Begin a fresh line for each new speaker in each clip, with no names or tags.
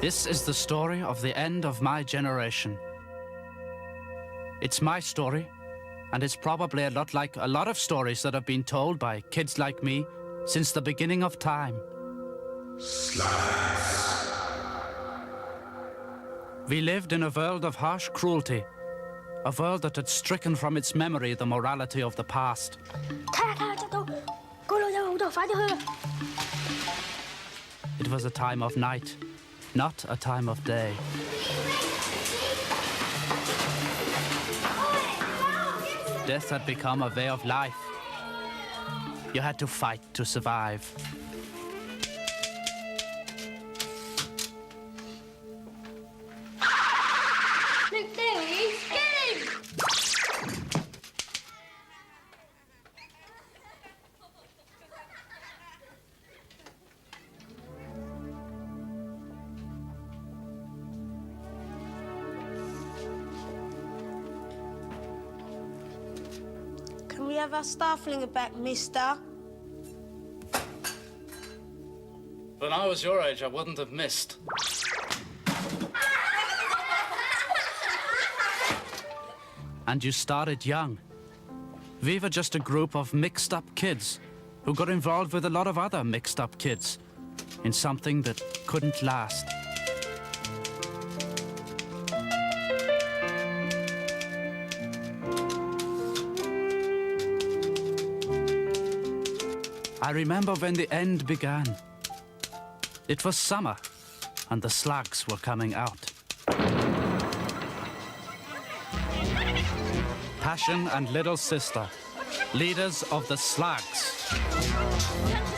This is the story of the end of my generation. It's my story, and it's probably a lot like a lot of stories that have been told by kids like me since the beginning of time.
Slags.
We lived in a world of harsh cruelty, a world that had stricken from its memory the morality of the past. It was a time of night, not a time of day. Death had become a way of life. You had to fight to survive.
Look, there he is. Get him!
Can we have our starflinger back, mister?
When I was your age, I wouldn't have missed. And you started young. We were just a group of mixed-up kids who got involved with a lot of other mixed-up kids in something that couldn't last. I remember when the end began. It was summer, and the slugs were coming out. Passion and Little Sister, leaders of the slugs.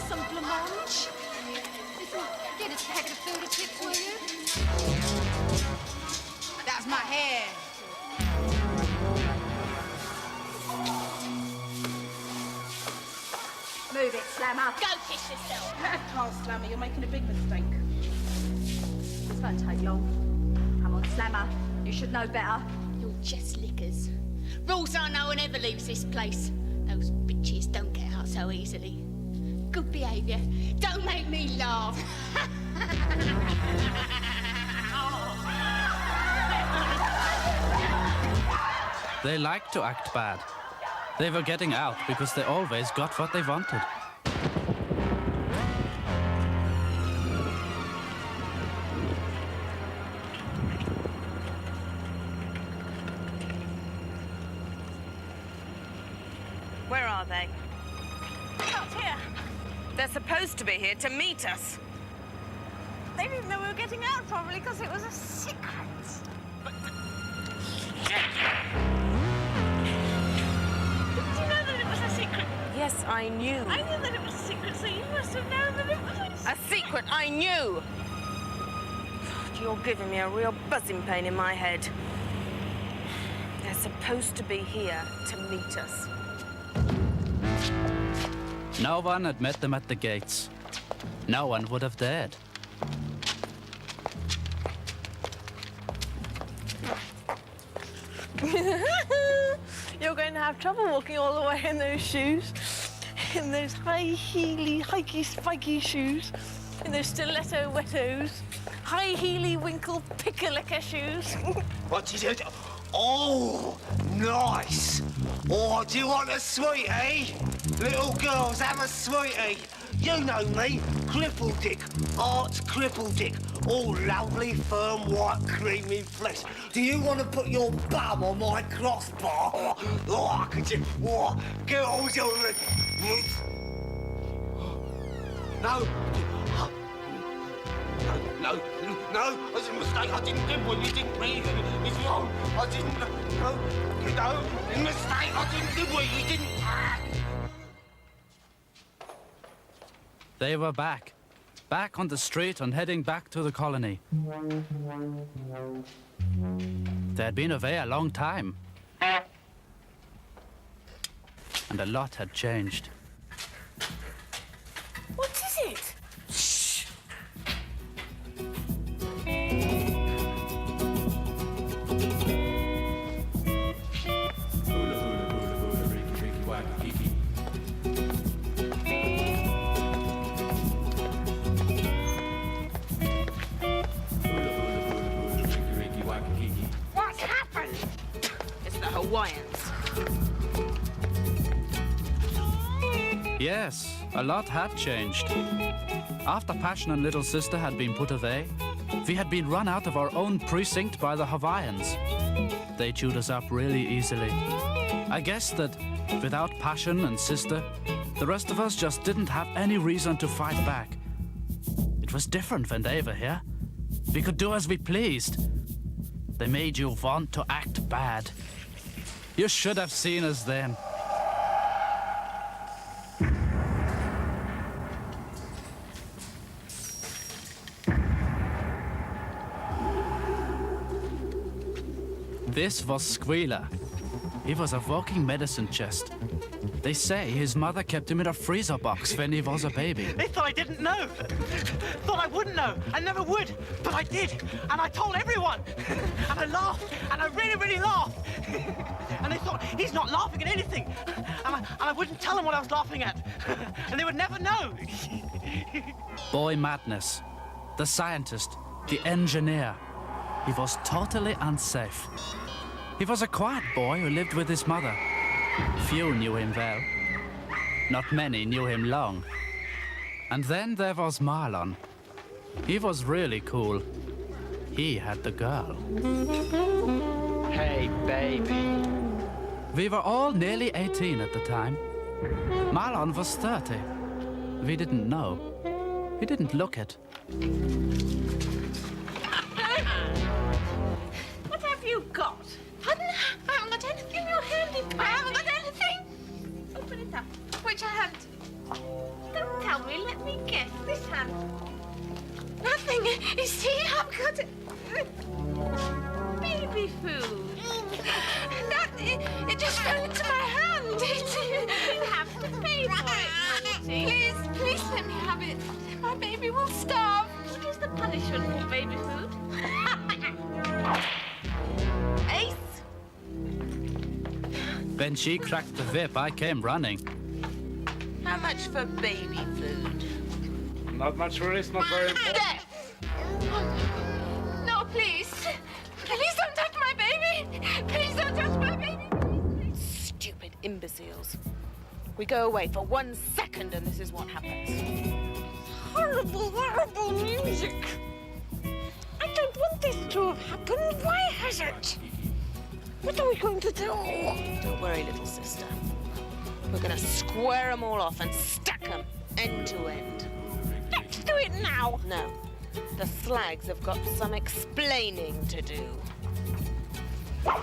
Some blancmange. Get a packet of filter tips, will you?
That's my hair.
Move it, Slammer. Go kiss yourself.
Oh, Slammer, you're making a big mistake.
This won't take long. Come on, Slammer. You should know better. You're just lickers. Rules are no one ever leaves this place. Those bitches don't get out so easily. Good behaviour. Don't make me laugh.
They liked to act bad. They were getting out because they always got what they wanted.
Where are they?
Out here.
They're supposed to be here to meet us.
They didn't know we were getting out, probably, because it was a secret. Didn't you know that it was a secret?
Yes, I knew.
I knew that it was a secret, so you must have known that it was a secret.
A secret I knew. You're giving me a real buzzing pain in my head. They're supposed to be here to meet us.
No one had met them at the gates. No one would have dared.
You're going to have trouble walking all the way in those shoes. In those high-heely, hikey, spiky shoes. In those stiletto wettos. High-heely, winkle, pick-a-licker shoes.
What is it? Oh, nice. Oh, do you want a sweetie? Little girls have a sweetie. You know me, Cripple Dick, Art Cripple Dick. All lovely, firm, white, creamy flesh. Do you want to put your bum on my crossbar? Oh, I could just, oh, girls over it. No. No, it was a mistake. I didn't do what you didn't read. It's wrong. I didn't. No, you don't. It's a mistake. I didn't do what you didn't.
They were back back on the street and heading back to the colony. They had been away a long time. And a lot had changed.
What is it? Shh!
What's happened? It's the Hawaiians.
Yes, a lot had changed. After Passion and Little Sister had been put away, we had been run out of our own precinct by the Hawaiians. They chewed us up really easily. I guess that without Passion and Sister, the rest of us just didn't have any reason to fight back. It was different when they were here. We could do as we pleased. They made you want to act bad. You should have seen us then. This was Squealer. He was a walking medicine chest. They say his mother kept him in a freezer box when he was a baby.
They thought I didn't know. Thought I wouldn't know. I never would. But I did. And I told everyone. And I laughed. And I really, really laughed. And they thought, he's not laughing at anything. And I wouldn't tell them what I was laughing at. And they would never know.
Boy Madness. The scientist. The engineer. He was totally unsafe. He was a quiet boy who lived with his mother. Few knew him well. Not many knew him long. And then there was Marlon. He was really cool. He had the girl.
Hey, baby.
We were all nearly 18 at the time. Marlon was 30. We didn't know. He didn't look it.
What have you got? Pardon? I haven't got anything in your hand. I haven't got anything. Open it up. Which hand? Don't tell me. Let me guess. This hand. Nothing. You see, I've got it. Baby food. It just fell into my hand. You have to pay for it, Please, please let me have it. My baby will starve. What is the punishment for baby food? Ace.
When she cracked the whip, I came running.
How much for baby food?
Not much for it's not very important.
No, please. Please don't touch my baby. Please don't touch my baby.
Stupid imbeciles. We go away for 1 second and this is what happens.
Horrible, horrible music. I don't want this to have happened. Why has it? What are we going to do?
Don't worry, little sister. We're gonna square them all off and stack them end to end.
Let's do it now.
No, the slags have got some explaining to do.
What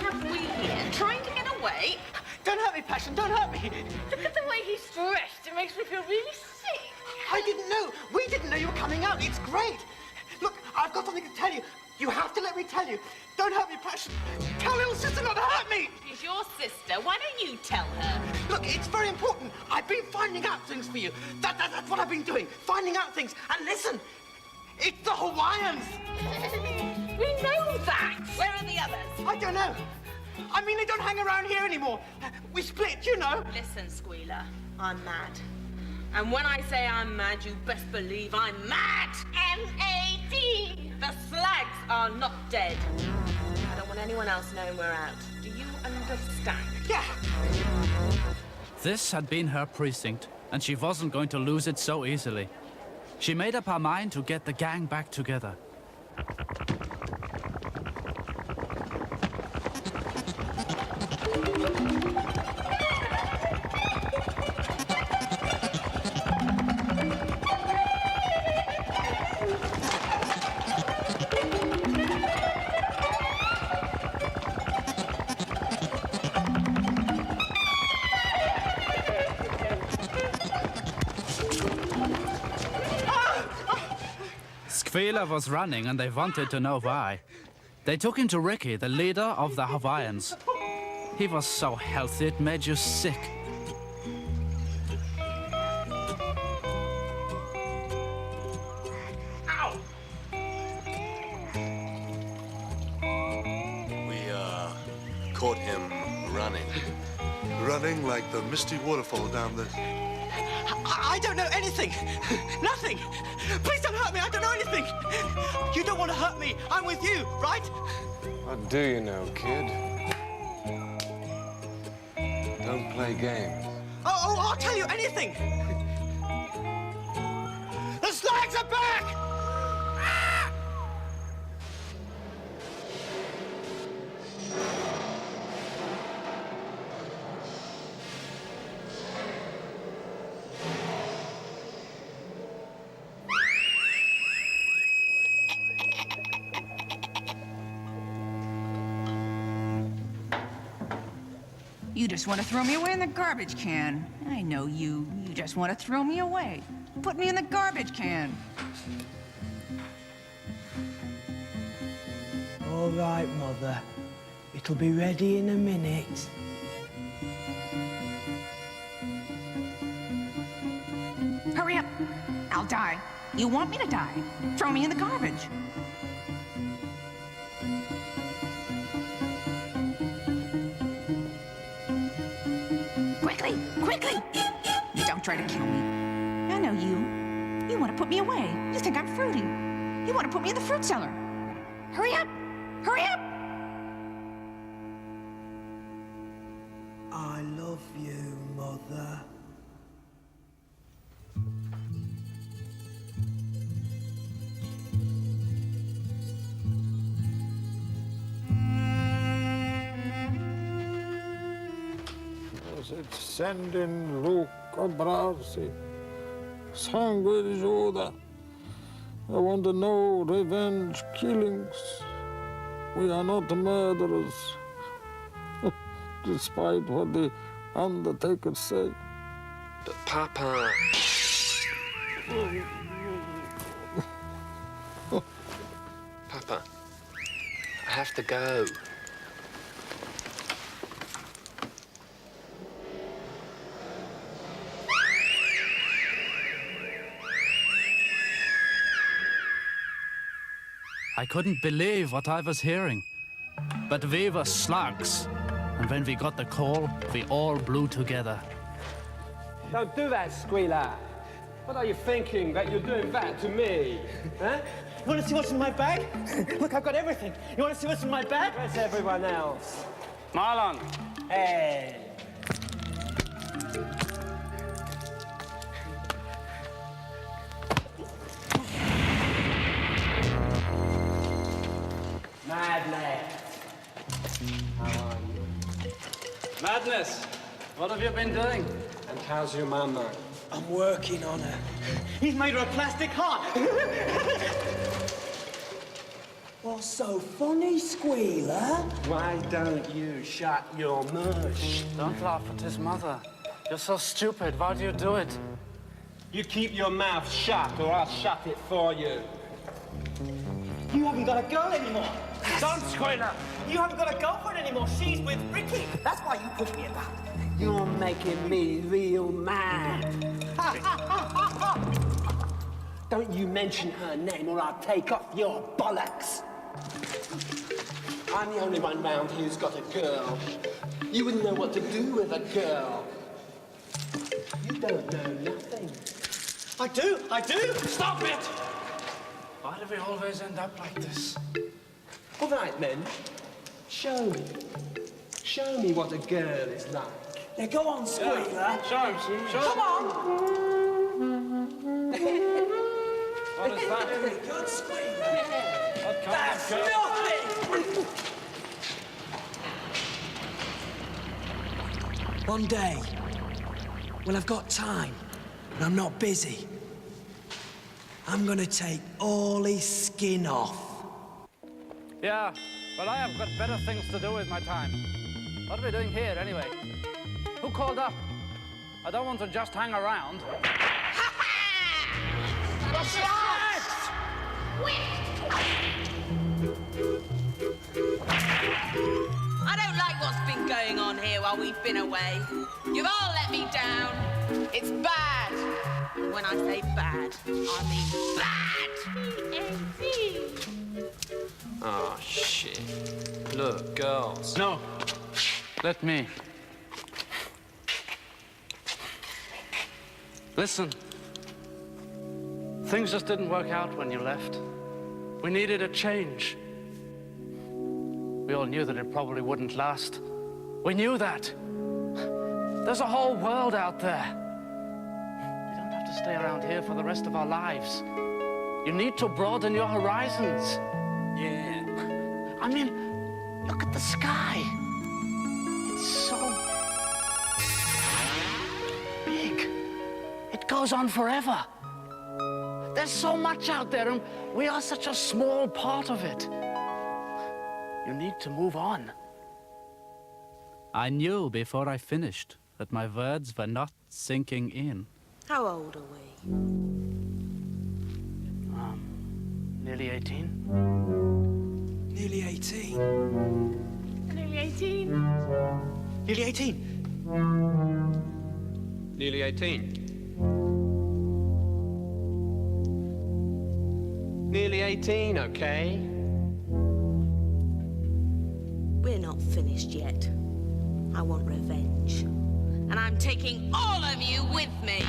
have we here? Trying to get away?
Don't hurt me, Passion. Don't hurt me.
Look at the way he's dressed. It makes me feel really sick.
I didn't know. We didn't know you were coming out. It's great. Look, I've got something to tell you. You have to let me tell you. Don't hurt me, Passion. Tell little sister not to hurt me.
She's your sister. Why don't you tell her?
Look, it's very important. I've been finding out things for you. That's what I've been doing. Finding out things. And listen, it's the Hawaiians.
We know that.
Where are the others?
I don't know. I mean, they don't hang around here anymore. We split, you know.
Listen, Squealer, I'm mad. And when I say I'm mad, you best believe I'm mad. M-A-D. The slags are not dead. I don't want anyone else knowing we're out. Do you understand?
Yeah.
This had been her precinct, and she wasn't going to lose it so easily. She made up her mind to get the gang back together. Fela was running and they wanted to know why. They took him to Ricky, the leader of the Hawaiians. He was so healthy it made you sick.
Ow!
We, caught him running.
Running like the misty waterfall down the...
I don't know anything. Nothing. Please don't hurt me. I don't know anything. You don't want to hurt me. I'm with you, right?
What do you know, kid? Don't play games.
Oh, I'll tell you anything. The Slags are back! Ah!
You just want to throw me away in the garbage can. I know you. You just want to throw me away. Put me in the garbage can.
All right, Mother. It'll be ready in a minute.
Hurry up. I'll die. You want me to die? Throw me in the garbage. Quickly! Quickly! Don't try to kill me. I know you. You want to put me away. You think I'm fruity. You want to put me in the fruit cellar. Hurry up! Hurry up!
I love you, Mother.
Sending Luke Abrasi, sangue de Juda. I want to know revenge killings. We are not murderers, despite what the undertakers say.
But Papa... Papa, I have to go.
I couldn't believe what I was hearing. But we were slugs. And when we got the call, we all blew together.
Don't do that, Squealer. What are you thinking, that you're doing that to me? Huh?
You want to see what's in my bag? Look, I've got everything. You want to see what's in my bag?
Where's everyone else?
Marlon!
Hey.
Madness. How are you?
Madness! What have you been doing?
And how's your mama?
I'm working on her.
He's made her a plastic heart.
What's so funny, Squealer?
Why don't you shut your mush?
Don't laugh at his mother. You're so stupid. Why do you do it?
You keep your mouth shut, or I'll shut it for you.
You haven't got a girl anymore.
Don't, Squealer!
You haven't got a girlfriend anymore. She's with Ricky. That's why you push me about.
You're making me real mad. Don't you mention her name or I'll take off your bollocks. I'm the only one round here who's got a girl. You wouldn't know what to do with a girl. You don't know nothing.
I do.
Stop it!
Why do we always end up like this?
All right, men. Show me. Show me what a girl is like.
Now go on, Squealer.
Show him.
Come on.
What is that?
Very good, Squealer.
What kind
That's
of girl?
nothing. One day, when I've got time and I'm not busy, I'm gonna take all his skin off.
Yeah, well, I have got better things to do with my time. What are we doing here, anyway? Who called up? I don't want to just hang around.
The Slags!
I don't like what's been going on here while we've been away. You've all let me down. It's bad. And when I say bad, I mean bad.
Oh, shit. Look, girls.
No. Let me. Listen. Things just didn't work out when you left. We needed a change. We all knew that it probably wouldn't last. We knew that. There's a whole world out there. You don't have to stay around here for the rest of our lives. You need to broaden your horizons.
Yeah.
I mean, look at the sky. It's so big. It goes on forever. There's so much out there, and we are such a small part of it. You need to move on. I knew before I finished that my words were not sinking in.
How old are we?
Nearly 18.
Nearly 18.
Nearly 18.
Nearly 18.
Nearly 18. Nearly 18, okay?
We're not finished yet. I want revenge. And I'm taking all of you with me.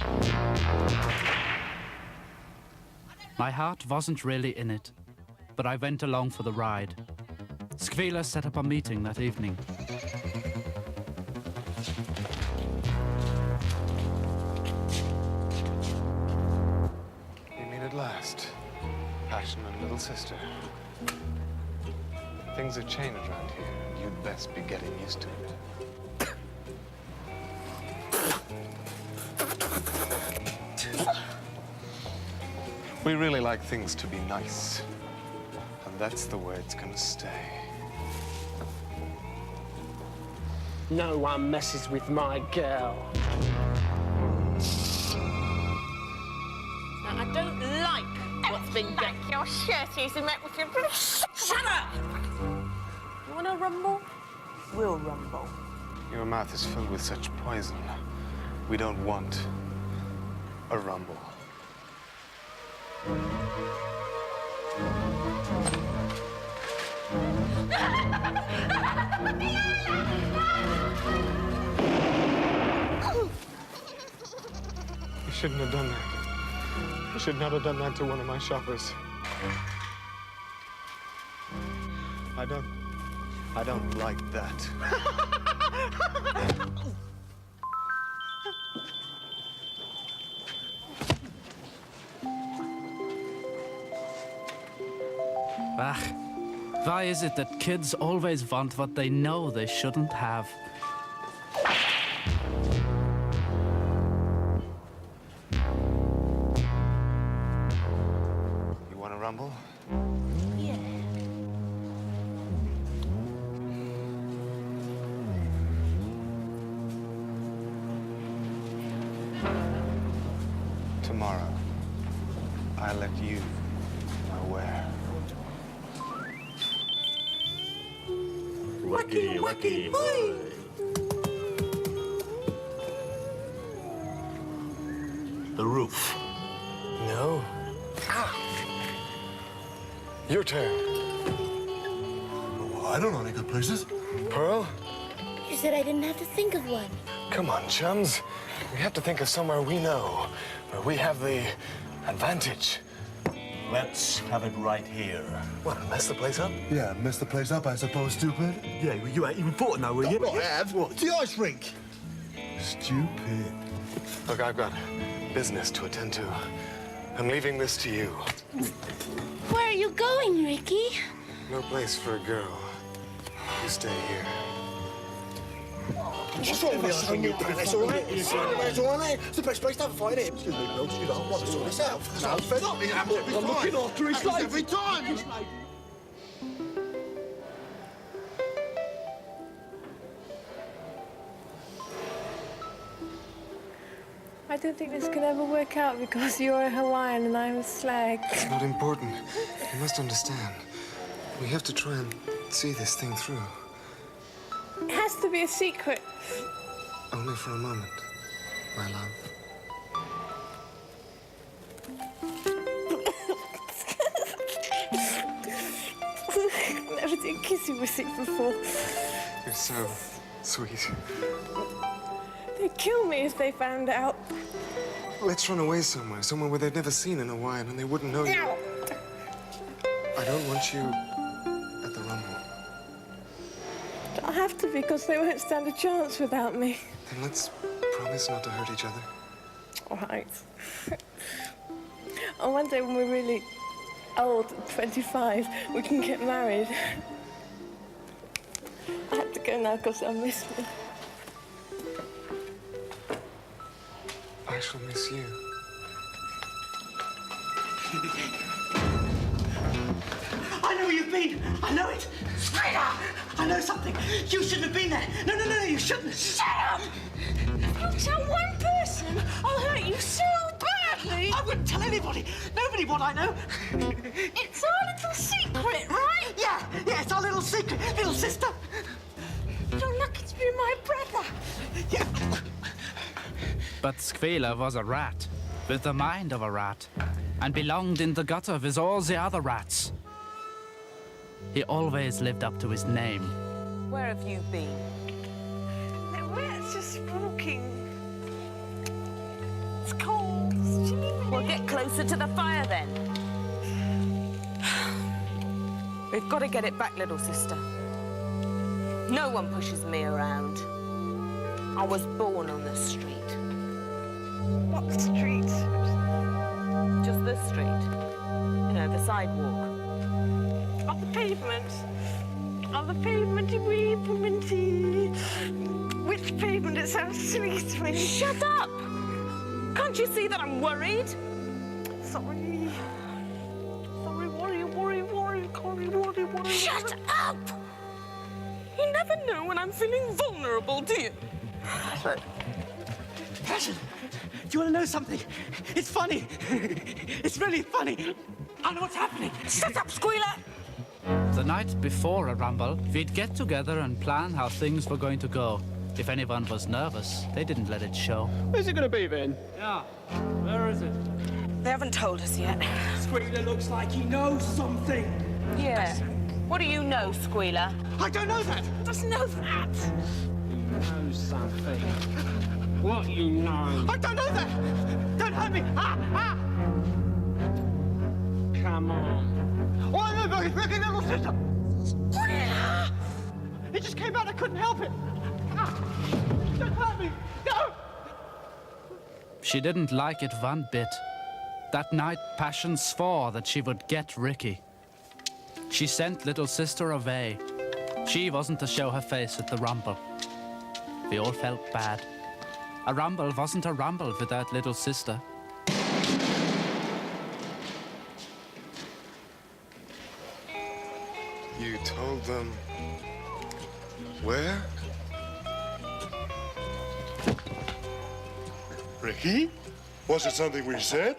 My heart wasn't really in it, but I went along for the ride. Skvila set up a meeting that evening.
You meet at last, passionate little sister. Things have changed around here, and you'd best be getting used to it. We really like things to be nice, and that's the way it's gonna stay.
No one messes with my girl.
Now, I don't like what's been done.
Your shirt is met with your...
Shut up!
You want to rumble?
We'll rumble.
Your mouth is filled with such poison. We don't want a rumble. You shouldn't have done that. You should not have done that to one of my shoppers. I don't like that.
Ach, why is it that kids always want what they know they shouldn't have?
You want to rumble?
Yeah.
Tomorrow, I'll let you know where.
Wacky, wacky, boy.
The roof.
No. Your turn.
Oh, I don't know any good places.
Pearl,
You said I didn't have to think of one.
come on, chums. We have to think of somewhere we know, where we have the advantage.
Let's have it right here.
What, mess the place up?
Yeah, mess the place up, I suppose, stupid.
Yeah, well, you ain't even thought of now, will you?
I have.
What?
It's the ice rink. Stupid.
Look, I've got business to attend to. I'm leaving this to you.
Where are you going, Ricky?
No place for a girl. You stay here.
What's wrong with us? It's all right. It's all right. It's the best place to have a fight here. Excuse me, Bill. You don't want to sort this out. No, I'm fed up. It happens every time.
I'm looking after his life.
Every time.
I I don't think this can ever work out because you're a Hawaiian and I'm a slag.
It's not important. You must understand. We have to try and see this thing through.
It has to be a secret.
Only for a moment, my love.
Never did kissy with it before.
You're so sweet.
They'd kill me if they found out.
Let's run away somewhere where they'd never seen an Hawaiian and they wouldn't know you.
No.
I don't want you at the Rumble.
I'll have to because they won't stand a chance without me.
Then let's promise not to hurt each other.
All right. And one day when we're really old, 25, we can get married. I have to go now because they'll miss me.
I shall miss you.
I know where you've been. I know it. Straight up. I know something. You shouldn't have been there. No, you shouldn't. Shut up.
If you tell one person, I'll hurt you so badly.
I wouldn't tell anybody. Nobody what I know.
It's our little secret, right?
Yeah, it's our little secret. Little sister.
You're lucky to be my brother.
Yeah.
But Squealer was a rat, with the mind of a rat, and belonged in the gutter with all the other rats. He always lived up to his name.
Where have you been?
No, we're just walking. It's cold. It's chilly.
Well, get closer to the fire then. We've got to get it back, little sister. No one pushes me around. I was born on the street.
What street?
Just this street. You know, the sidewalk.
On the pavement. On the pavementy. Which pavement? It sounds silly to me.
Shut up! Can't you see that I'm worried?
Sorry. Worry.
Shut up! You never know when I'm feeling vulnerable, do you?
Passion, do you want to know something? It's funny. It's really funny. I know what's happening.
Shut up, Squealer!
The night before a rumble, we'd get together and plan how things were going to go. If anyone was nervous, they didn't let it show.
Where's it going to be then?
Yeah, where is it?
They haven't told us yet.
Squealer looks like he knows something.
Yeah. What do you know, Squealer?
I don't know that.
Doesn't know that.
Know something. What you know?
I don't know that. Don't hurt me.
Come on.
All I know about his wicked little sister. It just came out. I couldn't help it. Don't hurt me. No.
She didn't like it one bit. That night, Passion swore that she would get Ricky. She sent little sister away. She wasn't to show her face at the rumble. We all felt bad. A rumble wasn't a rumble without little sister.
You told them... where?
Ricky? Was it something we said?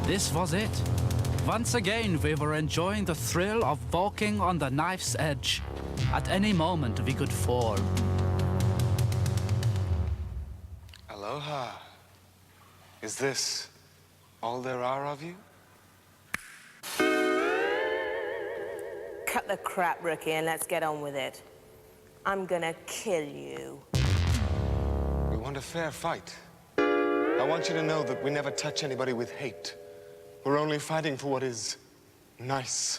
This was it. Once again, we were enjoying the thrill of walking on the knife's edge. At any moment, we could fall.
Aloha. Is this all there are of you?
cut the crap, Ricky, and let's get on with it. I'm gonna kill you.
We want a fair fight. I want you to know that we never touch anybody with hate. We're only fighting for what is nice.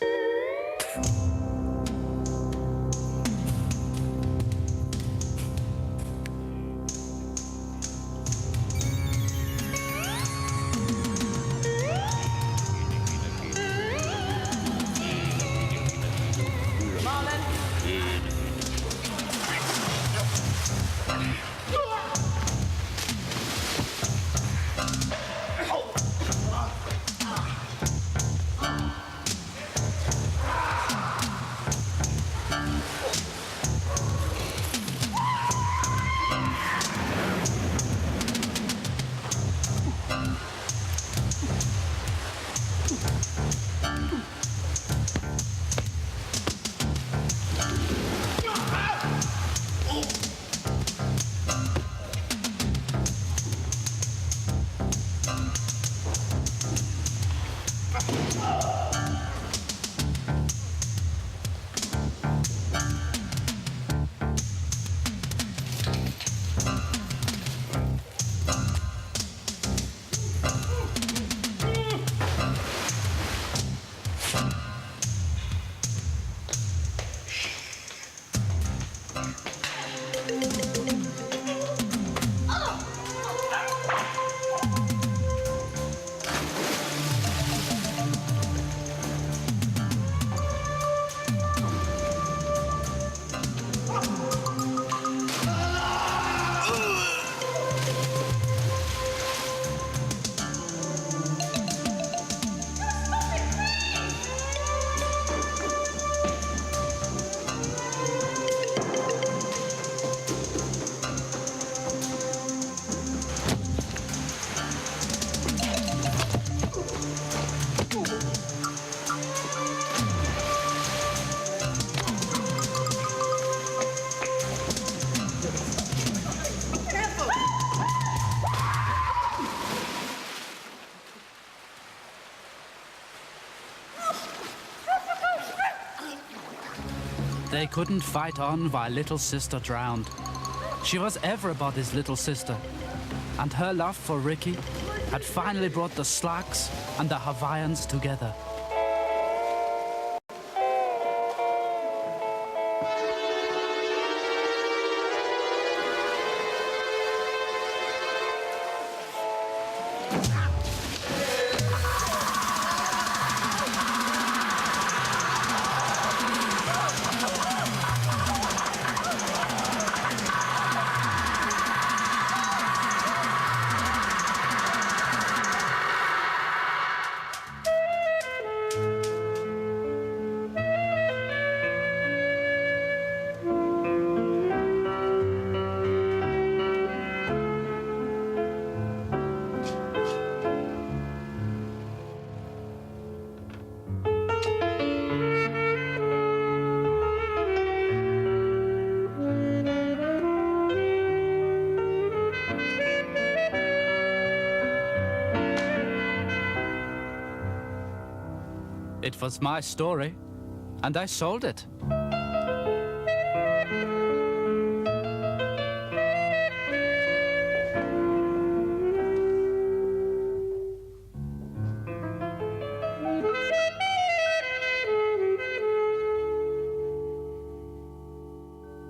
They couldn't fight on while little sister drowned. She was everybody's little sister, and her love for Ricky had finally brought the Slugs and the Hawaiians together. It was my story, and I sold it.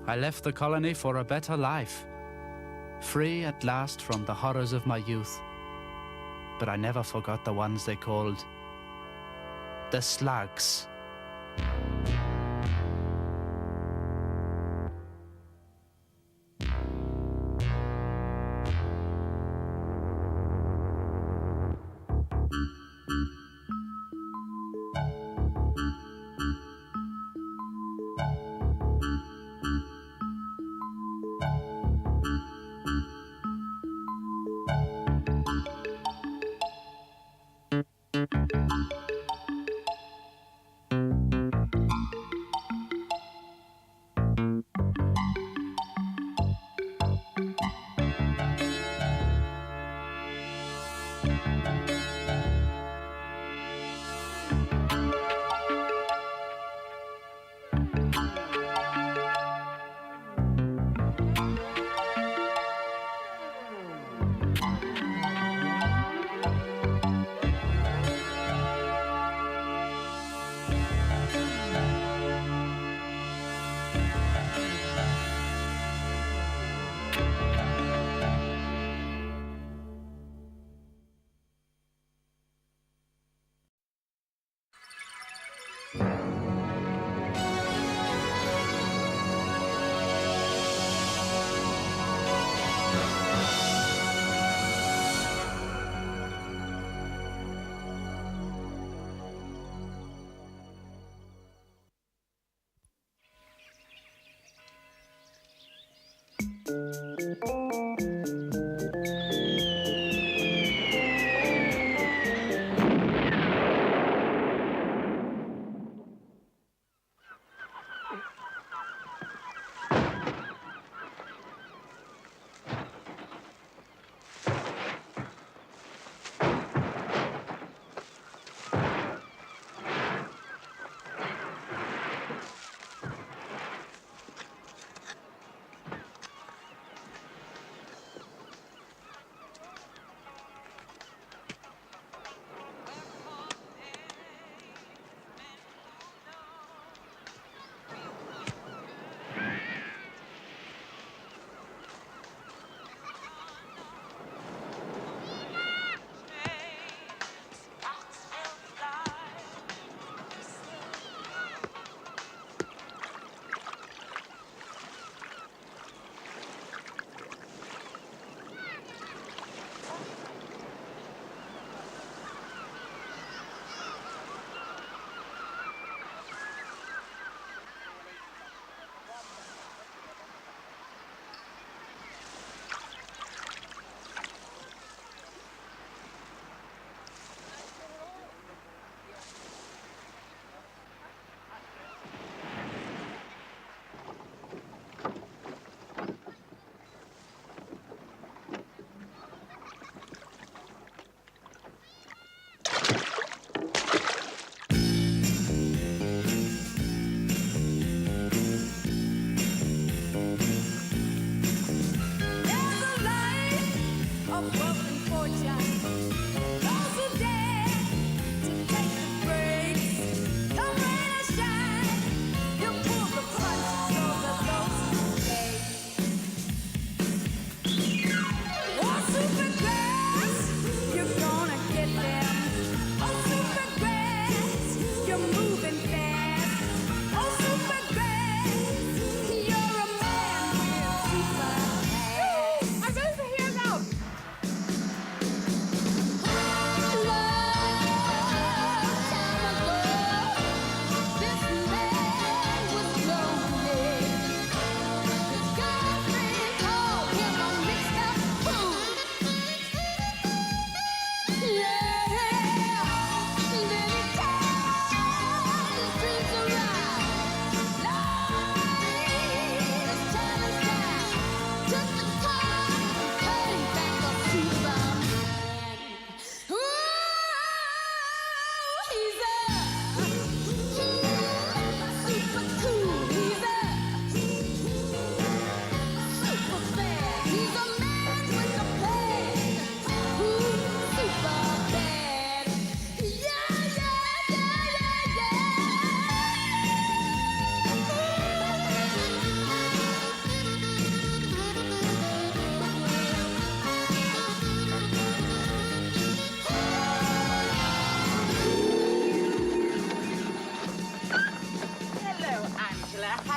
I left the colony for a better life, free at last from the horrors of my youth. But I never forgot the ones they called the Slugs.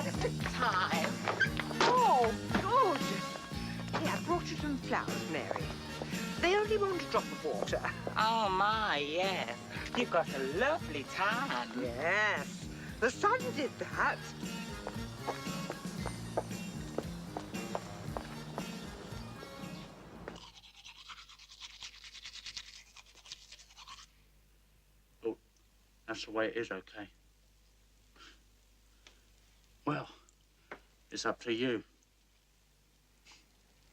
had a good time.
Oh, good. Here, I brought you some flowers, Mary. They only want a drop of water.
Oh, my, yes. You've got a lovely tan.
Yes, the sun did that.
Oh, that's the way it is, okay. Well, it's up to you.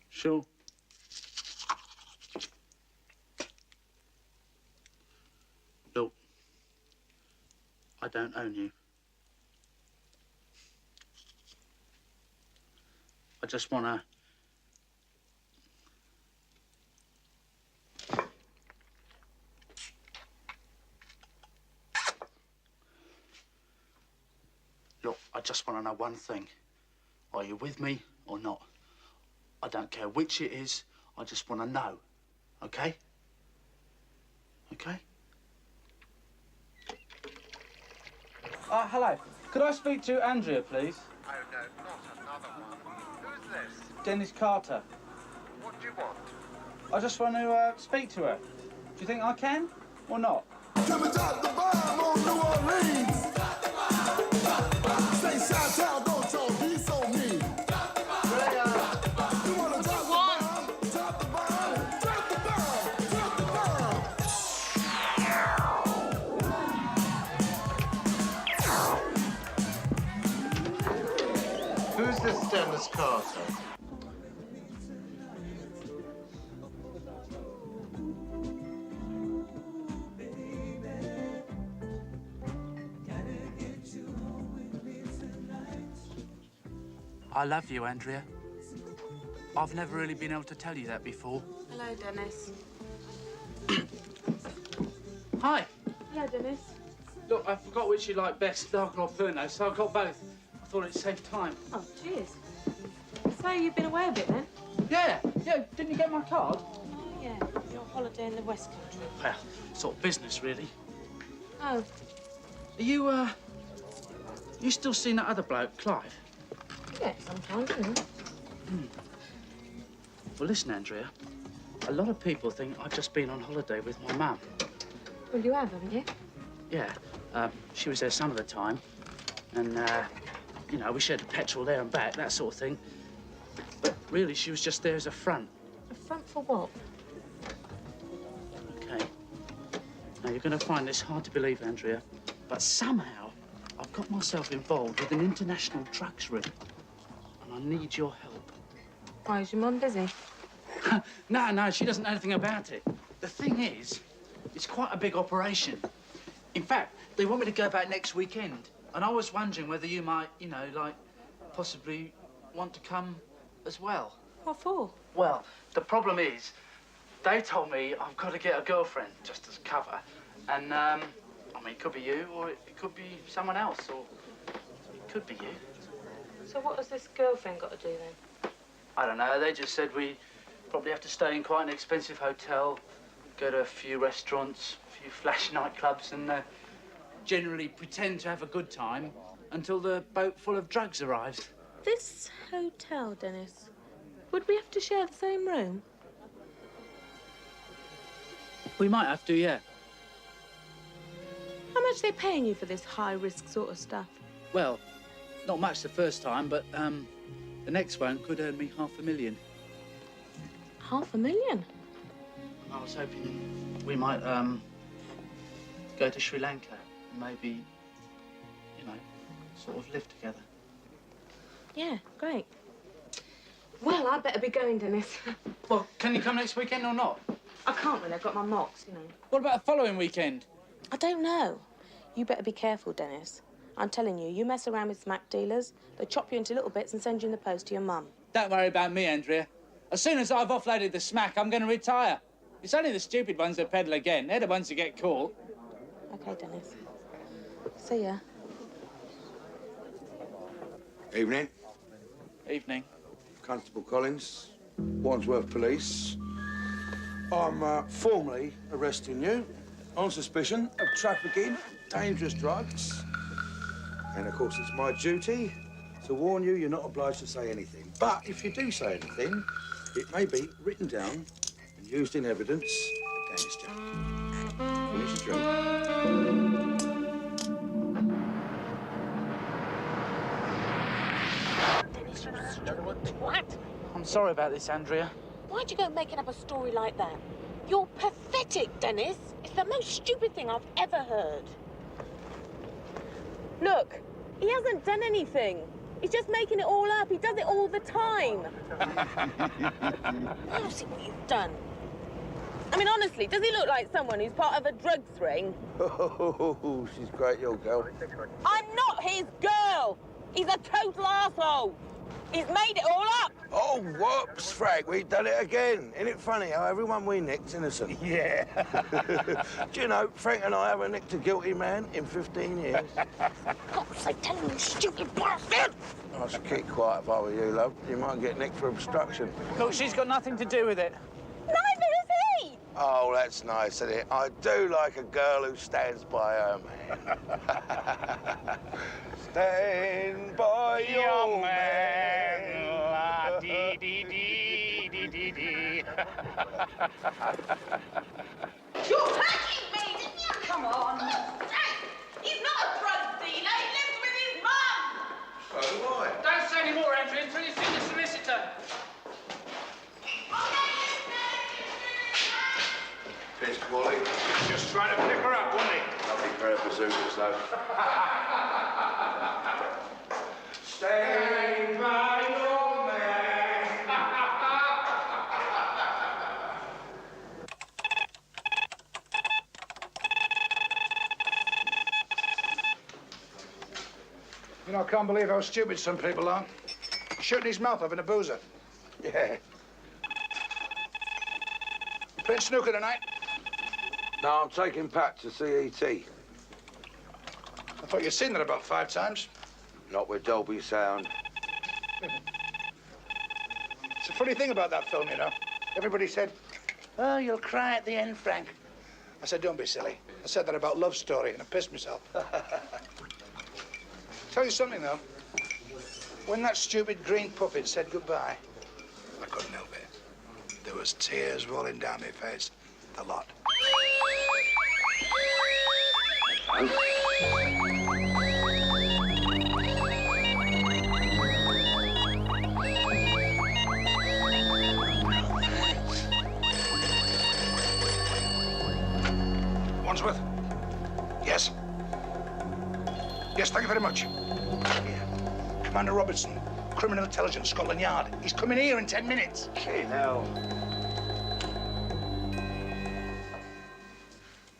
Sure. Look, I don't own you. I just wanna... Look, I just want to know one thing. Are you with me or not? I don't care which it is. I just want to know. Okay? Okay? Hello. Could I speak to Andrea, please?
Oh, no, not another one. Who's this?
Dennis Carter.
What do you want?
I just want to speak to her. Do you think I can or not?
Come and drop the bomb on New Orleans. Say Chi-Town, don't y'all be so mean. You wanna drop the bomb? Drop the bomb. Drop the bomb. Drop the bomb.
Who's this Dennis Carter?
I love you, Andrea. I've never really been able to tell you that before.
Hello, Dennis.
Hi.
Hello, Dennis.
Look, I forgot which you like best, dark or Pernod, so I got both. I thought it'd save time.
Oh, cheers. So you've been away a bit then?
Yeah. Didn't you get my card?
Oh, yeah. You're on holiday in the West Country.
Well, sort of business, really.
Oh.
Are you still seeing that other bloke, Clive?
Yeah, sometimes, you know.
Well, listen, Andrea. A lot of people think I've just been on holiday with my mum.
Well, you have, haven't you?
Yeah. She was there some of the time. And, you know, we shared the petrol there and back, that sort of thing. But really, she was just there as a front.
A front for what?
Okay. Now, you're going to find this hard to believe, Andrea, but somehow I've got myself involved with an international drugs ring. And I need your help.
Why, is your mum busy?
No, she doesn't know anything about it. The thing is, it's quite a big operation. In fact, they want me to go back next weekend. And I was wondering whether you might, you know, like, possibly want to come as well.
What for?
Well, the problem is, they told me I've got to get a girlfriend just as cover. And, I mean, it could be you, or it could be someone else, or it could be you.
So what has this girlfriend got to do then?
I don't know. They just said we probably have to stay in quite an expensive hotel, go to a few restaurants, a few flash nightclubs, and generally pretend to have a good time until the boat full of drugs arrives.
This hotel, Dennis, would we have to share the same room?
We might have to, yeah.
How much are they paying you for this high-risk sort of stuff?
Well, not much the first time, but the next one could earn me $500,000.
$500,000?
I was hoping we might go to Sri Lanka and maybe, you know, sort of live together.
Yeah, great. Well, I better be going, Dennis.
Well, can you come next weekend or not?
I can't really. I've got my mocks, you know.
What about the following weekend?
I don't know. You better be careful, Dennis. I'm telling you, you mess around with smack dealers, they chop you into little bits and send you in the post to your mum.
Don't worry about me, Andrea. As soon as I've offloaded the smack, I'm going to retire. It's only the stupid ones that peddle again. They're the ones that get caught.
OK, Dennis. See ya.
Evening.
Evening.
Constable Collins, Wandsworth Police. I'm formally arresting you on suspicion of trafficking dangerous drugs. And of course, it's my duty To warn you, you're not obliged to say anything. But if you do say anything, it may be written down and used in evidence against you. Finish your drink.
Dennis, you stupid twat. I'm sorry about this, Andrea.
Why'd you go making up a story like that? You're pathetic, Dennis. It's the most stupid thing I've ever heard. Look, he hasn't done anything. He's just making it all up. He does it all the time. I'll see what you've done. I mean, honestly, does he look like someone who's part of a drugs ring?
Oh, she's great, your girl.
I'm not his girl. He's a total arsehole. He's made it all up.
Oh, whoops, Frank, we've done it again. Isn't it funny how everyone we nicked's innocent? Yeah. Do you know, Frank and I haven't nicked a guilty man in 15 years.
God's sake, tell him, you stupid bastard!
I should keep quiet if I were you, love. You might get nicked for obstruction.
Look, she's got nothing to do with it.
Neither is he!
Oh, that's nice, isn't it? I do like a girl who stands by her man. Stand by your man.
La dee dee dee dee dee dee.
You're hurting me, didn't you? Come on. He's not a drug dealer. He lives with his mum.
So do I.
Don't say any more, Andrew, until you see the solicitor.
Pinch Wally.
Just trying to pick her up, wasn't he?
Lovely pair of bazookas, though. Stand by your man.
You know, I can't believe how stupid some people are. Shooting his mouth off in a boozer.
Yeah.
Playing snooker tonight?
No, I'm taking Pat to CET.
I thought you'd seen that about 5 times.
Not with Dolby Sound.
It's a funny thing about that film, you know. Everybody said, oh, you'll cry at the end, Frank. I said, don't be silly. I said that about Love Story, and I pissed myself. Tell you something, though. When that stupid green puppet said goodbye, I couldn't help it. There was tears rolling down my face. A lot. Wandsworth? Yes? Yes, thank you very much. Yeah. Commander Robertson, Criminal Intelligence, Scotland Yard. He's coming here in 10 minutes.
Okay, now.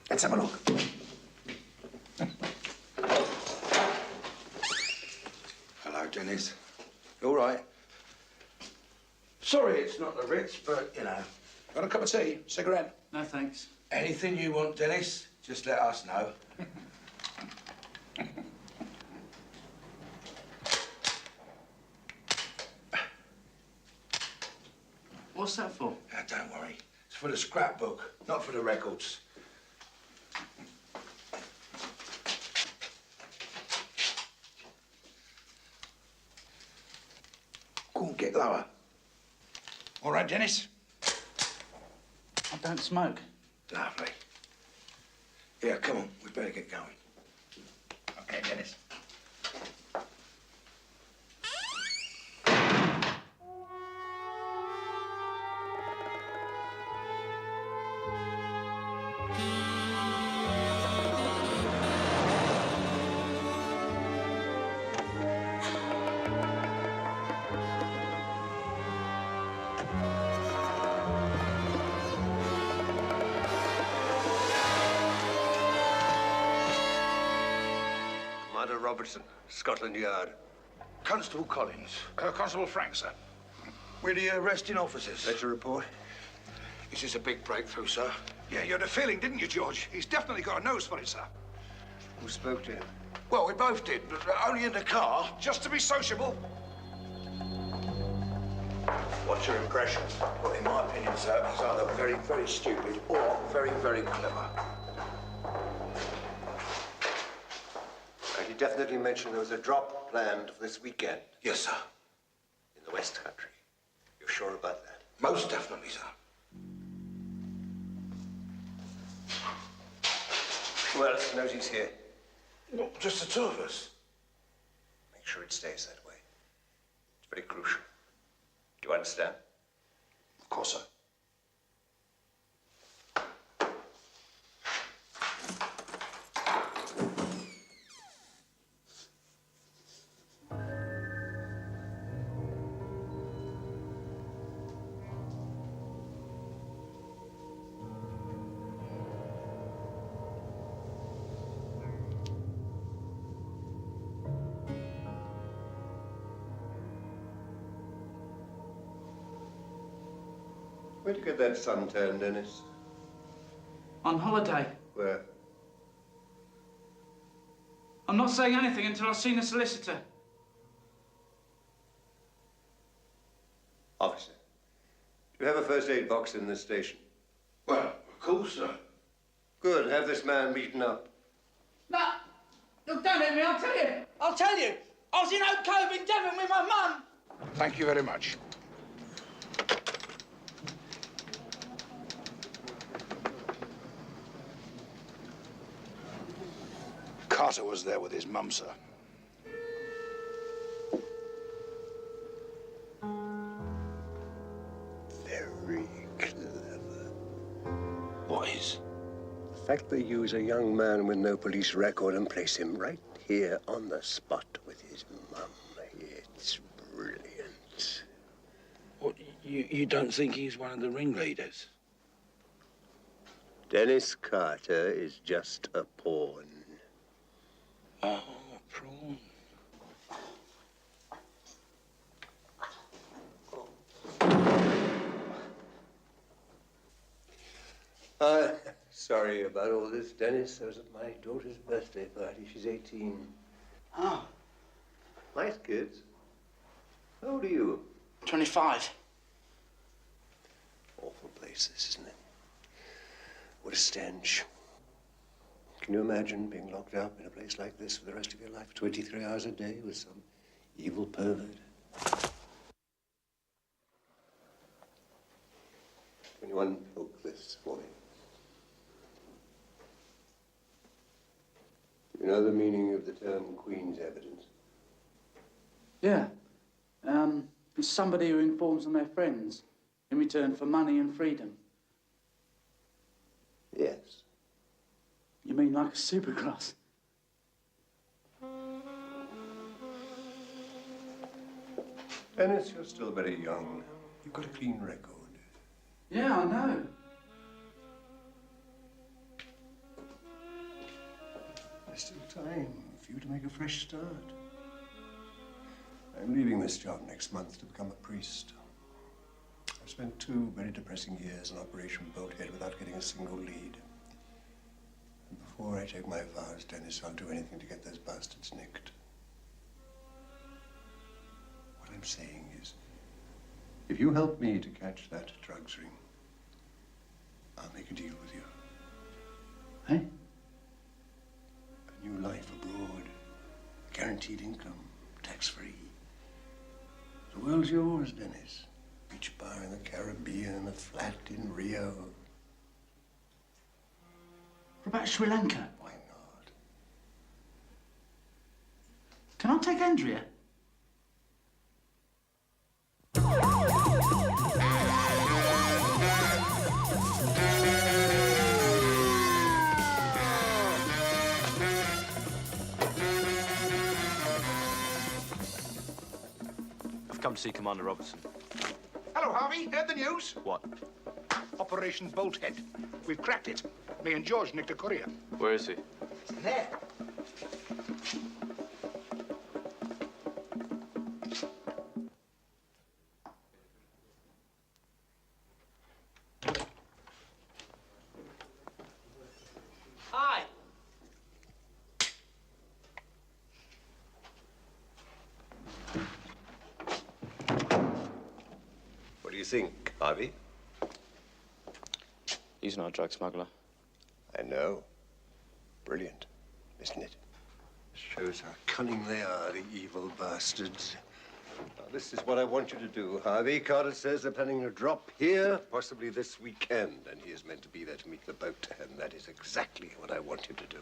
Let's have a look.
Hello, Dennis. You all right? Sorry it's not the Ritz, but, you know.
Got a cup of tea? Cigarette?
No, thanks.
Anything you want, Dennis, just let us know.
What's that for?
Don't worry. It's for the scrapbook, not for the records. Go on, get lower.
All right, Dennis?
I don't smoke.
Lovely. Yeah, come on. We better get going.
Okay, Dennis.
Commander Robertson, Scotland Yard.
Constable Collins.
Constable Frank, sir.
We're the arresting officers.
That's a report.
This is a big breakthrough, sir.
Yeah, you had a feeling, didn't you, George? He's definitely got a nose for it, sir.
Who spoke to him?
Well, we both did, but only in the car.
Just to be sociable.
What's your impression? Well, in my opinion, sir, he's either very, very stupid or very, very clever.
How did definitely mention there was a drop planned for this weekend?
Yes, sir.
In the West Country. You're sure about that?
Most definitely, sir.
Who else knows he's here?
Well, just the two of us.
Make sure it stays that way. It's very crucial. Do you understand?
Of course, sir.
Where'd you get that suntan, Dennis?
On holiday.
Where?
I'm not saying anything until I've seen the solicitor.
Officer, do you have a first aid box in this station?
Well, of course, sir.
Good. Have this man beaten up.
No, look, don't hit me, I'll tell you. I'll tell you. I was in Oak Cove in Devon with my mum.
Thank you very much. Carter was there with his mum, sir.
Very clever.
What is?
The fact they use a young man with no police record and place him right here on the spot with his mum. It's brilliant.
What, you don't think he's one of the ringleaders?
Dennis Carter is just a pawn.
Oh, prawn.
Sorry about all this, Dennis. I was at my daughter's birthday party. She's 18.
Oh.
Nice kids. How old are you?
25.
Awful places, isn't it? What a stench. Can you imagine being locked up in a place like this for the rest of your life, 23 hours a day with some evil pervert? 21, poke this for me. You know the meaning of the term Queen's evidence?
Yeah. It's somebody who informs on their friends in return for money and freedom.
Yes.
You mean like a supercross?
Dennis, you're still very young. You've got a clean record.
Yeah, I know.
There's still time for you to make a fresh start. I'm leaving this job next month to become a priest. I've spent 2 very depressing years in Operation Boathead without getting a single lead. And before I take my vows, Dennis, I'll do anything to get those bastards nicked. What I'm saying is, if you help me to catch that drugs ring, I'll make a deal with you.
Hey?
A new life abroad, guaranteed income, tax-free. The world's yours, Dennis. Beach bar in the Caribbean, a flat in Rio.
What about Sri Lanka?
Why not?
Can I take Andrea?
I've come to see Commander Robertson.
Hello, Harvey. Heard the news?
What?
Operation Bolthead. We've cracked it. Me and George nicked a courier.
Where is he?
There.
Hi.
What do you think, Harvey?
He's not a drug smuggler.
I know. Brilliant, isn't it? Shows how cunning they are, the evil bastards. Now, this is what I want you to do, Harvey. Carter says they're planning to drop here, possibly this weekend, and he is meant to be there to meet the boat, and that is exactly what I want you to do.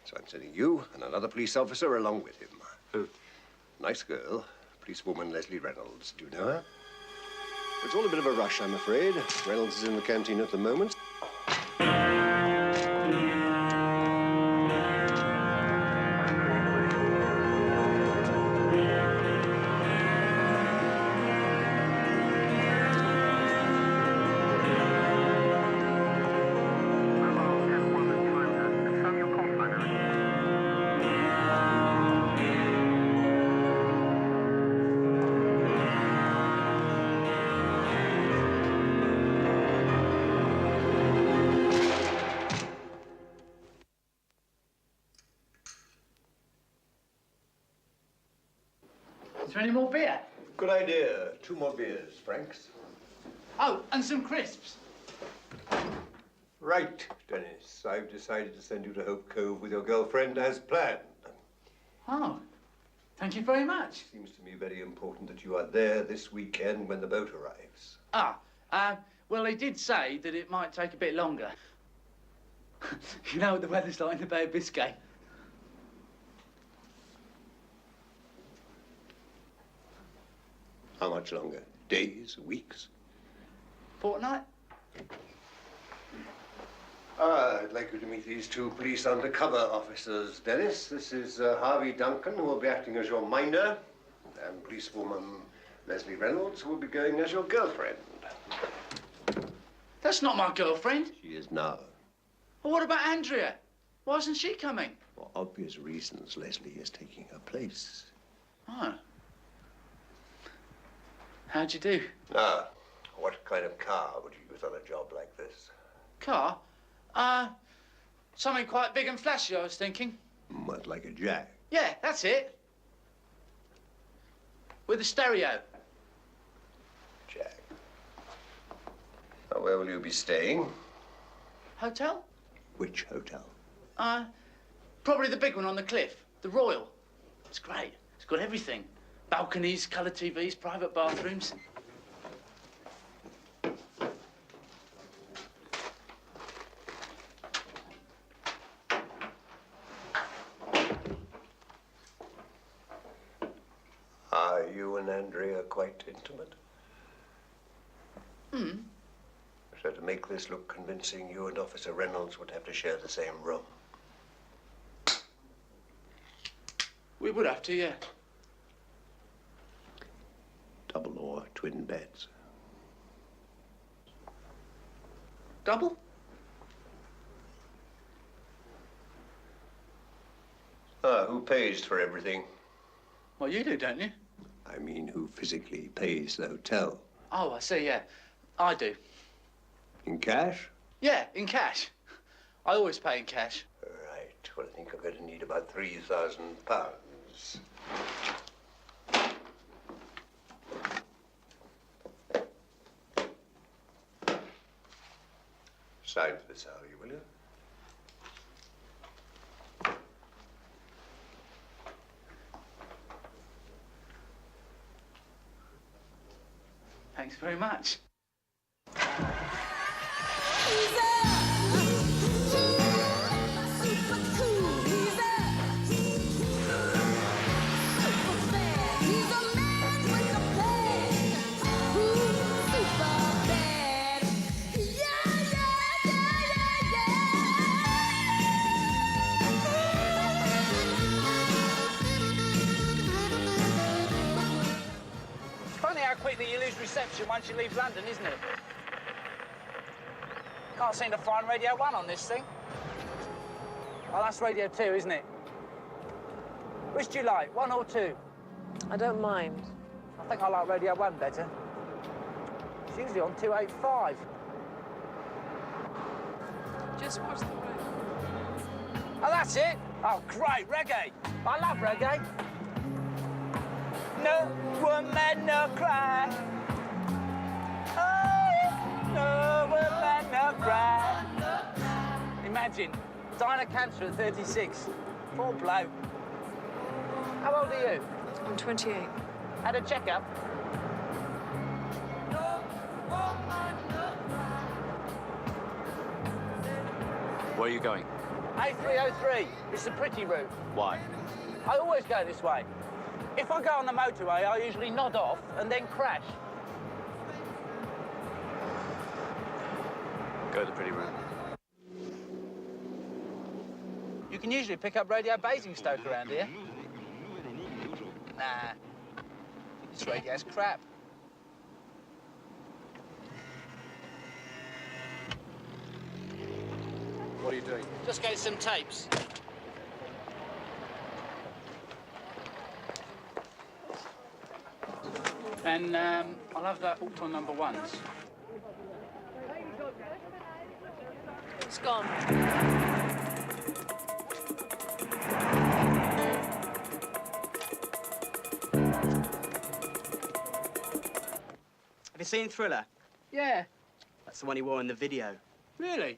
So I'm sending you and another police officer along with him. Oh, nice girl, policewoman Leslie Reynolds. Do you know her? It's all a bit of a rush, I'm afraid. Reynolds is in the canteen at the moment.
Is there any more beer?
Good idea. 2 more beers, Franks.
Oh, and some crisps.
Right, Dennis. I've decided to send you to Hope Cove with your girlfriend as planned.
Oh, thank you very much.
Seems to me very important that you are there this weekend when the boat arrives.
Well, they did say that it might take a bit longer. You know what the weather's like in the Bay of Biscay.
How much longer? Days, weeks?
Fortnight?
I'd like you to meet these 2 police undercover officers, Dennis. This is Harvey Duncan, who will be acting as your minder, and policewoman Leslie Reynolds, who will be going as your girlfriend.
That's not my girlfriend.
She is now.
Well, what about Andrea? Why isn't she coming?
For obvious reasons, Leslie is taking her place.
Oh. How'd you do?
Now, what kind of car would you use on a job like this?
Car? Something quite big and flashy, I was thinking.
What, like a Jag?
Yeah, that's it. With a stereo.
Jag. Now, where will you be staying?
Hotel?
Which hotel?
Probably the big one on the cliff. The Royal. It's great. It's got everything. Balconies, colour TVs, private bathrooms.
Are you and Andrea quite intimate? So to make this look convincing, you and Officer Reynolds would have to share the same room.
We would have to, yeah.
Double or twin beds?
Double?
Who pays for everything?
Well, you do, don't you?
I mean, who physically pays the hotel?
Oh, I see, yeah. I do.
In cash?
Yeah, in cash. I always pay in cash.
Right. Well, I think I'm going to need about £3,000. Sign for this, Harvey, will you?
Thanks very much.
Funny how quickly you lose reception once you leave London, isn't it? Can't seem to find Radio 1 on this thing. Oh, that's Radio 2, isn't it? Which do you like, 1 or 2?
I don't mind.
I think I like Radio 1 better. It's usually on 285.
Just watch the road.
Oh, that's it. Oh, great, reggae. I love reggae. No woman, no cry. Oh, no woman, no cry. Imagine, dying of cancer at 36. Poor bloke. How old are you?
I'm 28.
Had a checkup?
Where are you going?
A303. It's the pretty route.
Why?
I always go this way. If I go on the motorway, I usually nod off and then crash.
Go the pretty route.
You can usually pick up Radio Basingstoke around here. Nah. This radio's crap.
What are you doing?
Just getting some tapes. And I'll have that Alton number ones.
It's gone.
Have you seen Thriller? Yeah. That's the one he wore in the video. Really?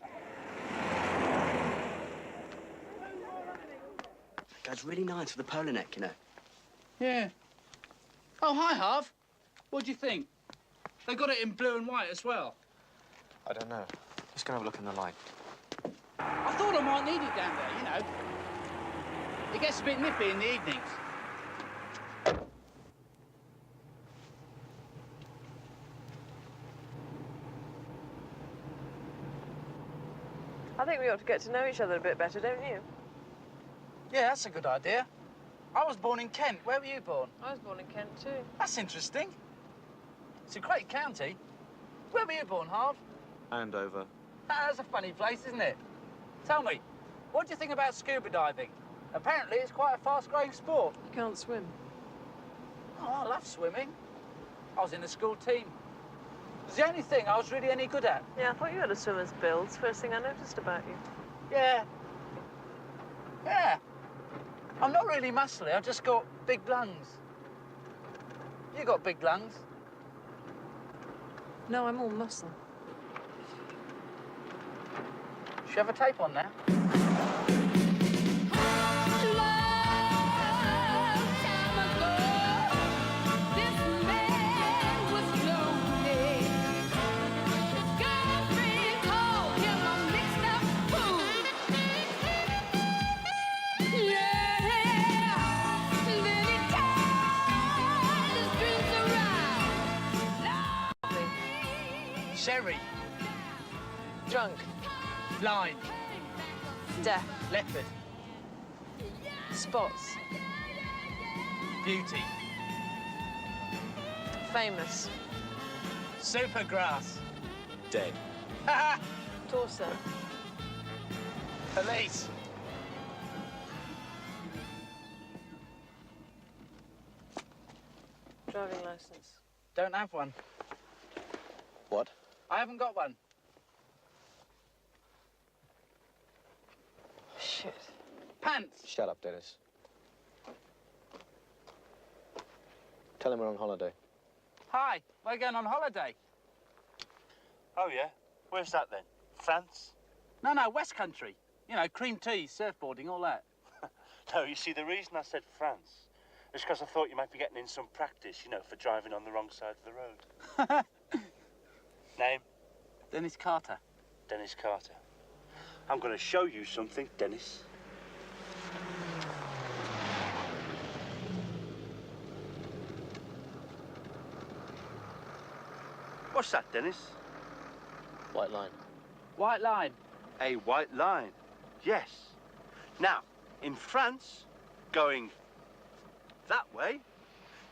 That's really nice for the polo neck, you know. Yeah. Oh, hi, Harv. What do you think? They got it in blue and white as well.
I don't know. Let's go have a look in the light.
I thought I might need it down there, you know. It gets a bit nippy in the evenings.
I think we ought to get to know each other a bit better, don't you?
Yeah, that's a good idea. I was born in Kent. Where were you born?
I was born in Kent, too.
That's interesting. It's a great county. Where were you born, Harv?
Andover.
That's a funny place, isn't it? Tell me, what do you think about scuba diving? Apparently, it's quite a fast-growing sport.
You can't swim.
Oh, I love swimming. I was in the school team. It was the only thing I was really any good at.
Yeah, I thought you had a swimmer's build. It's the first thing I noticed about you.
Yeah. Yeah. I'm not really muscly. I've just got big lungs. You got big lungs.
No, I'm all muscle.
Should you have a tape on now? Sherry.
Drunk.
Blind.
Deaf.
Leopard.
Spots.
Beauty.
Famous.
Supergrass.
Dead.
Torso.
Police.
Driving license.
Don't have one.
What?
I haven't got one.
Shit.
Pants.
Shut up, Dennis. Tell him we're on holiday.
Hi, we're going on holiday.
Oh, yeah? Where's that, then? France?
No, West Country. You know, cream tea, surfboarding, all that.
No, you see, the reason I said France is because I thought you might be getting in some practice, you know, for driving on the wrong side of the road. Name?
Dennis Carter.
Dennis Carter. I'm going to show you something, Dennis. What's that, Dennis?
White line.
White line.
A white line. Yes. Now, in France, going that way,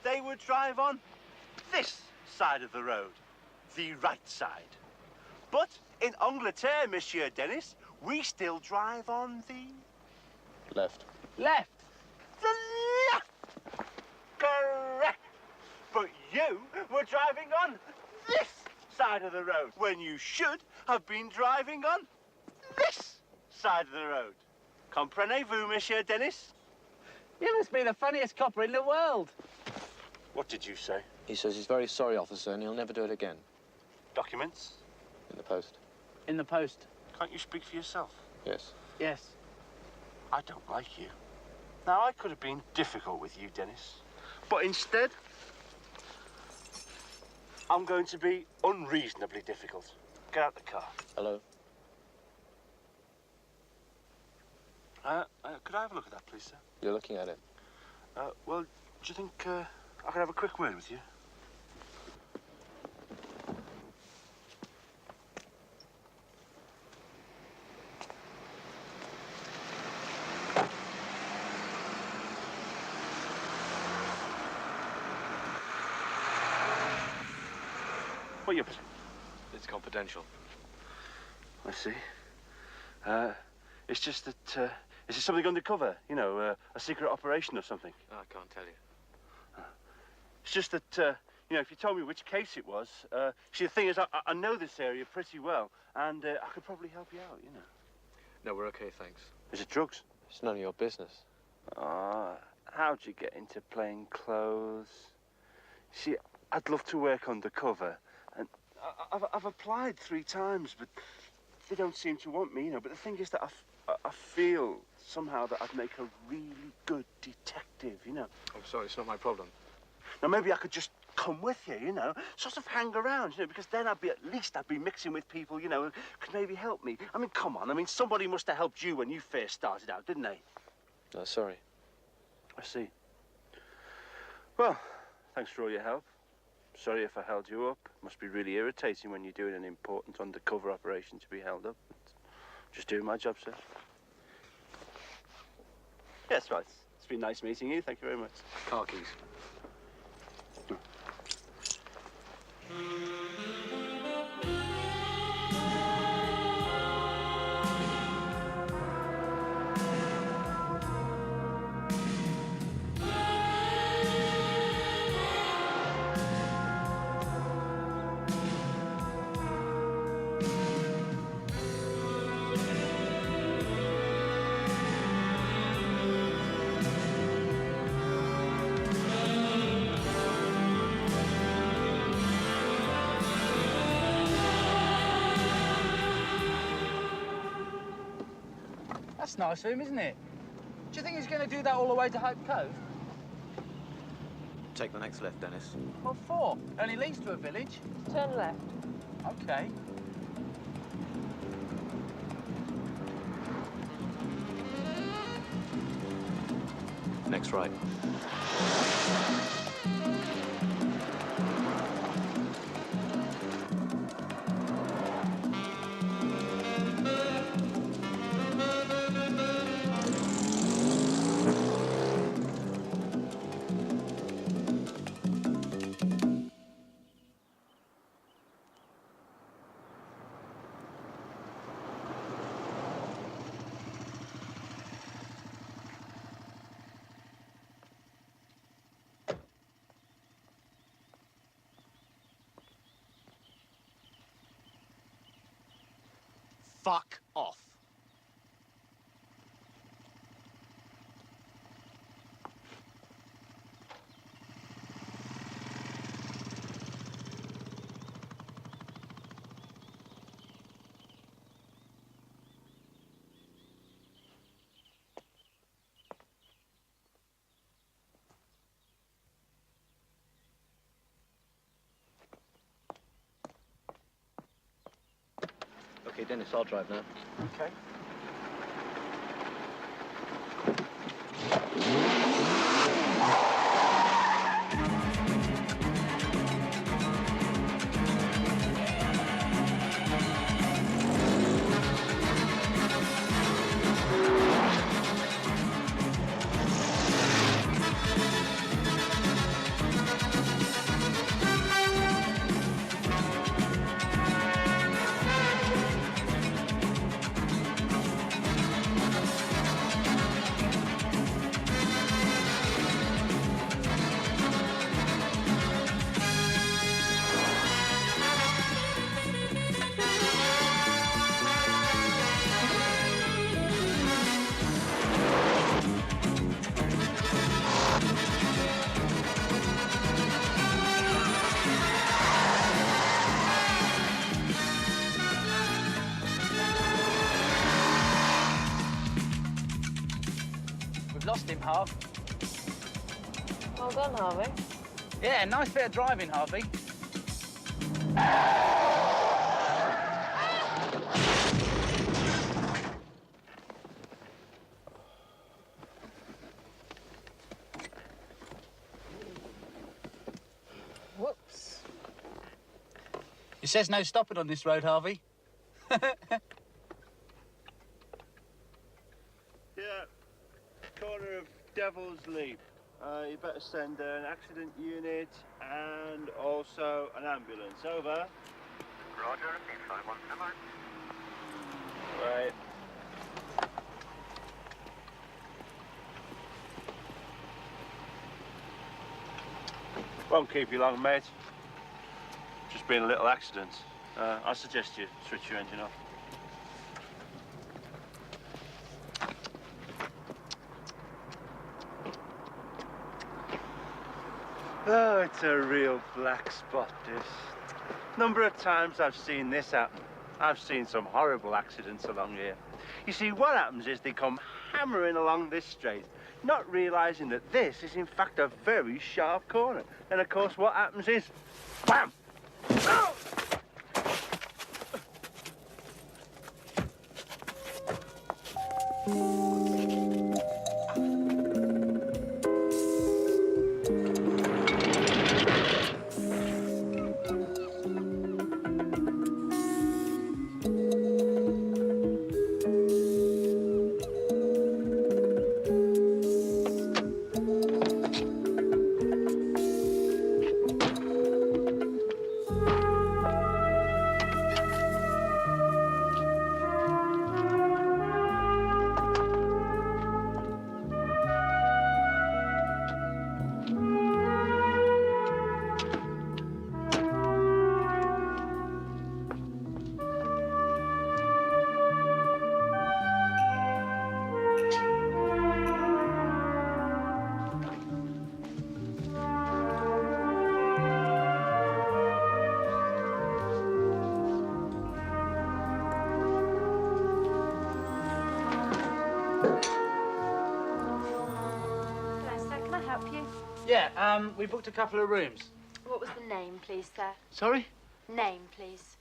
they would drive on this side of the road, the right side. But in Angleterre, Monsieur Dennis, we still drive on the...
Left.
Left.
The left. Correct. But you were driving on this side of the road when you should have been driving on this side of the road. Comprenez-vous, Monsieur Dennis?
You must be the funniest copper in the world.
What did you say?
He says he's very sorry, officer, and he'll never do it again.
Documents?
In the post.
In the post.
Can't you speak for yourself?
Yes.
Yes.
I don't like you. Now, I could have been difficult with you, Dennis, but instead, I'm going to be unreasonably difficult. Get out the car.
Hello?
Could I have a look at that, please, sir?
You're looking at it.
Well, do you think I could have a quick word with you? What are you up to?
It's confidential.
I see. It's just that, is it something undercover? You know, a secret operation or something?
I can't tell you.
It's just that, you know, if you told me which case it was, see, the thing is, I know this area pretty well, and I could probably help you out, you know.
No, we're okay, thanks.
Is it drugs?
It's none of your business.
How'd you get into plain clothes? See, I'd love to work undercover, and I've applied 3 times, but they don't seem to want me, you know. But the thing is that I feel somehow that I'd make a really good detective, you know.
I'm sorry, it's not my problem.
Now, maybe I could just come with you, you know, sort of hang around, you know, because then I'd be mixing with people, you know, who could maybe help me. I mean, come on, I mean, somebody must have helped you when you first started out, didn't they?
No, sorry.
I see. Well, thanks for all your help. Sorry if I held you up. Must be really irritating when you're doing an important undercover operation to be held up. Just doing my job, sir. Yes, right. It's been nice meeting you. Thank you very much.
Car keys.
That's nice of him, isn't it? Do you think he's going to do that all the way to Hope Cove?
Take the next left, Dennis.
What for? Only leads to a village.
Turn left.
Okay.
Next right.
Fuck off.
Okay, Dennis, I'll drive now.
Okay. we've lost him, Harv.
Well done, Harvey.
Yeah, nice bit of driving, Harvey.
Whoops.
It says no stopping on this road, Harvey.
Yeah, corner of Devil's Leap. You better send an accident unit and also an ambulance. Over.
Roger, repeat 517.
Right. Won't keep you long, mate. Just been a little accident. I suggest you switch your engine off. Oh, it's a real black spot, this. Number of times I've seen this happen. I've seen some horrible accidents along here. You see, what happens is they come hammering along this straight, not realising that this is in fact a very sharp corner. And of course, what happens is, wham! Oh!
Yeah, we booked a couple of rooms.
What was the name, please, sir?
Sorry?
Name, please.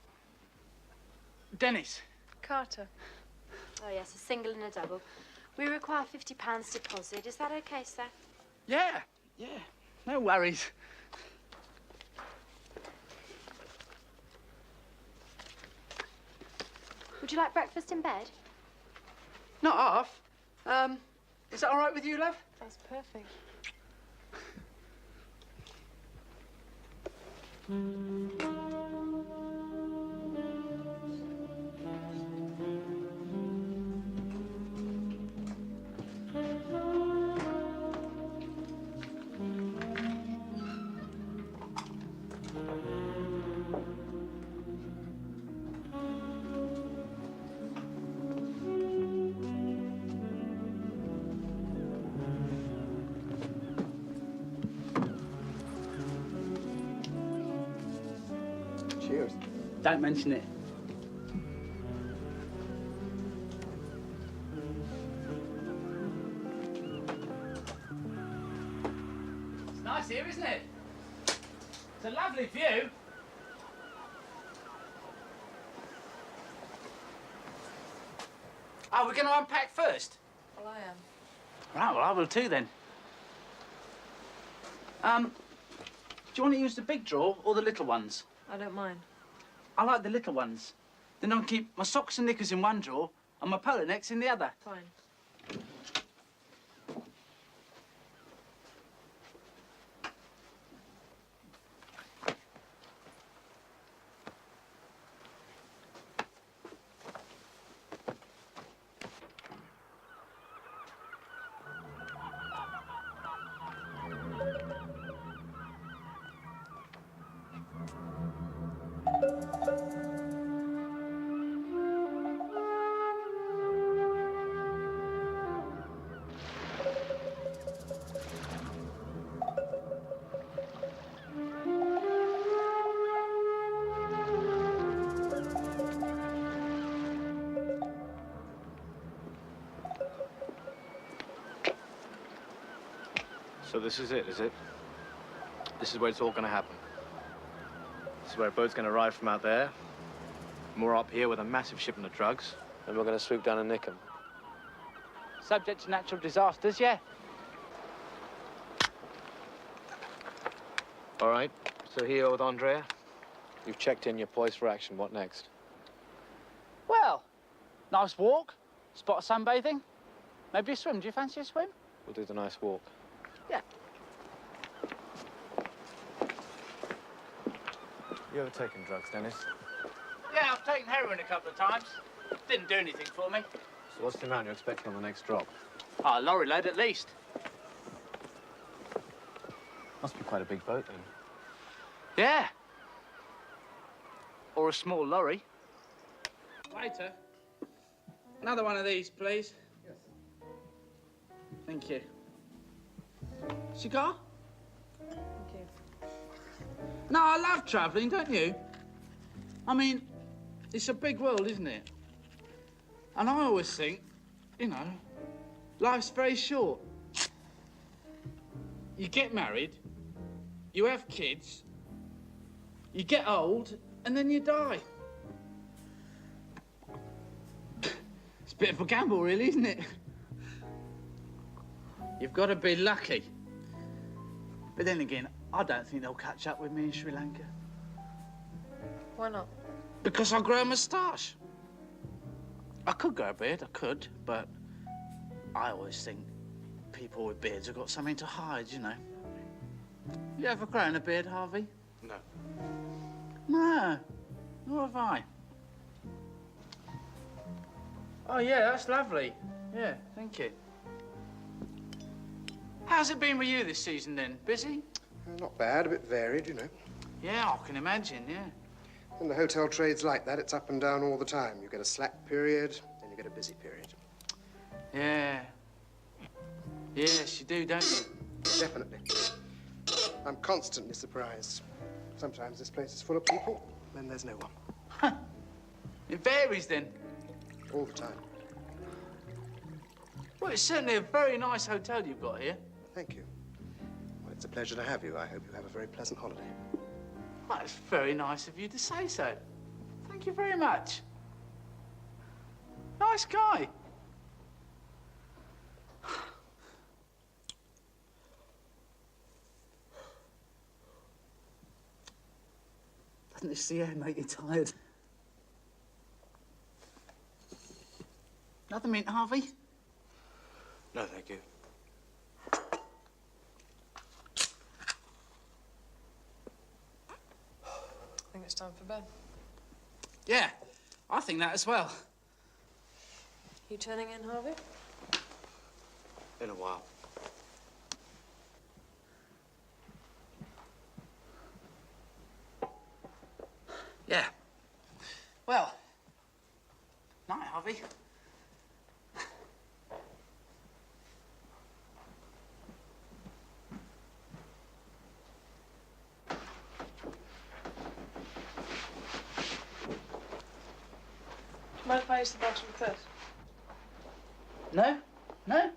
Dennis.
Carter.
Oh, yes, a single and a double. We require £50 deposit. Is that okay, sir?
Yeah, no worries.
Would you like breakfast in bed?
Not half. Is that all right with you, love?
That's perfect.
Cheers. Don't mention it. It's nice here, isn't it? It's a lovely view. Oh, we're going to unpack first?
Well, I am.
Right, well, I will too, then. Do you want to use the big drawer or the little ones?
I don't mind.
I like the little ones. Then I can keep my socks and knickers in one drawer and my polo necks in the other.
Fine.
So this is it, is it? This is where it's all gonna happen. This is where a boat's gonna arrive from out there. And we're up here with a massive shipment of drugs. And we're gonna swoop down and nick them.
Subject to natural disasters, yeah?
All right, so here with Andrea. You've checked in, you're poised for action. What next?
Well, nice walk, spot of sunbathing. Maybe a swim. Do you fancy a swim?
We'll do the nice walk.
Yeah.
You ever taken drugs, Dennis?
Yeah, I've taken heroin a couple of times. Didn't do anything for me.
So what's the amount you're expecting on the next drop?
Oh, a lorry load at least.
Must be quite a big boat, then.
Yeah. Or a small lorry. Waiter, another one of these, please. Yes. Thank you. Cigar?
Thank you.
No, I love travelling, don't you? I mean, it's a big world, isn't it? And I always think, you know, life's very short. You get married, you have kids, you get old, and then you die. It's a bit of a gamble, really, isn't it? You've got to be lucky. But then again, I don't think they'll catch up with me in Sri Lanka.
Why not?
Because I grow a moustache. I could grow a beard, I could, but I always think people with beards have got something to hide, you know. You ever grown a beard, Harvey?
No.
No, nor have I. Oh, yeah, that's lovely. Yeah, thank you. How's it been with you this season, then? Busy?
Not bad, a bit varied, you know.
Yeah, I can imagine, yeah.
And the hotel trade's like that. It's up and down all the time. You get a slack period, then you get a busy period.
Yeah. Yes, you do, don't you?
Definitely. I'm constantly surprised. Sometimes this place is full of people, then there's no one.
It varies, then?
All the time.
Well, it's certainly a very nice hotel you've got here.
Thank you. Well, it's a pleasure to have you. I hope you have a very pleasant holiday.
Well, it's very nice of you to say so. Thank you very much. Nice guy. Doesn't this sea air make you tired? Another mint, Harvey?
No, thank you.
I think it's time for bed.
Yeah, I think that as well.
You turning in, Harvey?
In a while.
Yeah. Well, night, Harvey.
Mind if I use the bathroom first?
No? No?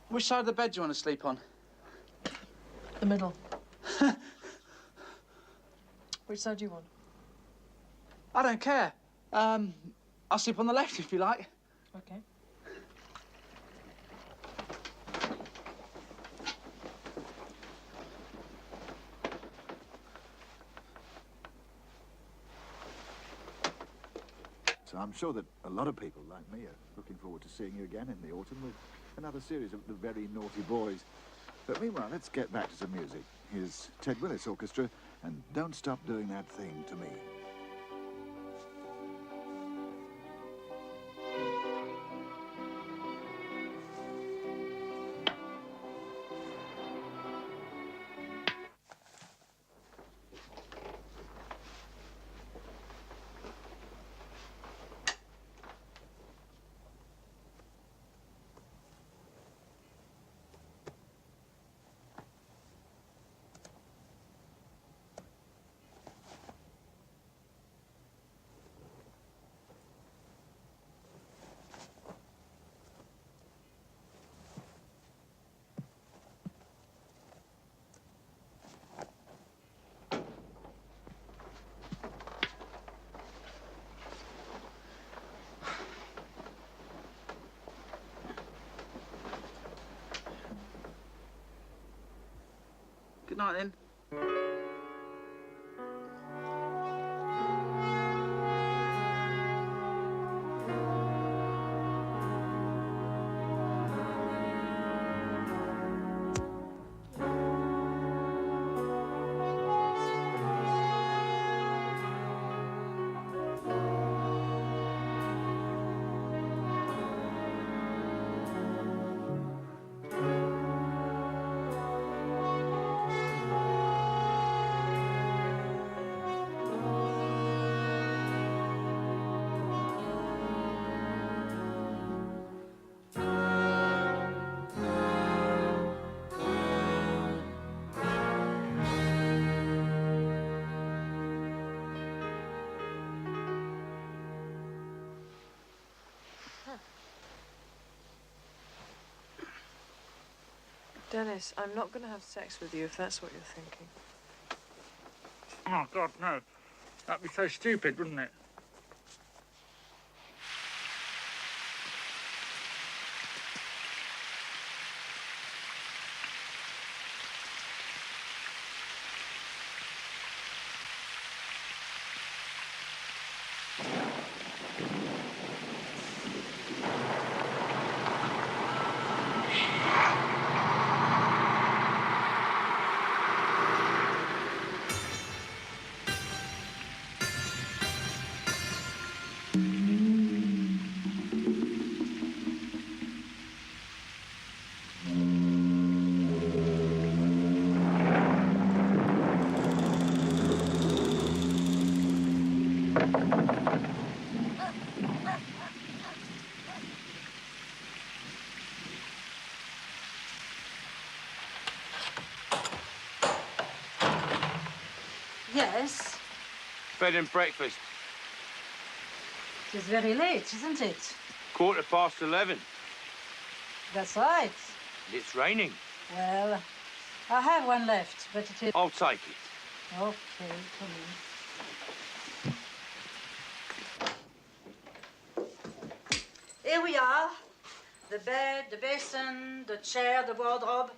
Which side of the bed do you want to sleep on?
The middle. Which side do you want?
I don't care. I'll sleep on the left if you like.
Okay.
So I'm sure that a lot of people like me are looking forward to seeing you again in the autumn with another series of the very naughty boys. But meanwhile, let's get back to some music. Here's Ted Willis Orchestra, and Don't Stop Doing That Thing to Me.
Good night, then.
Dennis, I'm not going to have sex with you if that's what you're thinking.
Oh, God, no. That'd be so stupid, wouldn't it?
Yes,
Bed and breakfast.
it is very late, isn't it?
11:15.
That's right.
It's raining.
Well, I have one left, but it is...
I'll take it.
Okay, come in. Here we are. The bed, the basin, the chair, the wardrobe.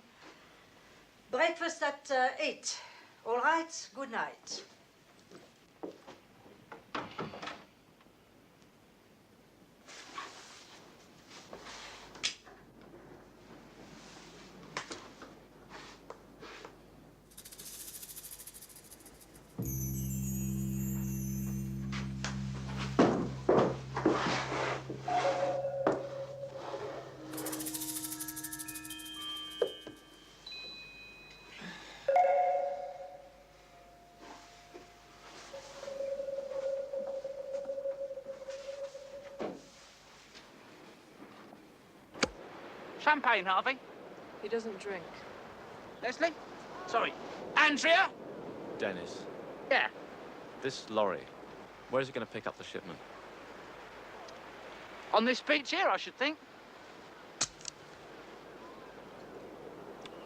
Breakfast at 8. All right? Good night.
Champagne, Harvey.
He doesn't drink.
Leslie? Sorry. Andrea?
Dennis,
Yeah.
this lorry, where's it going to pick up the shipment?
On this beach here, I should think.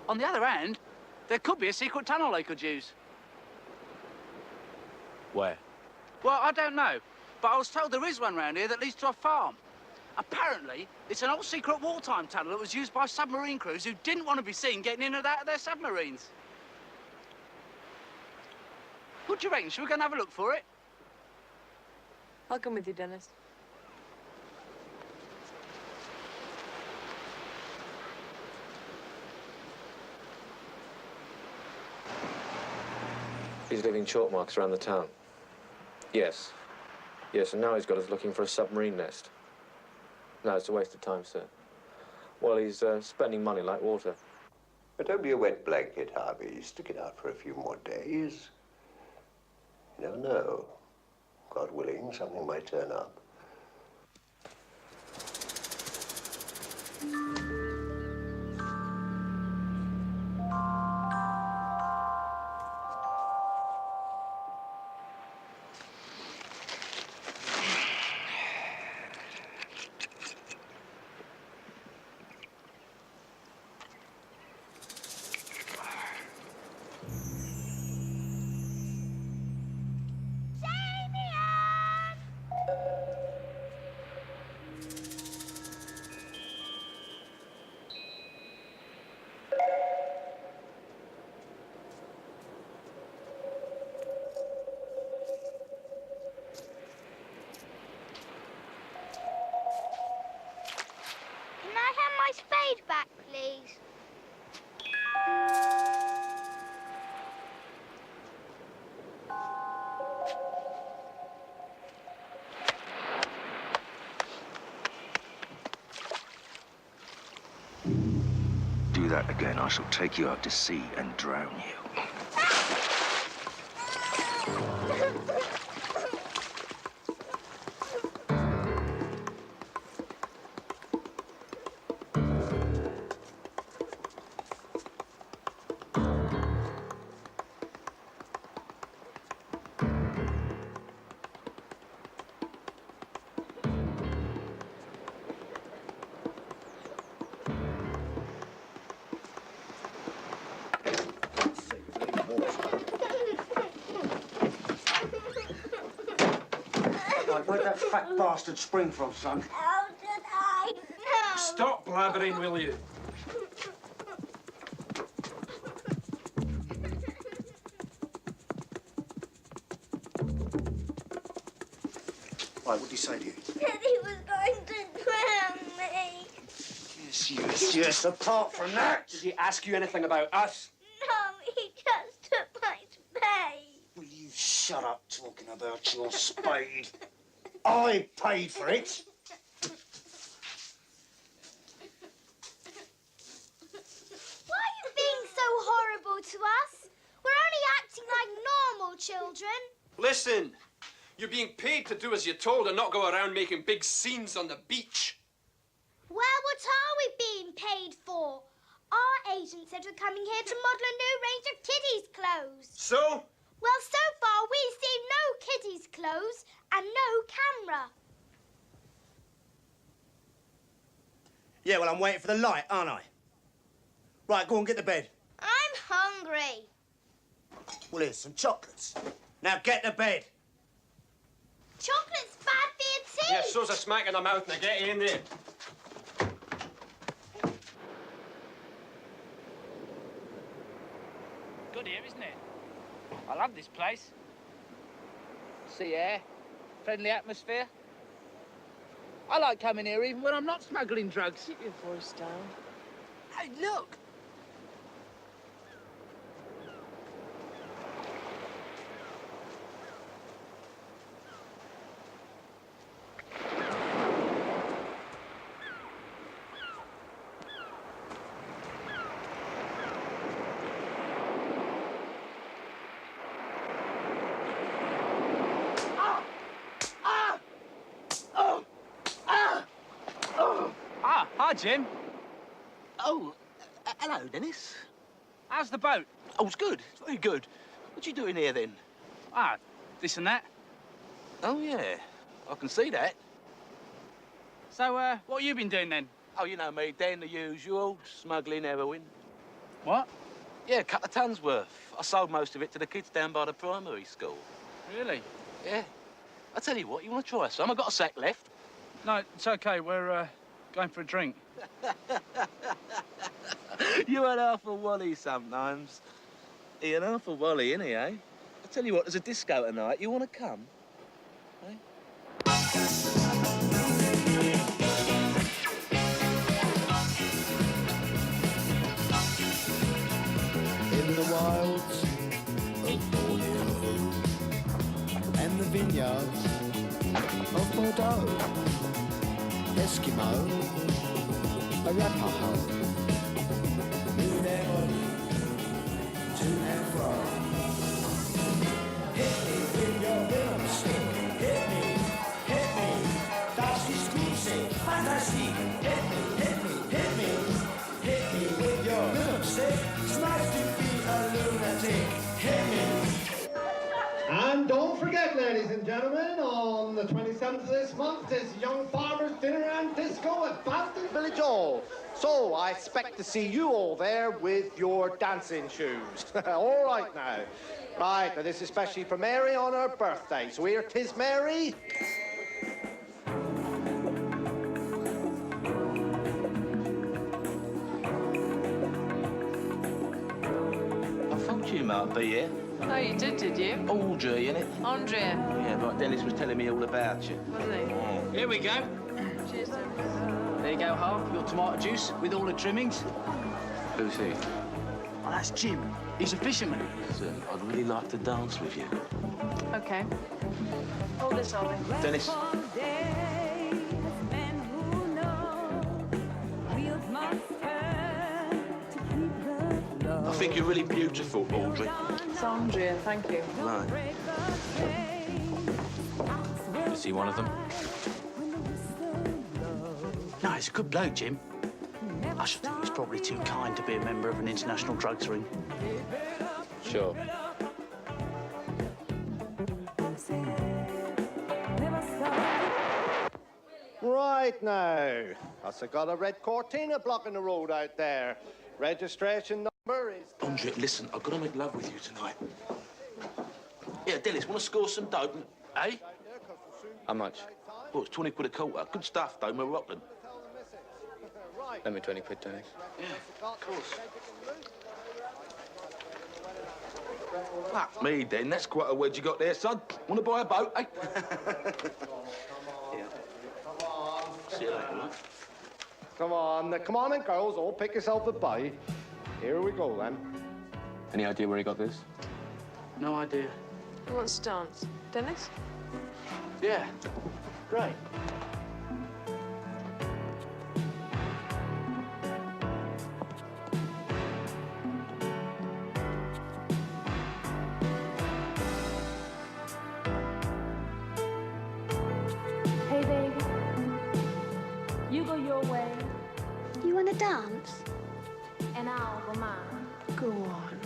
On the other hand, there could be a secret tunnel they could use.
Where?
Well, I don't know, but I was told there is one round here that leads to a farm. Apparently, it's an old secret wartime tunnel that was used by submarine crews who didn't want to be seen getting in and out of their submarines. What do you reckon? Should we go and have a look for it?
I'll come with you, Dennis.
He's leaving chalk marks around the town. Yes. Yes, and now he's got us looking for a submarine nest. No, it's a waste of time, sir. Well, he's spending money like water.
But don't be a wet blanket, Harvey. Stick it out for a few more days. You never know. God willing, something might turn up.
Can I have my spade back, please?
Do that again, I shall take you out to sea and drown you.
Where'd that fat bastard spring from, son?
How did I know?
Stop blabbering, will you?
Right, what did he say to you?
Said he was going to drown me.
Yes. Apart from that,
Did he ask you anything about us?
No, he just took my spade.
will you shut up talking about your spade? I paid for it.
Why are you being so horrible to us? We're only acting like normal children.
Listen, you're being paid to do as you're told and not go around making big scenes on the beach.
Well, what are we being paid for? Our agent said we're coming here to model a new range of kiddies' clothes.
So?
Well, so far we've seen no kiddies' clothes and no camera.
Yeah, well, I'm waiting for the light, aren't I? Right, go on, get to bed.
I'm hungry.
Well, here's some chocolates. Now get to bed.
Chocolate's bad for your teeth.
Yeah, so's a smack in the mouth now. Get in there.
Good here, isn't it? I love this place. Sea air, friendly atmosphere. I like coming here even when I'm not smuggling drugs.
Keep your voice down.
Hey, look! Hi, Jim.
Oh, hello, Dennis.
How's the boat?
Oh, it's good. It's very good. What you doing here, then?
Ah, this and that.
Oh, yeah. I can see that.
So, what have you been doing then?
Oh, you know me, Dan, the usual. Smuggling heroin.
What?
Yeah, a couple of tons worth. I sold most of it to the kids down by the primary school.
Really?
Yeah. I tell you what, you want to try some? I've got a sack left.
No, it's okay. We're, going for a drink.
You and half a wally sometimes. He and half a wally, innit, eh? I tell you what, there's a disco tonight. You want to come? Eh?
In the wilds of Borneo,
Eskimo, a Rapaho. Move their body to and fro. Hit me with your rhythm stick. Hit me, das ist Musik, Fantasie. Hit me, hit me with your rhythm stick. It's nice to be a lunatic. Hit me.
And don't forget, ladies and gentlemen, on the 27th of this month is Young Farmers Dinner and Disco at Banton Village Hall. So I expect to see you all there with your dancing shoes. All right now. Right, now this is especially for Mary on her birthday. So here, 'tis Mary.
I thought you might be here.
Oh, you did you?
Audrey, innit?
Andrea.
Yeah, like Dennis was telling me all about you.
Wasn't he?
Here we go.
Cheers, then.
There you go, Harv. Your tomato juice with all the trimmings.
Who's he?
Oh, that's Jim. He's a fisherman.
Listen, I'd really like to dance with you.
Okay. Hold this, Ollie.
Dennis. I think you're really beautiful, Audrey.
It's Andrea, thank you.
Right.
Is he one of them? No, he's a good bloke, Jim. I should think he's probably too kind to be a member of an international drugs ring.
Sure.
Right now. I've got a red Cortina blocking the road out there. Registration number is...
Andre, listen, I've got to make love with you tonight. Yeah, Dennis, want to score some dope? Eh?
How much?
Well, it's 20 quid a quarter. Good stuff, though, Moroccan.
Lend me 20 quid, Dennis.
Yeah, of course. Fuck me, then. That's quite a wedge you got there, son. Want to buy a boat, eh?
Yeah.
See you later, right?
Come on, and girls, all pick yourself a bite. Here we go, then.
Any idea where he got this?
No idea.
Who wants to dance? Dennis?
Yeah. Great.
Hey, baby. You go your way. You want to dance? And I'll go mine. Go on.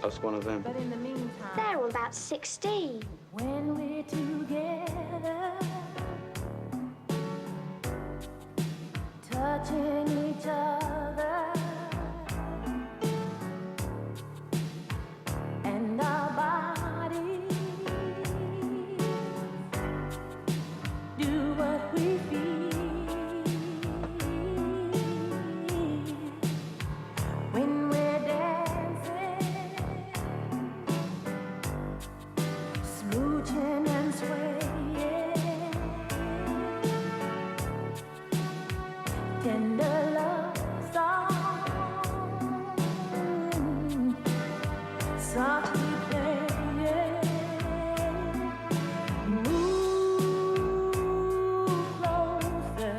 That's one of them.
But in the meantime... They're all about 16. When we're together, touching each other, and our bodies do what we feel. When we're dancing, smooching and swaying, tender love song, softly playing. Move closer,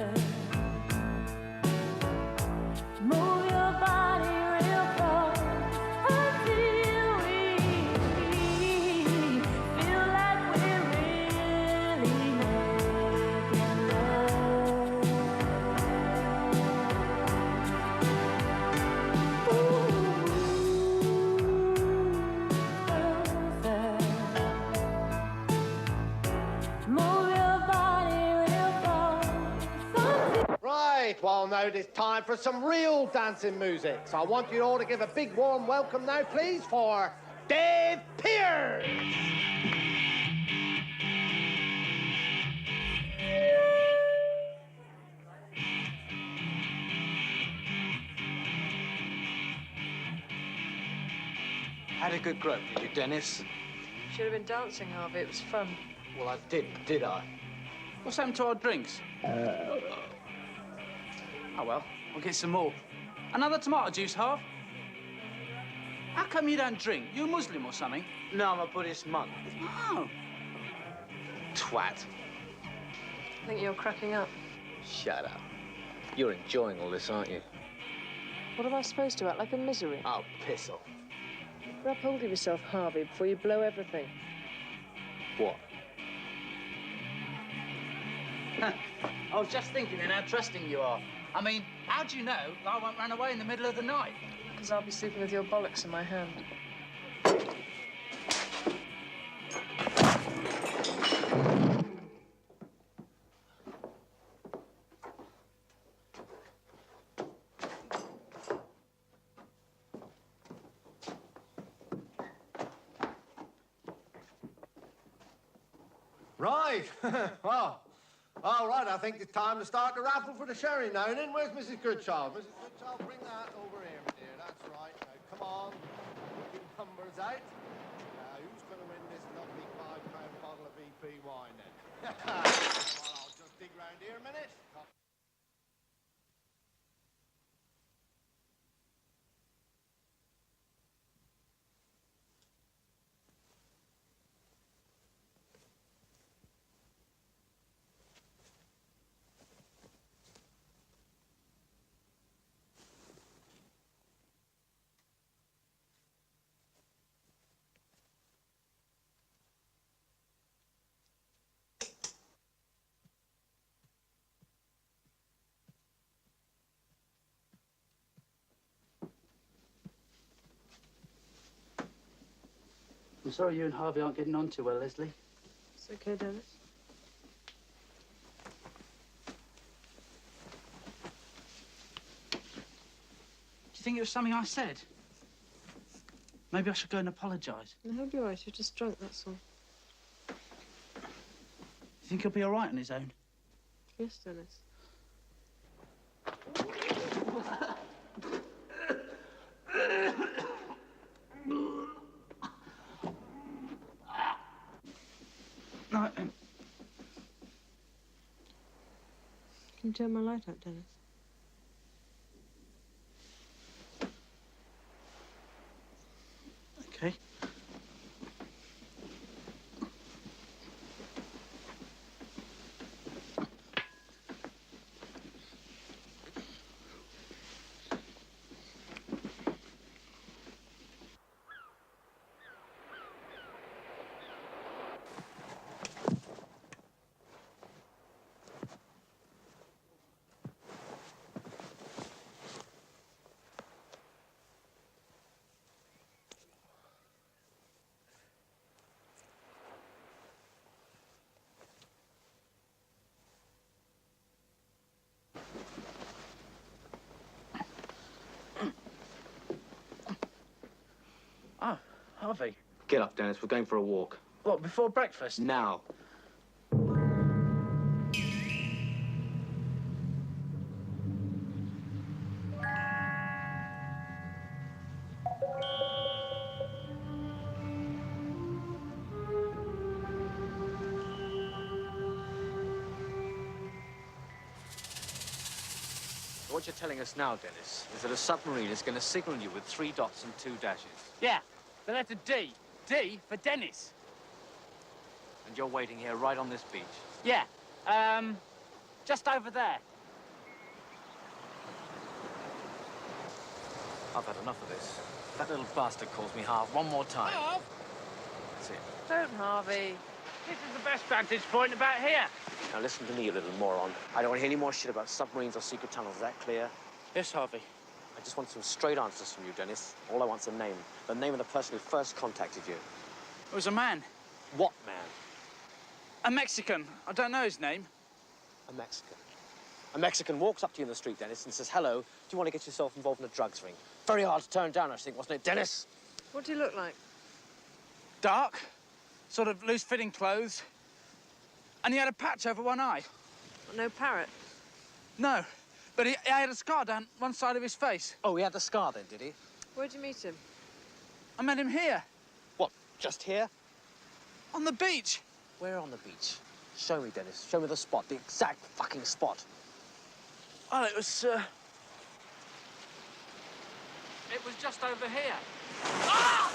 move your body real close until we feel like we're really making love. Move your body real close.
Right, well, now it is time for some real dancing music. So I want you all to give a big warm welcome now, please, for Dave Pierce.
Had a good grip, did you, Dennis?
Should have been dancing, Harvey. It was fun.
Well, I did I?
What's happened to our drinks? Oh, well, we'll get some more. Another tomato juice, Harv? How come you don't drink? You a Muslim or something?
No, I'm a Buddhist monk.
Oh.
Twat.
I think you're cracking up.
shut up. You're enjoying all this, aren't you?
What am I supposed to act like a misery?
Oh, piss off.
Grab hold of yourself, Harvey, before you blow everything.
What?
I was just thinking then how trusting you are. I mean, how do you know that I won't run away in the middle of the night?
Because I'll be sleeping with your bollocks in my hand.
Right. Well, all right, I think it's time to start the raffle for the sherry now. Then where's Mrs. Goodchild? Mrs. Goodchild, bring that over here, my dear. That's right. Now, come on. Put your numbers out. Who's going to win this lovely £5 bottle of BP wine, then? Well, I'll just dig round here a minute.
I'm sorry you and Harvey aren't getting on too well, Leslie.
It's okay, Dennis.
Do you think it was something I said? Maybe I should go and apologise.
I hope you're right. You're just drunk, that's all.
Do you think he'll be all right on his own?
Yes, Dennis.
No,
Can you turn my light out, Dennis?
okay. Oh, Harvey.
Get up, Dennis. We're going for a walk.
What, before breakfast?
Now. What you're telling us now, Dennis, is that a submarine is going to signal you with 3 dots and 2 dashes.
Yeah, the letter D. D for Dennis.
And you're waiting here right on this beach.
Yeah, just over there.
I've had enough of this. That little bastard calls me Harv one more time.
Harv?
That's it.
Don't, Harvey.
This is the best vantage point about here.
Now listen to me, you little moron. I don't want to hear any more shit about submarines or secret tunnels. Is that clear?
Yes, Harvey.
I just want some straight answers from you, Dennis. All I want's a name. The name of the person who first contacted you.
It was a man.
What man?
A Mexican. I don't know his name.
A Mexican. A Mexican walks up to you in the street, Dennis, and says, hello, do you want to get yourself involved in a drugs ring? Very hard to turn down, I think, wasn't it, Dennis?
What do you look like?
Dark, sort of loose-fitting clothes. And he had a patch over one eye.
No parrot?
No, but he had a scar down one side of his face.
Oh, he had the scar then, did he?
Where'd you meet him?
I met him here.
What, just here?
On the beach.
Where on the beach? Show me, Dennis. Show me the spot, the exact fucking spot.
Oh, it was just over here. Ah!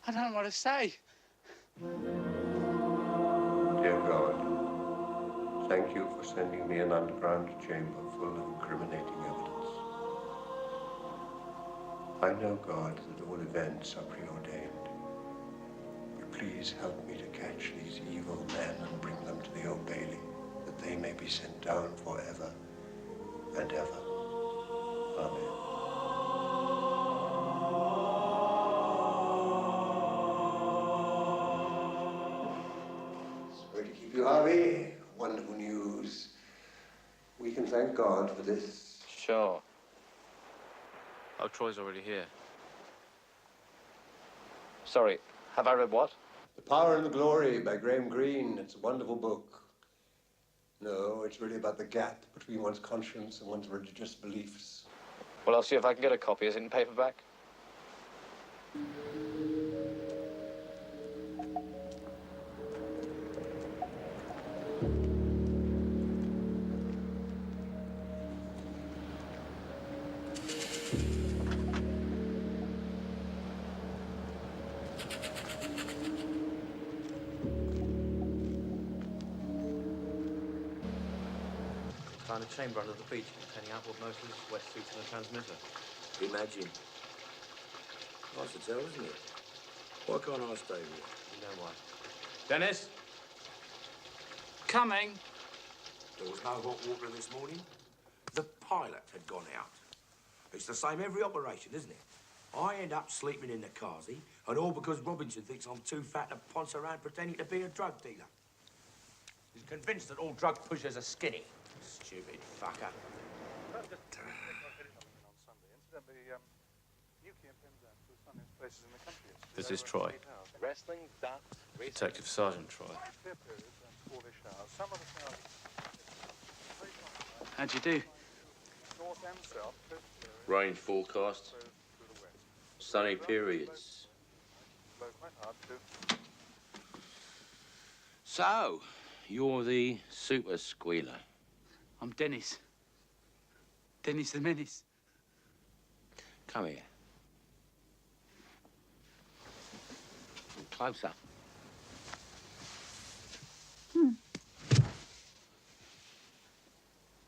I don't know what to say.
Dear God, thank you for sending me an underground chamber full of incriminating evidence. I know, God, that all events are preordained. But please help me to catch these evil men and bring them to the Old Bailey, that they may be sent down forever and ever. Amen. Sorry to keep you, Harvey. Wonderful news. We can thank God for this.
Sure. Oh, Troy's already here. Sorry, have I read what?
The Power and the Glory by Graham Greene. It's a wonderful book. No, it's really about the gap between one's conscience and one's religious beliefs.
Well, I'll see if I can get a copy. Is it in paperback? Found a chamber under the beach containing outboard motors, wetsuits, and a transmitter.
Imagine. Nice to tell, isn't it? Why can't I stay here?
You know why. Dennis?
Coming.
There was no hot water this morning. The pilot had gone out. It's the same every operation, isn't it? I end up sleeping in the carsy, and all because Robinson thinks I'm too fat to ponce around pretending to be a drug dealer.
He's convinced that all drug pushers are skinny.
Stupid fucker.
This is Troy. Detective Sergeant Troy.
How'd you do?
Rain forecast. Sunny periods. So, you're the super squealer.
I'm Dennis. Dennis the Menace.
Come here. Closer.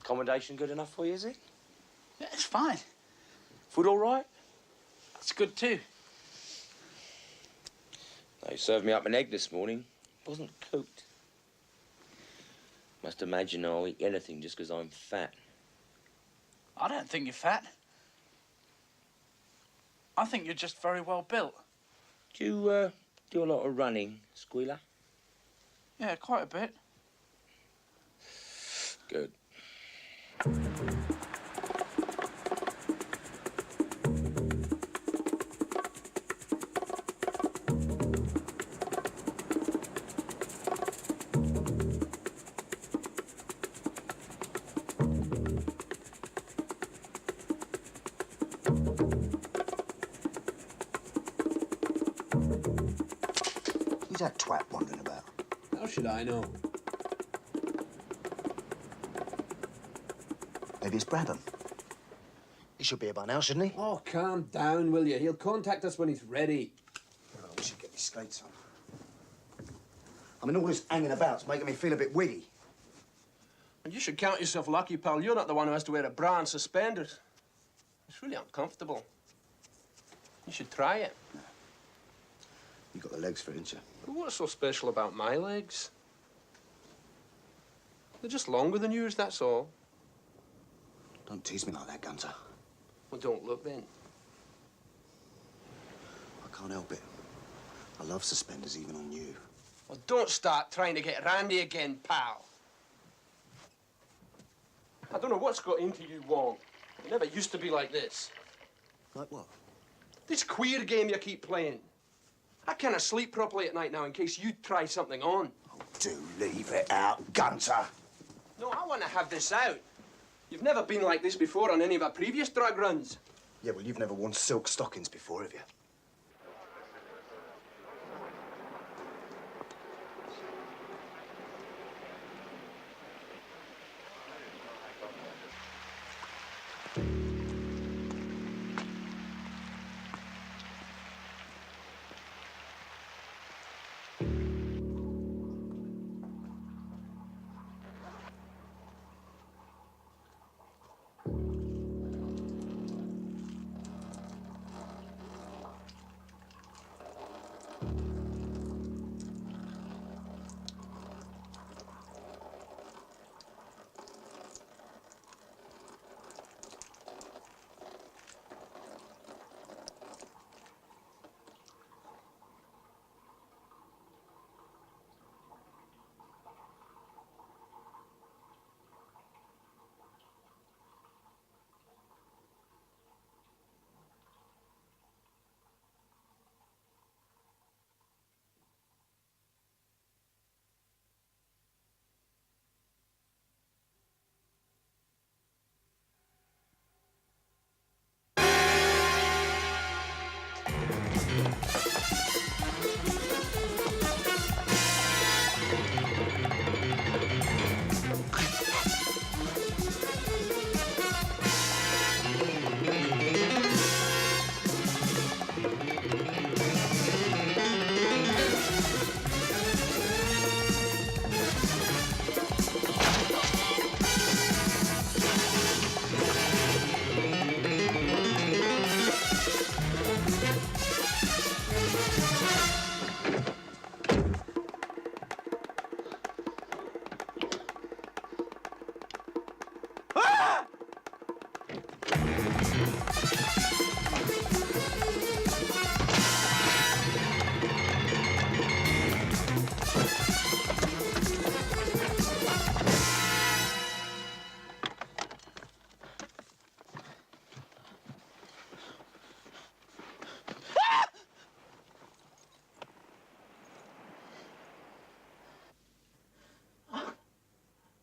Accommodation good enough for you, is it?
Yeah, it's fine.
Food all right?
It's good too.
They served me up an egg this morning. Wasn't cooked. Must imagine I'll eat anything just because I'm fat.
I don't think you're fat. I think you're just very well built.
Do you do a lot of running, Squealer?
Yeah, quite a bit.
Good.
Who's that twat wandering about?
How should I know?
Maybe it's Brabham. He should be here by now, shouldn't he?
Oh, calm down, will you? He'll contact us when he's ready.
Oh, we should get these skates on. I mean, all this hanging about's making me feel a bit witty.
And you should count yourself lucky, pal. You're not the one who has to wear a bra and suspenders. It's really uncomfortable. You should try it.
You got the legs for it, didn't you?
What's so special about my legs? They're just longer than yours, that's all.
Don't tease me like that, Gunter.
Well, don't look then.
I can't help it. I love suspenders even on you.
Well, don't start trying to get randy again, pal. I don't know what's got into you, Wong. You never used to be like this.
Like what?
This queer game you keep playing. I can't sleep properly at night now in case you try something on.
Oh, do leave it out, Gunter.
No, I want to have this out. You've never been like this before on any of our previous drug runs.
Yeah, well, you've never worn silk stockings before, have you?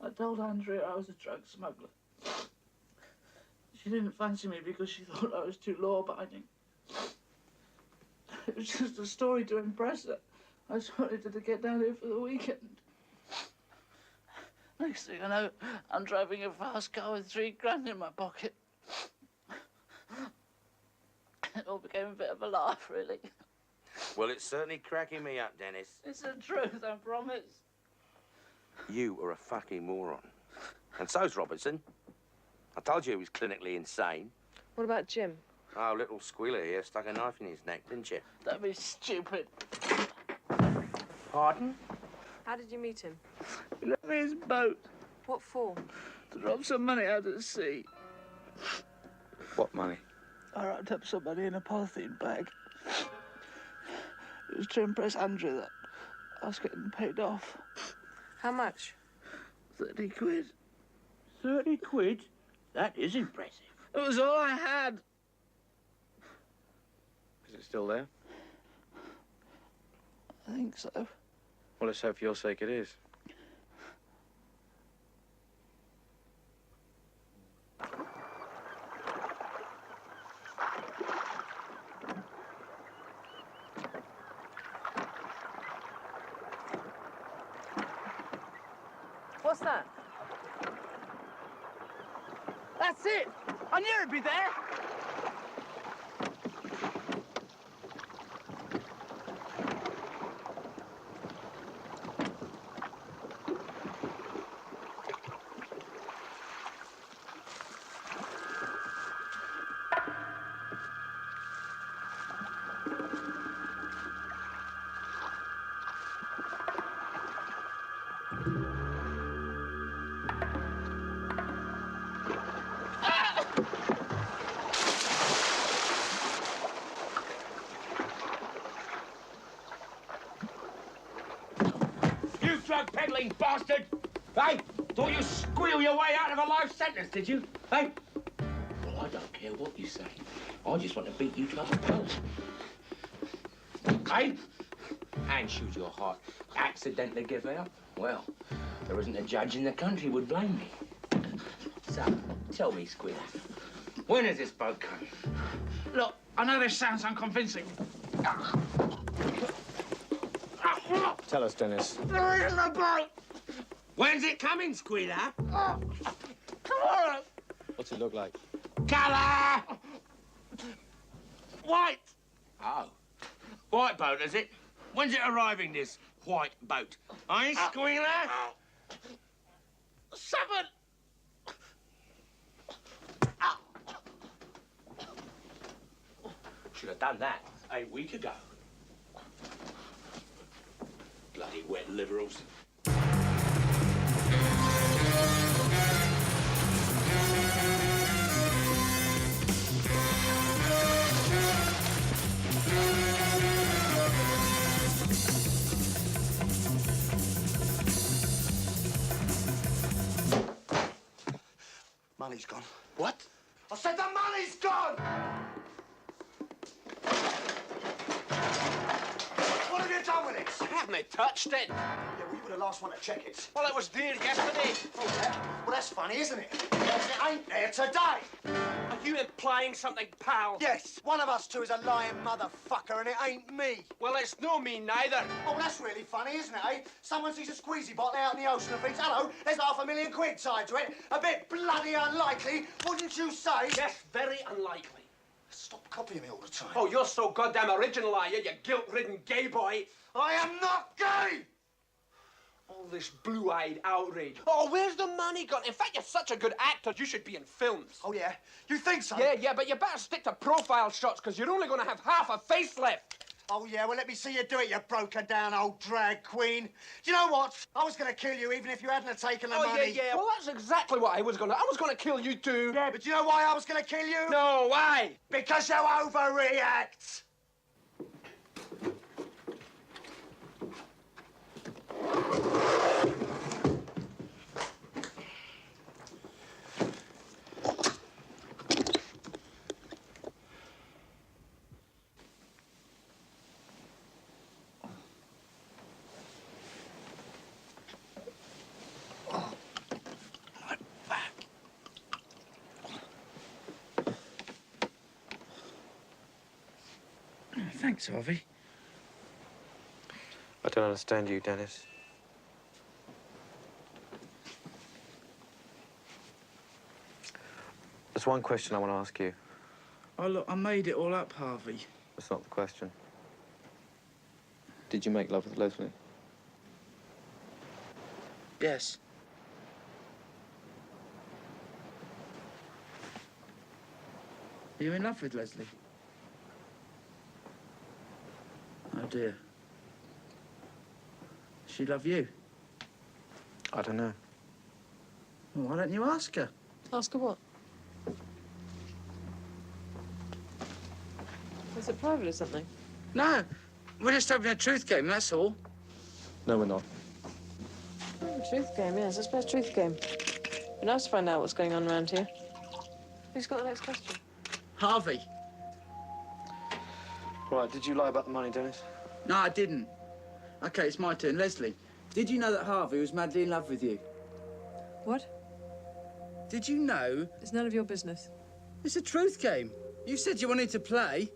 I told Andrea I was a drug smuggler. She didn't fancy me because she thought I was too law-abiding. It was just a story to impress her. I just wanted her to get down here for the weekend. Next thing I know, I'm driving a fast car with $3 in my pocket. It all became a bit of a laugh, really.
Well, it's certainly cracking me up, Dennis.
It's the truth, I promise.
You are a fucking moron. And so's Robertson. I told you he was clinically insane.
What about Jim?
Oh, little squealer here stuck a knife in his neck, didn't you?
That'd be stupid.
Pardon?
How did you meet him?
He left me his boat.
What for?
To drop some money out at sea.
What money?
I wrapped up some money in a polythene bag. It was to impress Andrew that I was getting paid off.
How much?
30 quid.
30 quid? That is impressive.
It was all I had.
Is it still there?
I think so.
Well, let's hope for your sake it is.
What's that?
That's it! I knew it'd be there!
Drug peddling bastard! Hey, thought you squeal your way out of a life sentence, did you? Hey? Well, I don't care what you say. I just want to beat you to other pills. Hey? And shoot your heart. Accidentally give out? Well, there isn't a judge in the country would blame me. So, tell me, Squealer, when has this boat come?
Look, I know this sounds unconvincing.
Tell us, Dennis.
There isn't a boat!
When's it coming, Squealer?
Tomorrow!
What's it look like?
Colour!
White!
Oh. White boat, is it? When's it arriving, this white boat? Eh, Squealer?
7!
Should have done that a week ago. Bloody wet liberals.
Money's gone.
What?
I said the money's gone! What have you done with it?
I haven't touched it.
Yeah, well, you were the last one to check it.
Well, it was there yesterday.
Oh, yeah? Well, that's funny, isn't it? Because it ain't there today.
Are you implying something, pal?
Yes, one of us two is a lying motherfucker, and it ain't me.
Well, it's no me neither.
Oh, that's really funny, isn't it, eh? Someone sees a squeezy bottle out in the ocean and thinks, hello, there's £500,000 tied to it. A bit bloody unlikely, wouldn't you say?
Yes, very unlikely.
Stop copying me all the time.
Oh, you're so goddamn original, are you guilt-ridden gay boy?
I am not gay!
All this blue-eyed outrage. Oh, where's the money gone? In fact, you're such a good actor, you should be in films.
Oh, yeah? You think so?
Yeah, but you better stick to profile shots, because you're only going to have half a face left.
Oh, yeah, well, let me see you do it, you broken-down old drag queen. Do you know what? I was going to kill you even if you hadn't taken the money.
Yeah. Well, that's exactly what I was going to. I was going to kill you, too.
Yeah, but do you know why I was going to kill you?
No, why?
Because you overreact.
Thanks, Harvey.
I don't understand you, Dennis. There's one question I want to ask you.
Oh, look, I made it all up, Harvey.
That's not the question. Did you make love with Leslie?
Yes. Are you in love with Leslie? Oh, dear. Does she love you?
I don't know.
Well, why don't you ask her?
Ask her what? Is it private or something?
No. We're just having a truth game, that's all.
No, we're not.
Oh, truth game, yes. It's best truth game. Be nice to find out what's going on around here. Who's got the next question?
Harvey.
Right, did you lie about the money, Dennis?
No, I didn't. OK, it's my turn. Leslie, did you know that Harvey was madly in love with you?
What?
Did you know?
It's none of your business.
It's a truth game. You said you wanted to play.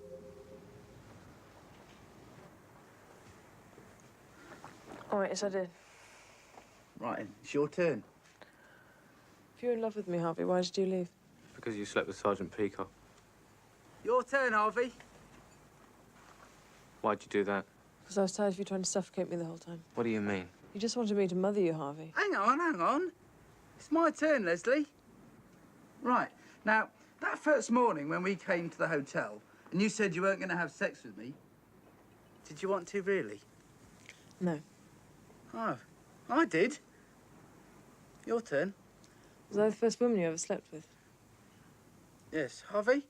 All right, yes, I did.
Right, it's your turn.
If you're in love with me, Harvey, why did you leave?
Because you slept with Sergeant Peacock.
Your turn, Harvey.
Why'd you do that?
Because I was tired of you trying to suffocate me the whole time.
What do you mean?
You just wanted me to mother you, Harvey.
Hang on. It's my turn, Leslie. Right, now, that first morning when we came to the hotel and you said you weren't going to have sex with me, did you want to, really?
No.
Oh, I did. Your turn.
Was I the first woman you ever slept with?
Yes, Harvey?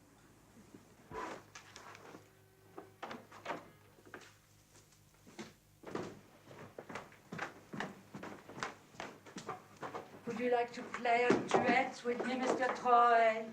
Would you like to play a duet with me, Mr. Troy?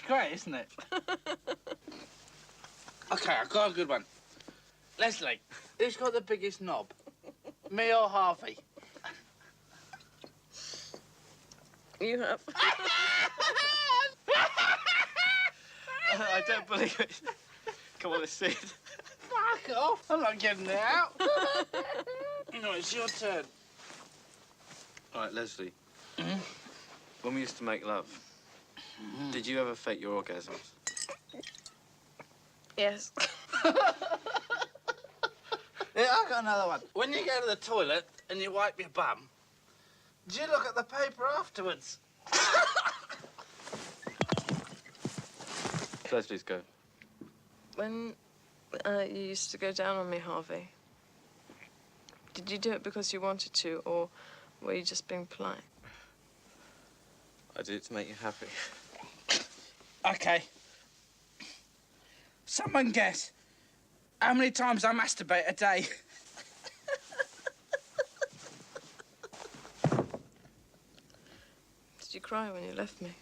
great, isn't it? OK, I've got a good one. Leslie, who's got the biggest knob? Me or Harvey?
You have.
I don't believe it. Come on, let's see it.
Fuck off. I'm not getting it out. No, it's your turn.
All right, Leslie. When we used to make love, did you ever fake your orgasms?
Yes.
Yeah, I've got another one. When you go to the toilet and you wipe your bum, do you look at the paper afterwards?
Leslie's go.
When you used to go down on me, Harvey, did you do it because you wanted to, or were you just being polite?
I did it to make you happy.
OK. Someone guess how many times I masturbate a day.
Did you cry when you left me?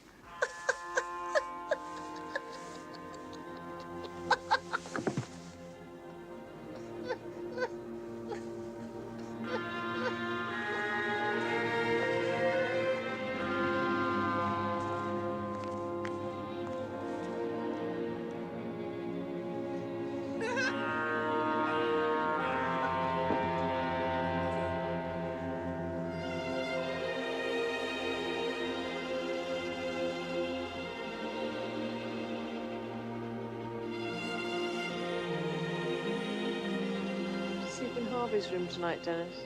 Sleep in Harvey's room tonight, Dennis.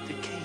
The key.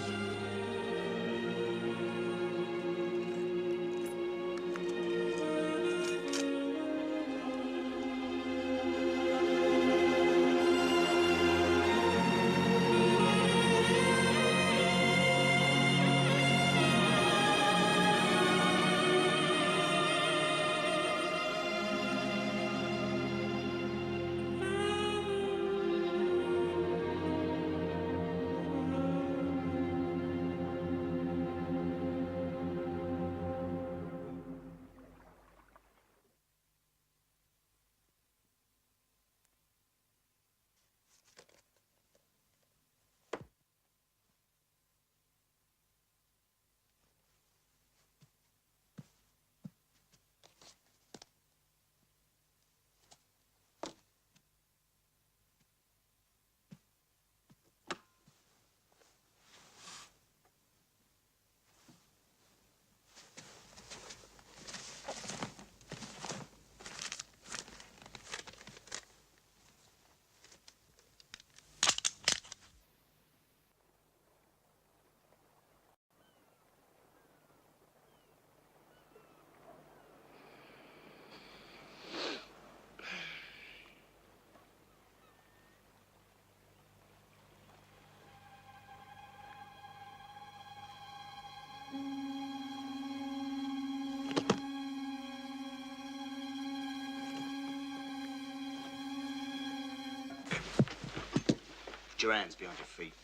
Put your hands behind your feet.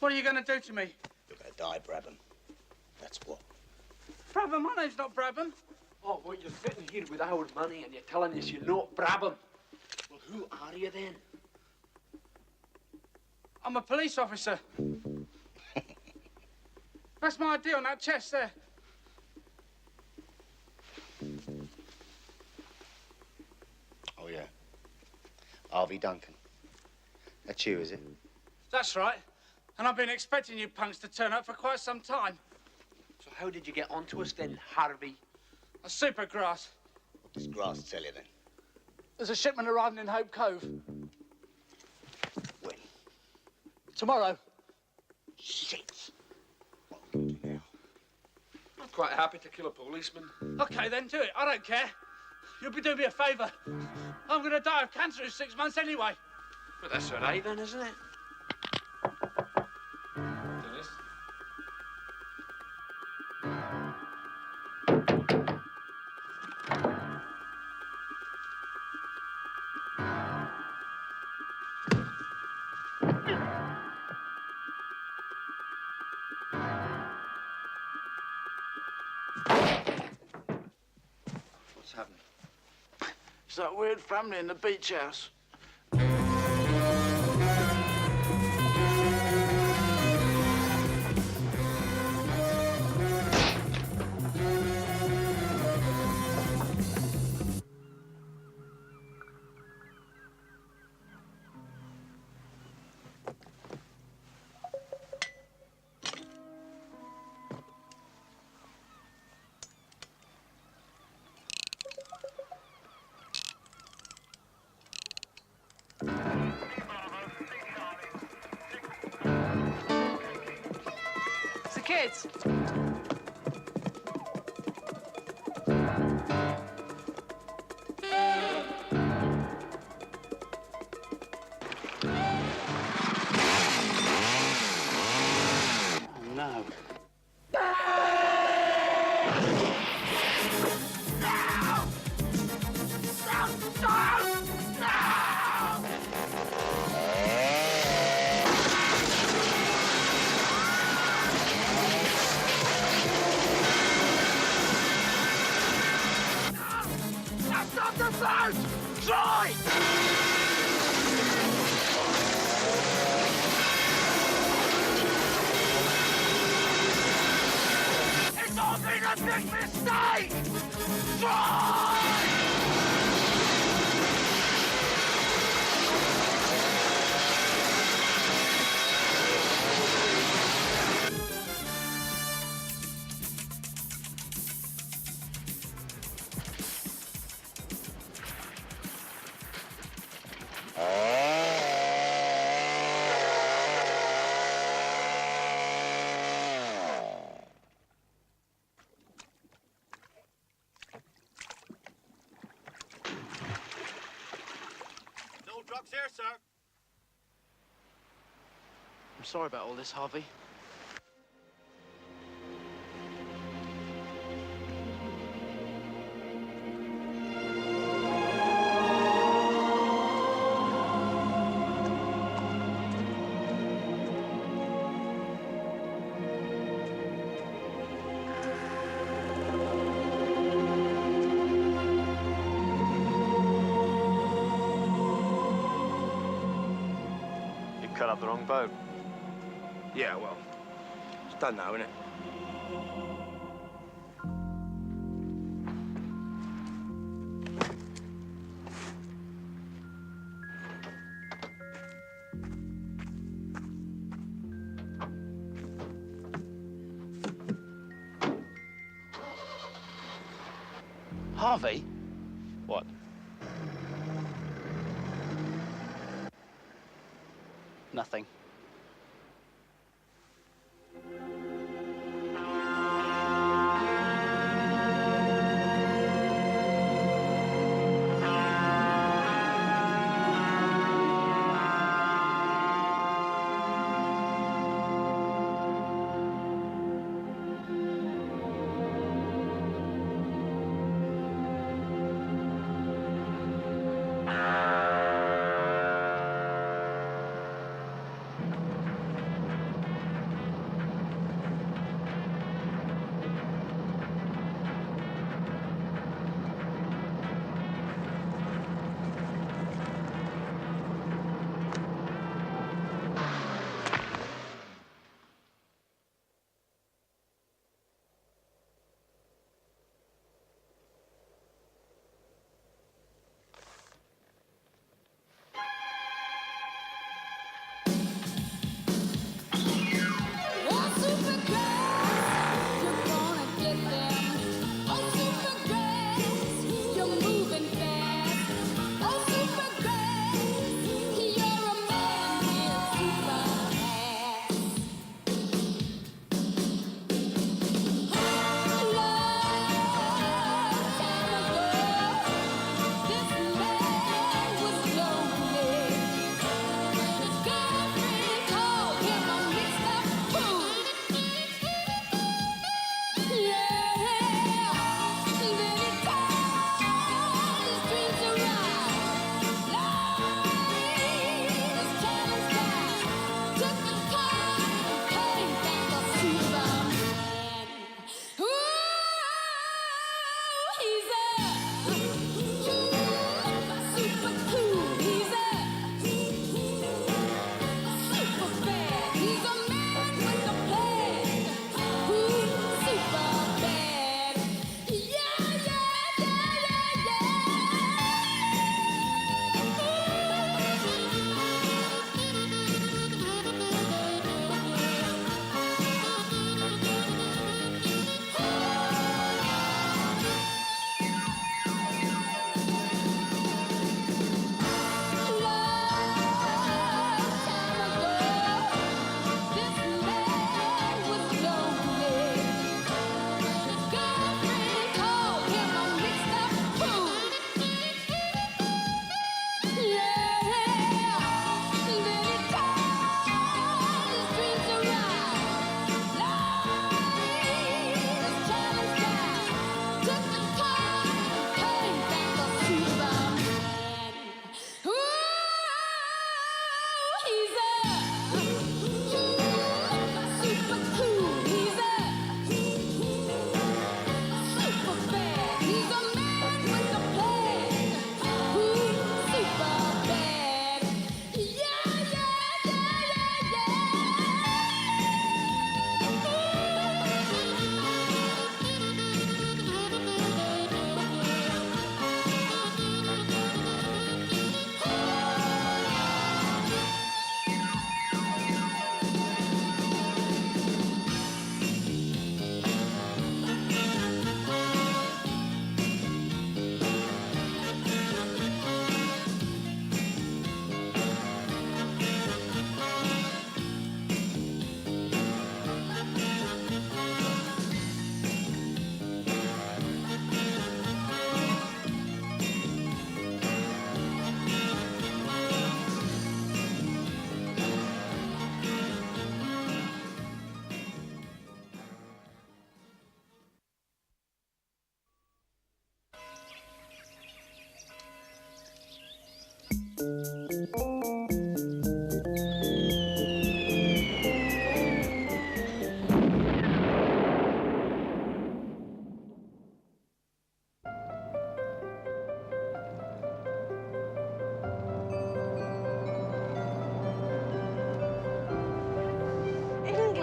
What are you going to do to me?
You're going to die, Brabham. That's what.
Brabham? My name's not Brabham.
Oh, well, you're sitting here with our money and you're telling us you're not Brabham. Well, who are you then?
I'm a police officer. That's my ID on that chest there.
Oh, yeah. Harvey Duncan. That's you, is it?
That's right. And I've been expecting you punks to turn up for quite some time.
So how did you get onto us then, Harvey?
A supergrass.
What does Grass tell you then?
There's a shipment arriving in Hope Cove.
When?
Tomorrow.
Shit.
I'm quite happy to kill a policeman.
OK, then do it. I don't care. You'll be doing me a favour. I'm going to die of cancer in 6 months anyway.
But that's all right then, isn't it? Dennis?
What's happening?
It's that weird family in the beach house.
It's the kids.
Oh, no.
Stop the boat! Try! It's all been a big mistake! Try!
No drugs here, sir.
I'm sorry about all this, Harvey.
You cut up the wrong boat.
Yeah, well, it's done now, isn't it?
Harvey?
What?
Nothing.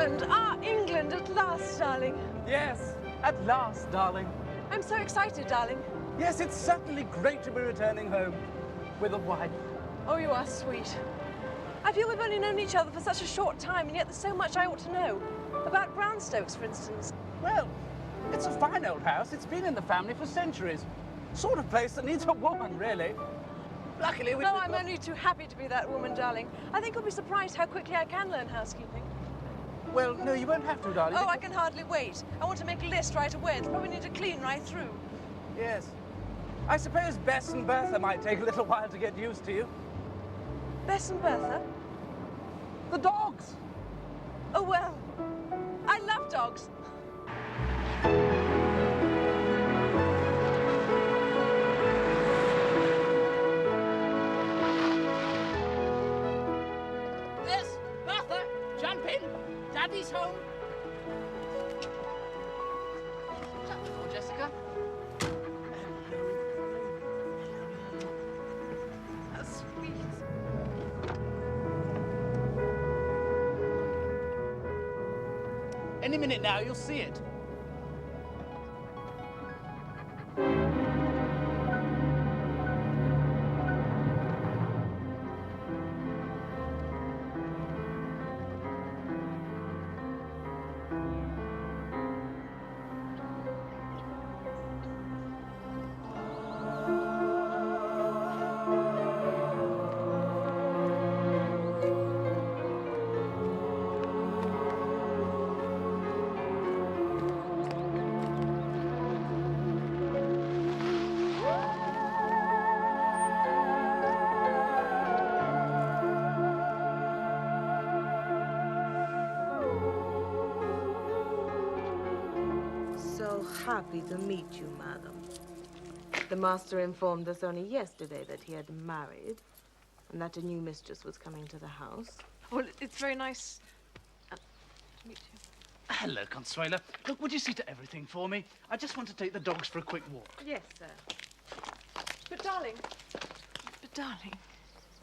England, our England at last, darling.
Yes, at last, darling.
I'm so excited, darling.
Yes, it's certainly great to be returning home with a wife.
Oh, you are sweet. I feel we've only known each other for such a short time, and yet there's so much I ought to know. About Brownstokes, for instance.
Well, it's a fine old house. It's been in the family for centuries. Sort of place that needs a woman, really. Luckily, we...
No, I'm only too happy to be that woman, darling. I think you'll be surprised how quickly I can learn housekeeping.
Well, no, you won't have to, darling.
Oh, I can hardly wait. I want to make a list right away. It's probably need to clean right through.
Yes. I suppose Bess and Bertha might take a little while to get used to you.
Bess and Bertha?
The dogs.
Oh, well. I love dogs.
Yes, Bertha, jump in. Daddy's home. Shut the door, Jessica.
How sweet.
Any minute now, you'll see it.
Happy to meet you, madam. The master informed us only yesterday that he had married and that a new mistress was coming to the house.
Well, it's very nice to meet you.
Hello, Consuela. Look, would you see to everything for me? I just want to take the dogs for a quick walk.
Yes, sir.
But darling.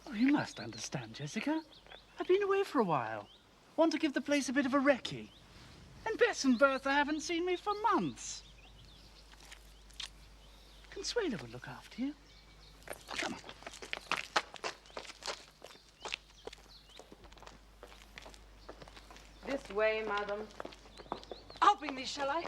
Oh, you must understand, Jessica. I've been away for a while. Want to give the place a bit of a recce. And Bess and Bertha haven't seen me for months. Consuela will look after you. Come on.
This way, madam.
I'll bring these, shall I?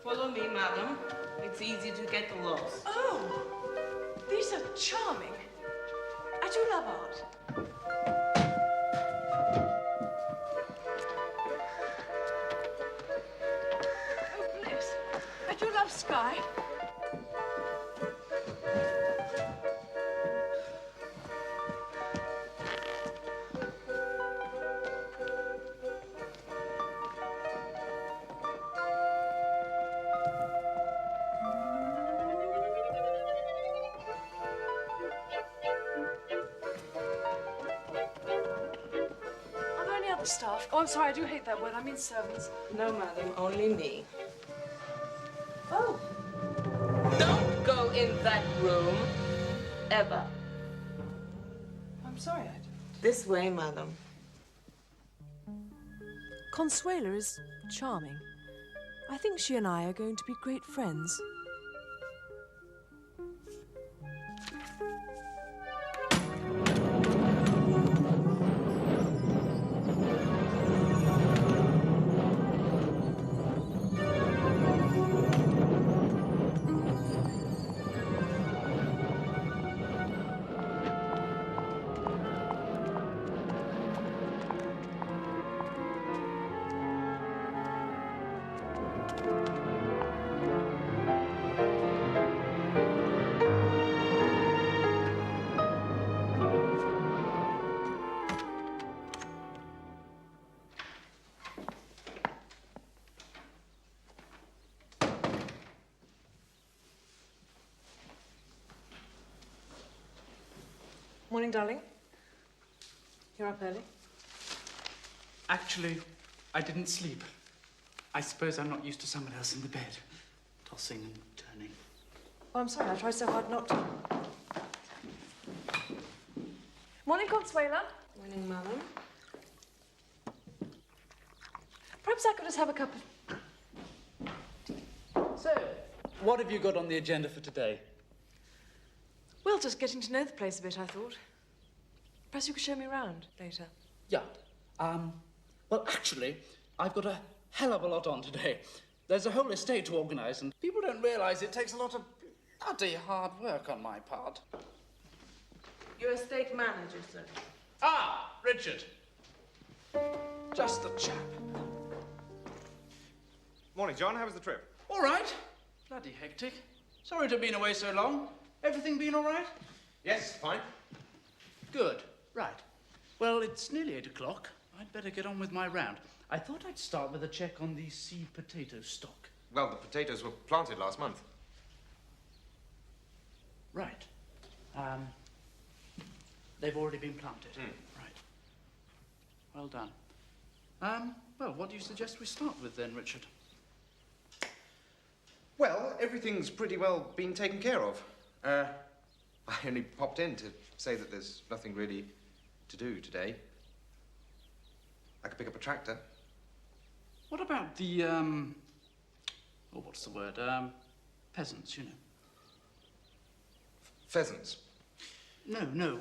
Follow me, madam. It's easy to get lost.
Oh, these are charming. I do love art. Oh, bliss. I do love sky. Staff. Oh, I'm sorry, I do hate that word. I mean servants.
No, madam, only me.
Oh.
Don't go in that room. Ever.
I'm sorry, I
This way, madam.
Consuela is charming. I think she and I are going to be great friends.
Morning, darling. You're up early.
Actually, I didn't sleep.
I suppose I'm not used to someone else in the bed, tossing and turning.
Oh, I'm sorry, I tried so hard not to. Morning, Consuela.
Morning, Madam.
Perhaps I could just have a cup of...
So, what have you got on the agenda for today?
Well, just getting to know the place a bit, I thought. Perhaps you could show me around later.
Yeah. Well, actually, I've got a hell of a lot on today. There's a whole estate to organise, and people don't realise it takes a lot of bloody hard work on my part.
You're estate manager, sir.
Ah, Richard. Just the chap.
Morning, John. How was the trip?
All right. Bloody hectic. Sorry to have been away so long. Everything been all right?
Yes, fine.
Good. Right. Well, it's nearly 8 o'clock. I'd better get on with my round. I thought I'd start with a check on the seed potato stock.
Well, the potatoes were planted last month.
Right. They've already been planted. Right. Well done. Well, what do you suggest we start with then, Richard?
Well, everything's pretty well been taken care of. I only popped in to say that there's nothing really to do today. I could pick up a tractor.
What about the, what's the word? Peasants, you know.
Pheasants?
No.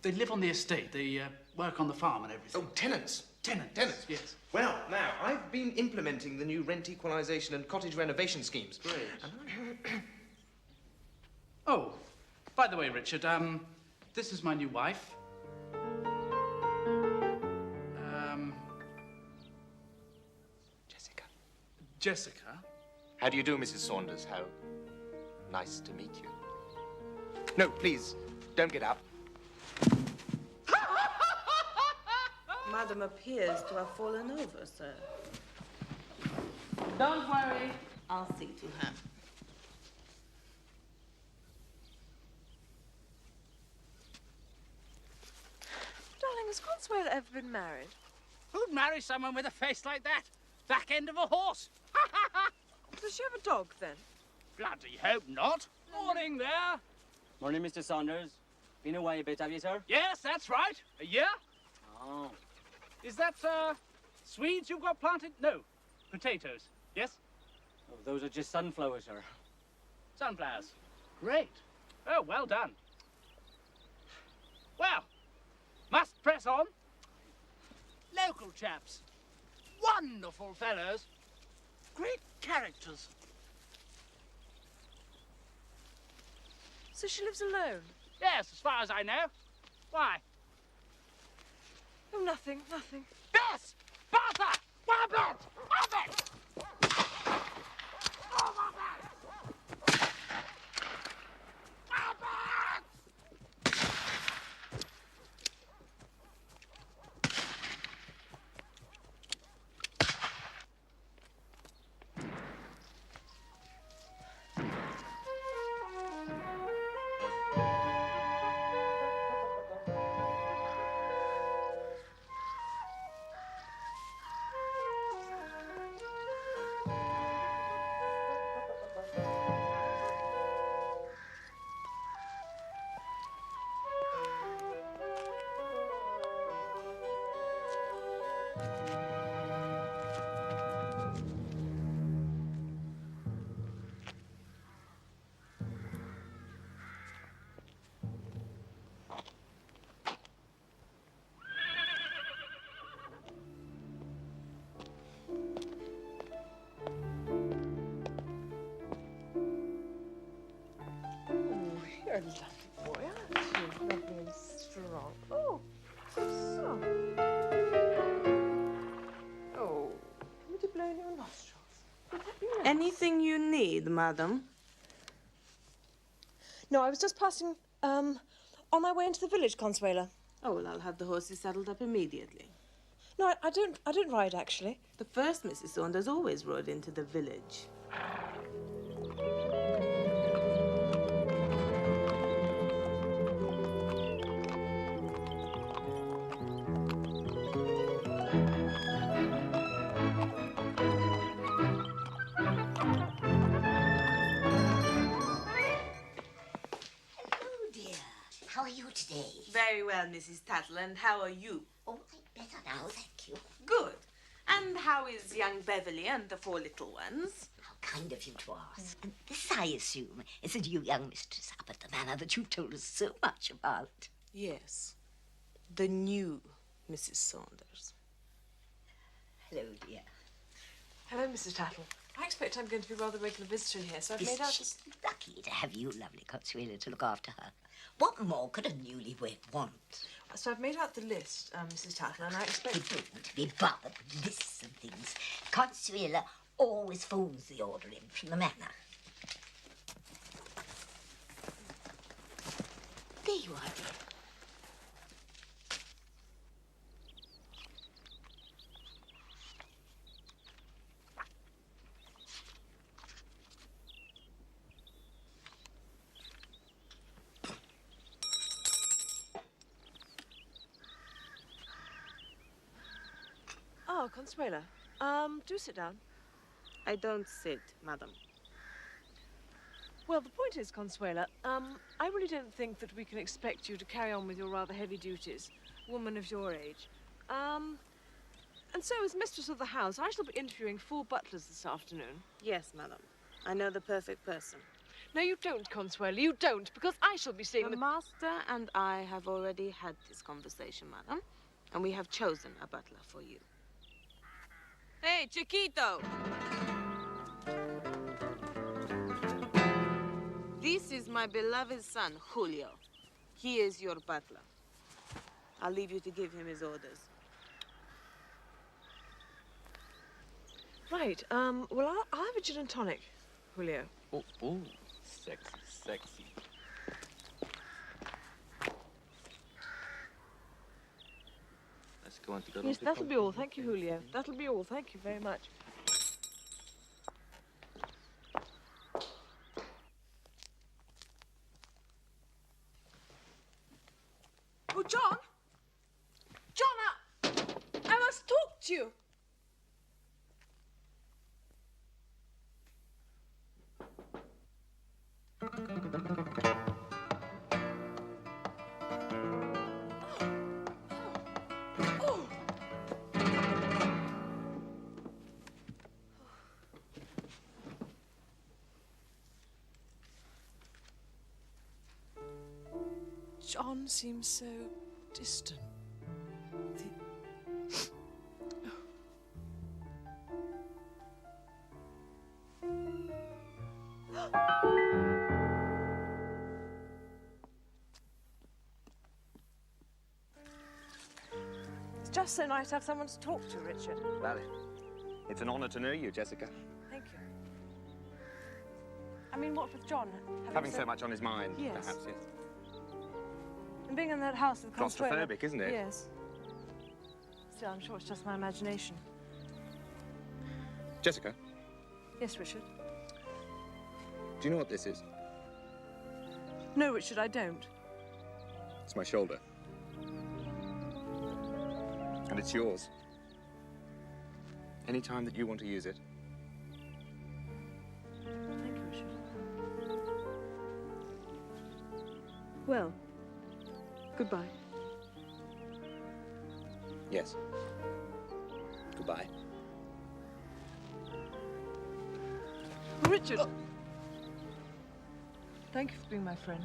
They live on the estate. They work on the farm and everything.
Oh, tenants.
Tenants, yes.
Well, now, I've been implementing the new rent equalisation and cottage renovation schemes.
Great. Oh, by the way, Richard, this is my new wife. Jessica.
How do you do, Mrs. Saunders? How nice to meet you. No, please, don't get up.
Madam appears to have fallen over, sir.
Don't worry.
I'll see to her.
Darling, has Consuela ever been married?
Who'd marry someone with a face like that? Back end of a horse.
Does she have a dog, then?
Bloody hope not. Morning there.
Morning, Mr. Saunders. Been away a bit, have you, sir?
Yes, that's right. A year.
Oh.
Is that, Swedes you've got planted? No. Potatoes. Yes?
Oh, those are just sunflowers, sir.
Sunflowers. Great. Oh, well done. Well, must press on. Local chaps. Wonderful fellows. Great characters.
So she lives alone?
Yes, as far as I know. Why?
Oh, nothing.
Bess! Bertha! Wabbit! Wabbit!
You're a lovely boy, aren't you? Lovely and strong. Oh, so soft. Oh, would you blow in your nostrils? Would that be nice?
Anything you need, madam?
No, I was just passing, on my way into the village, Consuela.
Oh, well, I'll have the horses saddled up immediately.
No, I don't ride, actually.
The first Mrs. Saunders always rode into the village. very well, Mrs. Tattle. And how are you?
Oh, I'm better now, thank you.
Good. And how is young Beverly and the 4 little ones?
How kind of you to ask. And this, I assume, is the new young mistress up at the manor that you told us so much about.
Yes. The new Mrs. Saunders.
Hello, dear.
Hello, Mrs. Tattle. I expect I'm going to be rather regular visitor in here, so I've made out this...
Lucky to have you, lovely Consuelo, to look after her. What more could a newlywed want?
So I've made out the list, Mrs. Tattle, and I expect...
You don't be bothered with lists and things. Consuelo always phones the order in from the manor. There you are, dear.
Oh, Consuela. Do sit down.
I don't sit, madam.
Well, the point is, Consuela, I really don't think that we can expect you to carry on with your rather heavy duties, woman of your age. And so, as mistress of the house, I shall be interviewing 4 butlers this afternoon.
Yes, madam. I know the perfect person.
No, you don't, Consuela, you don't, because I shall be seeing
the master and I have already had this conversation, madam, and we have chosen a butler for you. Hey, Chiquito! This is my beloved son, Julio. He is your butler. I'll leave you to give him his orders.
Right, well, I'll have a gin and tonic, Julio.
Oh, sexy, sexy. Let's go on to go.
Yes, that'll be all. Thank you, Julio. That'll be all. Thank you very much. Oh, John! John, I must talk to you. John seems so distant. It's just so nice to have someone to talk to, Richard.
Valley, it's an honor to know you, Jessica.
Thank you. I mean, what with John?
Having so much on his mind,
Yes.
perhaps, yes.
And being in that house with Consuelo.
Claustrophobic, isn't it?
Yes. Still, I'm sure it's just my imagination.
Jessica,
Yes, Richard?
do you know what this is?
No, Richard, I don't.
It's my shoulder. And it's yours. Any time that you want to use it.
Thank you, Richard. Well, goodbye.
Yes. Goodbye.
Richard! Thank you for being my friend.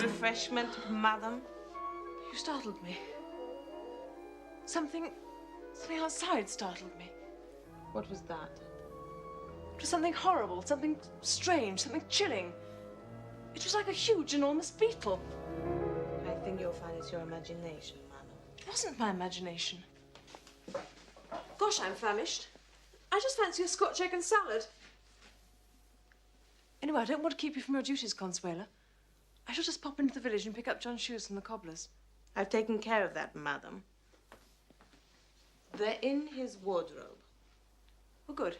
Refreshment, madam?
You startled me. Something outside startled me.
What was that?
It was something horrible, something strange, something chilling. It was like a huge, enormous beetle.
I think you'll find it's your imagination, madam.
It wasn't my imagination. Gosh, I'm famished. I just fancy a Scotch egg and salad. Anyway, I don't want to keep you from your duties, Consuela. I shall just pop into the village and pick up John's shoes from the cobbler's.
I've taken care of that, madam. They're in his wardrobe.
Well, good.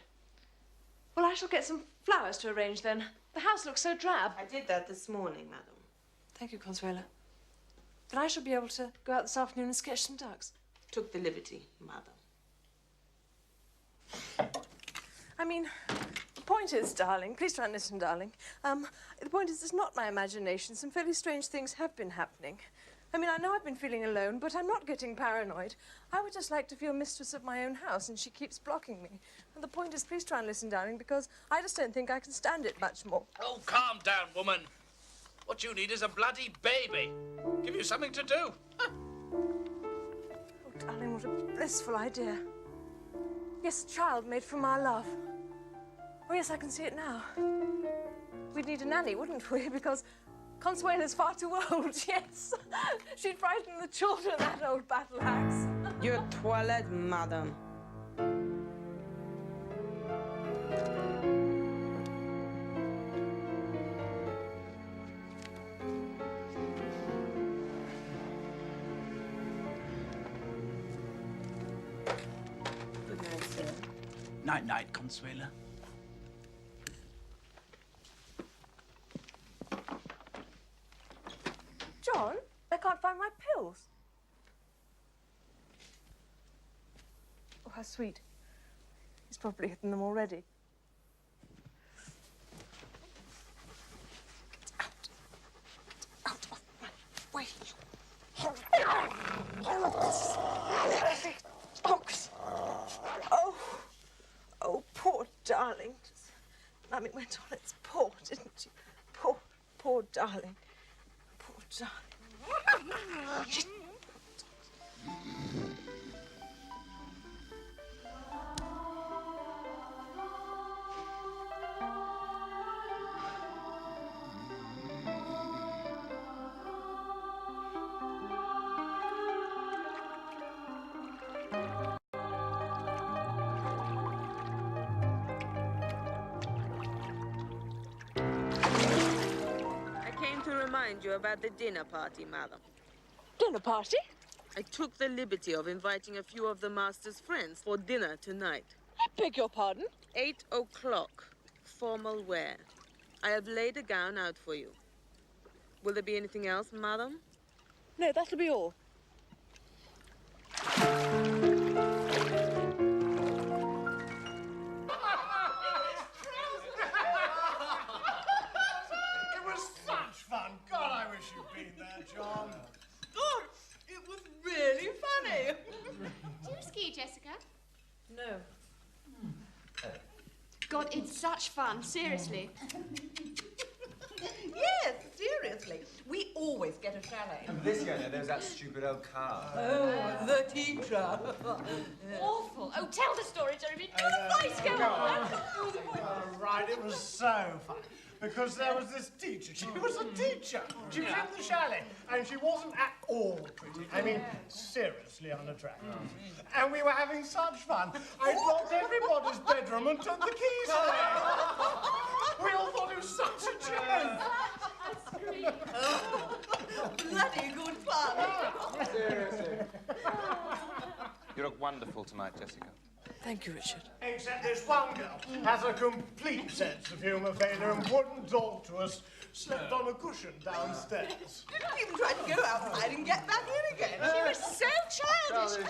Well, I shall get some flowers to arrange then. The house looks so drab.
I did that this morning, madam.
Thank you, Consuela. Then I shall be able to go out this afternoon and sketch some ducks.
Took the liberty, madam.
I mean, the point is, darling, please try and listen, darling. The point is, it's not my imagination. Some fairly strange things have been happening. I mean, I know I've been feeling alone, but I'm not getting paranoid. I would just like to feel mistress of my own house, and she keeps blocking me. And the point is, please try and listen, darling, because I just don't think I can stand it much more.
Oh, calm down, woman. What you need is a bloody baby. Give you something to do.
Oh, darling, what a blissful idea. Yes, a child made from our love. Oh, yes, I can see it now. We'd need a nanny, wouldn't we? Because Consuela's far too old, yes. She'd frighten the children, that old battle axe.
Your toilette, madam. Good night, sir.
Night-night, Consuela.
John, I can't find my pills. Oh, how sweet. He's probably hidden them already. Out of my way, you box. Oh, poor darling. Mummy went on its paw, didn't she? Poor darling. Poor darling.
I came to remind you about the dinner party, madam.
Dinner party?
I took the liberty of inviting a few of the master's friends for dinner tonight.
I beg your pardon?
8 o'clock. Formal wear. I have laid a gown out for you. Will there be anything else, madam?
No, that'll be all.
It was such fun. God, I wish you'd been there, John.
God, it was really funny.
Do you ski, Jessica?
No.
God, it's such fun, seriously.
Yes, seriously. We always get a chalet.
And this year, there was that stupid old car.
Oh, the teacher.
Awful. Oh, tell the story, Jeremy. Go on, boys, go on.
Right, it was so fun. Because there was this teacher. She was a teacher. She was in the chalet, and she wasn't at all pretty. I mean, seriously unattractive. And we were having such fun. I locked everybody's bedroom and took the keys away. We all thought it was such a joke.
Bloody good fun.
Seriously. You look wonderful tonight, Jessica.
Thank you, Richard.
Except this one girl has a complete sense of humour, Vader, and wouldn't talk to us. Slept on a cushion downstairs.
Didn't even try to go outside and get back in again. She was so childish.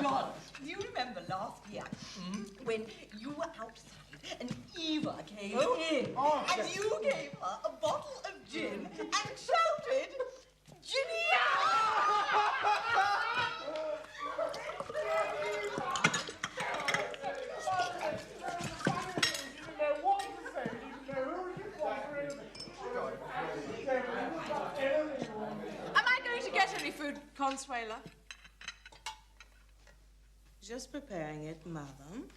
John, do you remember last year when you were outside and Eva came in and you gave her a bottle of gin and shouted, Ginny!
Am I going to get any food, Consuela?
Just preparing it, madam.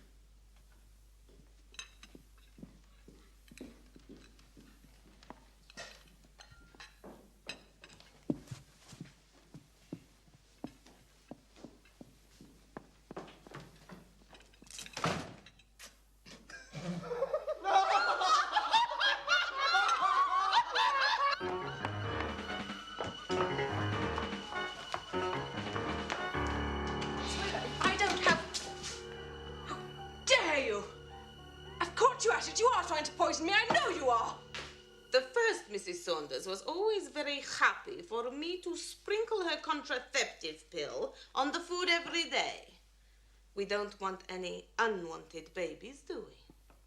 Mrs. Saunders was always very happy for me to sprinkle her contraceptive pill on the food every day. We don't want any unwanted babies, do we?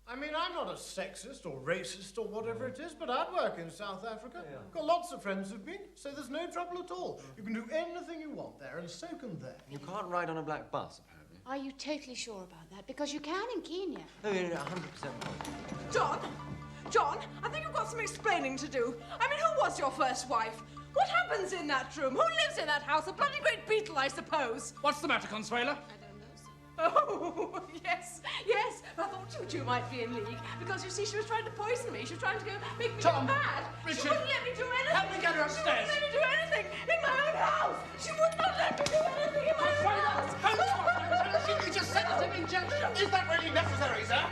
I mean, I'm not a sexist or racist or whatever it is, but I'd work in South Africa. Got lots of friends who've been, so there's no trouble at all. You can do anything you want there, and so can they.
You can't ride on a black bus, apparently.
Are you totally sure about that? Because you can in Kenya.
Oh, yeah, 100%.
John, I think you've got some explaining to do. I mean, who was your first wife? What happens in that room? Who lives in that house? A bloody great beetle, I suppose.
What's the matter, Consuelo?
Oh, yes, yes. I thought you two might be in league because, you see, she was trying to poison me. She was trying to make me go mad.
Richard,
she wouldn't let me do anything.
help me get her upstairs.
She wouldn't let me do anything in my own house. She would not let me do anything in my own house.
You just sedative injection. Is that really necessary, sir?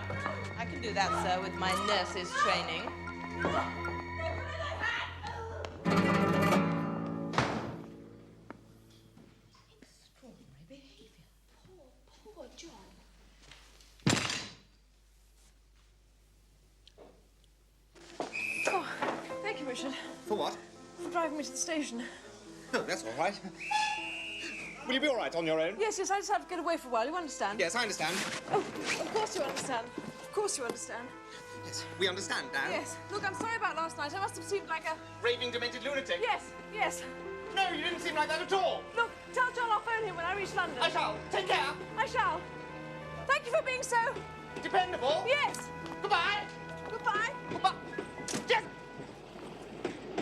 I can do that, sir, with my nurse's training.
Extraordinary behaviour. Poor John.
Oh, thank you, Richard,
For what?
for driving me to the station.
Oh, that's all right. Will you be all right on your own?
Yes, I just have to get away for a while. You understand?
Yes, I understand.
Oh, of course you understand. Of course you understand.
Yes, we understand, Dan.
Yes. Look, I'm sorry about last night. I must have seemed like a...
Raving, demented lunatic.
Yes, yes.
No, you didn't seem like that at all.
Look, tell John I'll phone him when I reach London.
I shall. Take care.
I shall. Thank you for being so...
Dependable.
Yes.
Goodbye.
Goodbye.
Goodbye. Yes.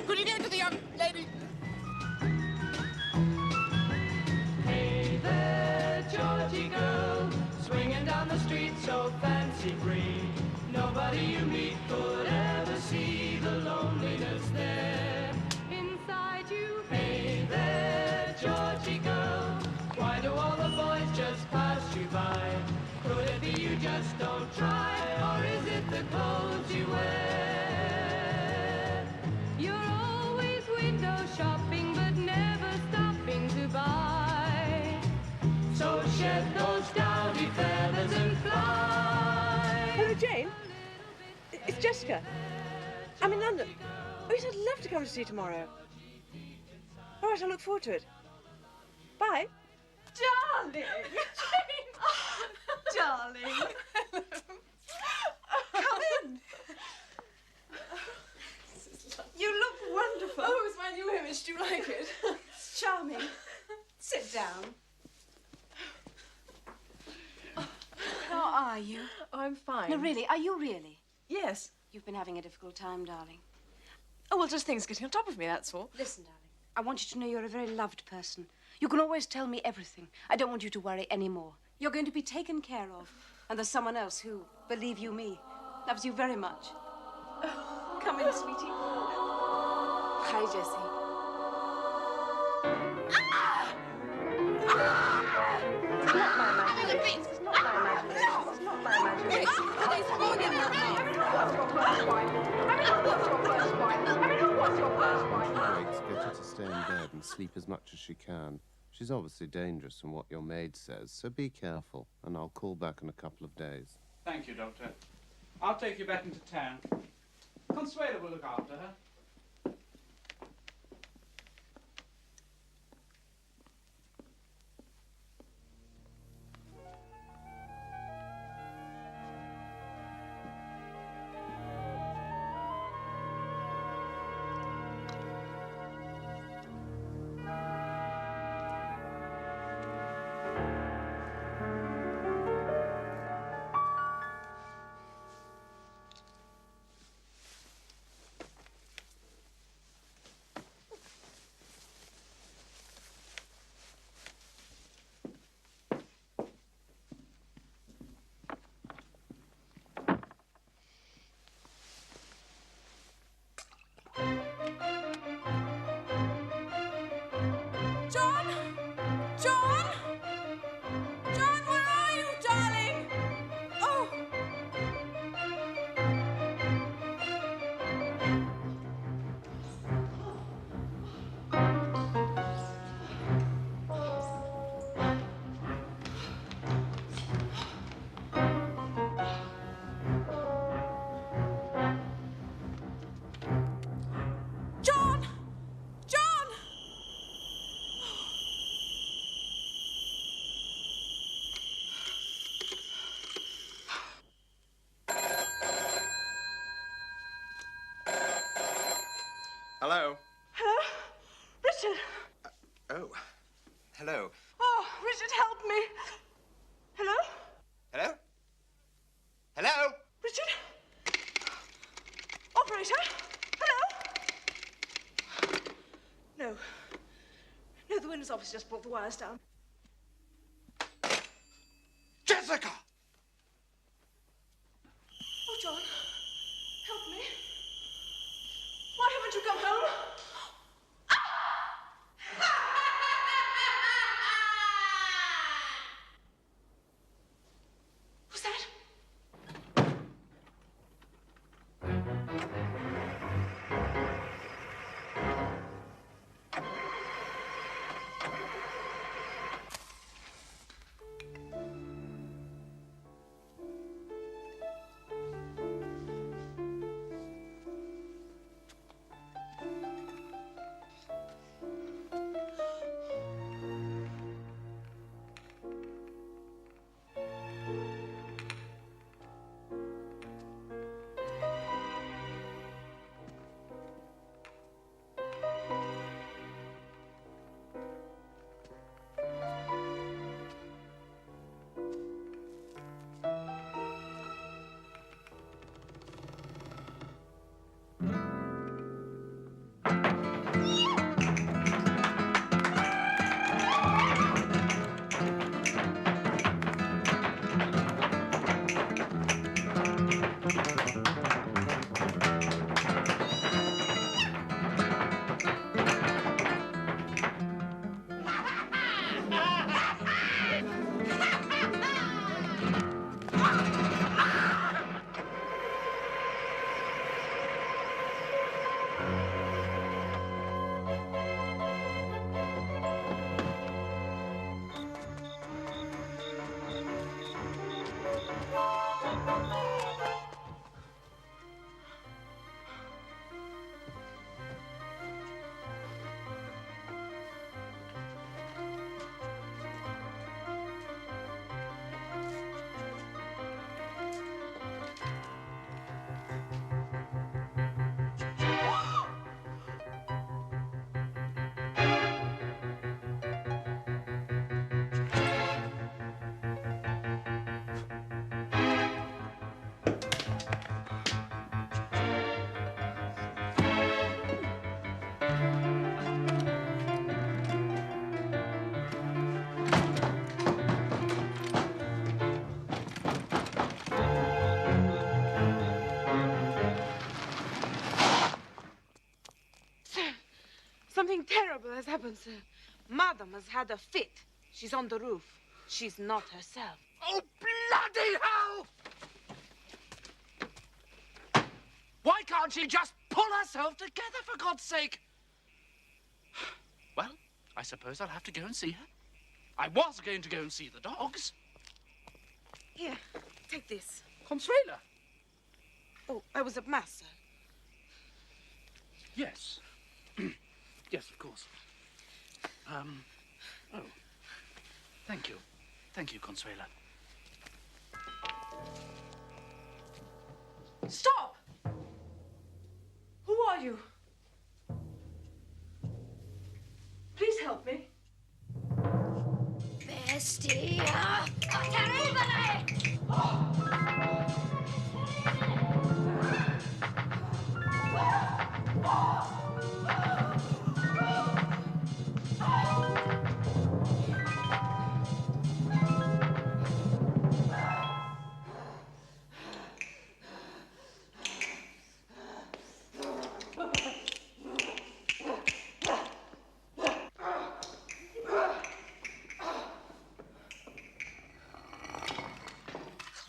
Could you go to the young lady?
Hey there, Georgie girl, swinging down the street so fancy-free. Nobody you meet could ever see the loneliness there inside you. Hey there, Georgie girl, why do all the boys just pass you by? Could it be you just don't try, or is it the clothes you wear? You're always window shopping, but never stopping to buy. So shed those dowdy feathers and fly.
Hello, Jane. It's Jessica. I'm in London. Oh, yes, I'd love to come to see you tomorrow. All right, I'll look forward to it. Bye. Darling!
Darling. Come in. You look wonderful.
Oh, it's my new image. Do you like it?
Charming. Sit down.
How are you?
Oh, I'm fine.
No, really, are you really?
Yes.
You've been having a difficult time, darling.
Oh, well, just things getting on top of me, that's all.
Listen, darling, I want you to know you're a very loved person. You can always tell me everything. I don't want you to worry anymore. You're going to be taken care of. And there's someone else who, believe you me, loves you very much.
Oh, come in, sweetie.
Hi, Jessie.
It's not my imagination. It's not my imagination. It's not my imagination.
There's more than that.
What's your first wife? I mean, who was your first wife? I mean, who was your first wife?
Greg's get her to stay in bed and sleep as much as she can. She's obviously dangerous from what your maid says, so be careful, and I'll call back in a couple of days.
Thank you, Doctor. I'll take you back into town. Consuelo will look after her.
Hello?
Hello? Richard!
Oh. Hello.
Oh, Richard, help me! Hello?
Hello? Hello?
Richard? Operator? Hello? No. No, the windows office just brought the wires down.
Jessica!
Oh, John, help me. Why haven't you come home? Who's that?
Something terrible has happened, sir. Madam has had a fit. She's on the roof. She's not herself.
Oh, bloody hell! Why can't she just pull herself together, for God's sake? Well, I suppose I'll have to go and see her. I was going to go and see the dogs.
Here, take this.
Consuela.
Oh, I was at Mass, sir.
Yes. Yes, of course. Oh. Thank you. Thank you, Consuela.
Stop! Who are you? Please help me.
Bestia terribile!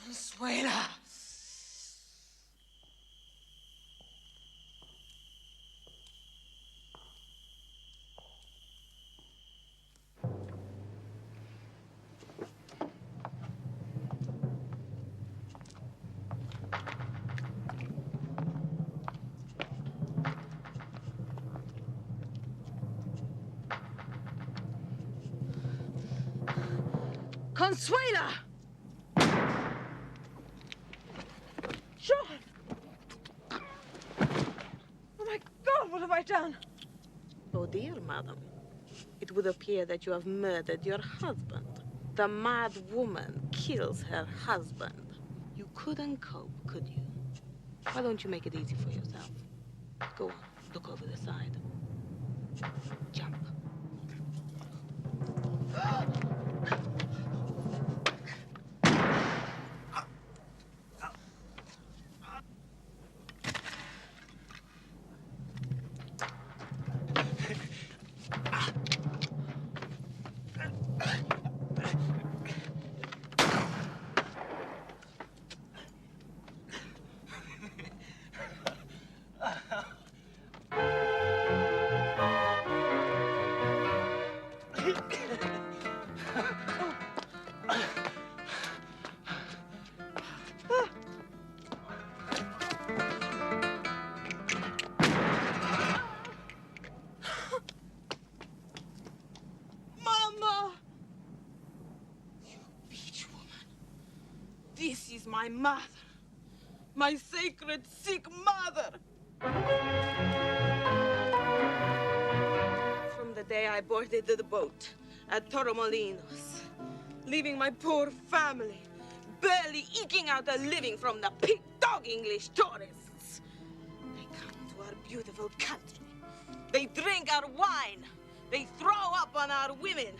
Consuela.
Consuela! John! Oh my God, what have right down.
Oh dear, madam. It would appear that you have murdered your husband. The mad woman kills her husband. You couldn't cope, could you? Why don't you make it easy for yourself? Go on, look over the side. Jump. This is my mother. My sacred, sick mother. From the day I boarded the boat at Torremolinos, leaving my poor family, barely eking out a living from the pig dog English tourists. They come to our beautiful country. They drink our wine. They throw up on our women.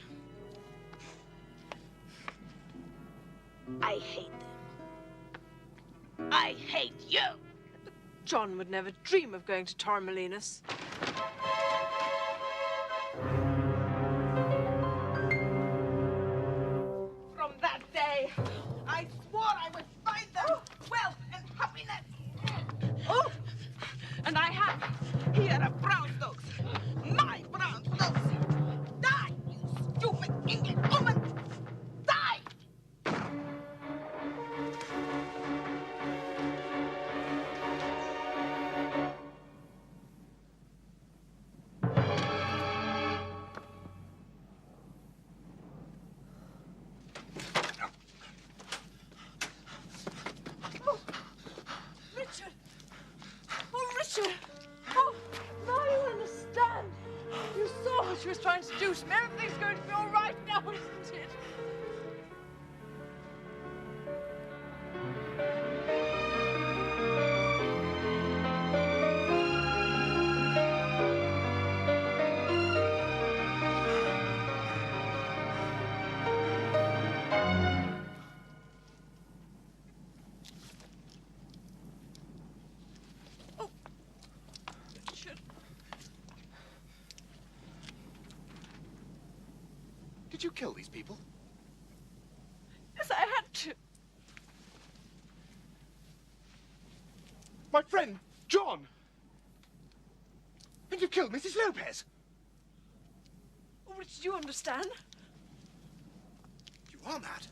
I hate them. I hate you.
John would never dream of going to Torremolinos.
From that day, I swore I would find them wealth and happiness. Oh, and I have. Here are brownstones. My brownstones. Die, you stupid English woman. Die.
Richard! Oh, Richard! Oh, now you understand. You saw what she was trying to do to me. Everything's going to be all right now, isn't it? Richard.
Did you kill these people?
Yes, I had to.
My friend, John! And you killed Mrs. Lopez!
Oh, Richard, you understand?
You are mad.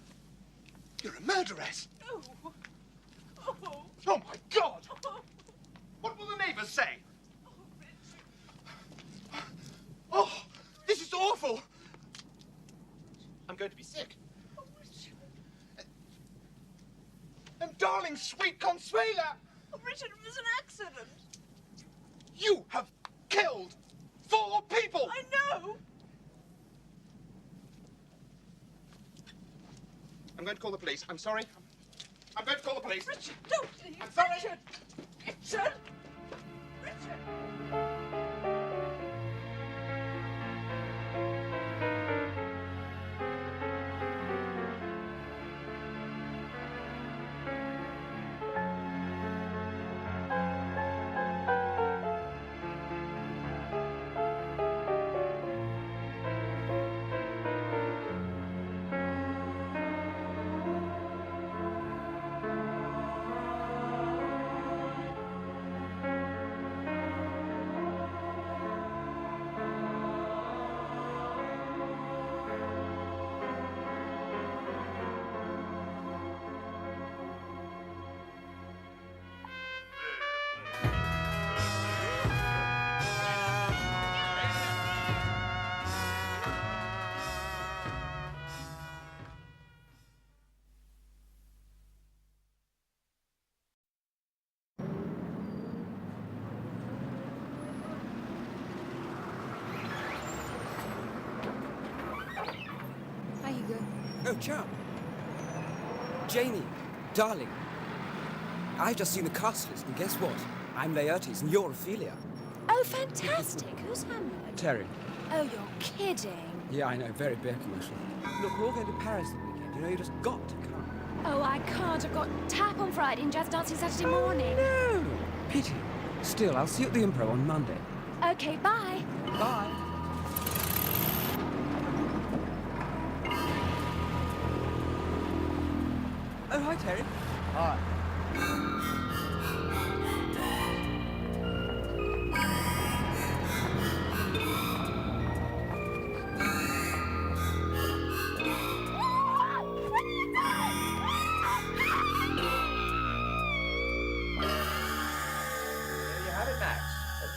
You're a murderess.
No. Oh.
Oh, my God! What will the neighbors say? Oh, this is awful! I'm going to be sick.
Oh, Richard.
And darling, sweet Consuela!
Oh, Richard, it was an accident.
You have killed 4 people!
I know.
I'm going to call the police. I'm sorry. I'm going to call the police.
Richard, don't.
I'm sorry.
Richard. Richard. Richard.
chum. Janie, darling. I've just seen the cast list, and guess what? I'm Laertes, and you're Ophelia.
Oh, fantastic. Who's Hamlet?
Terry.
Oh, you're kidding.
Yeah, I know, very beer commercial. Look, we're all going to Paris this weekend. You know, you just got to come.
Oh, I can't. I've got tap on Friday and jazz dancing Saturday morning.
No! Pity. Still, I'll see you at the Improv on Monday.
Okay, bye.
Bye. Oh, hi, Terry.
Hi.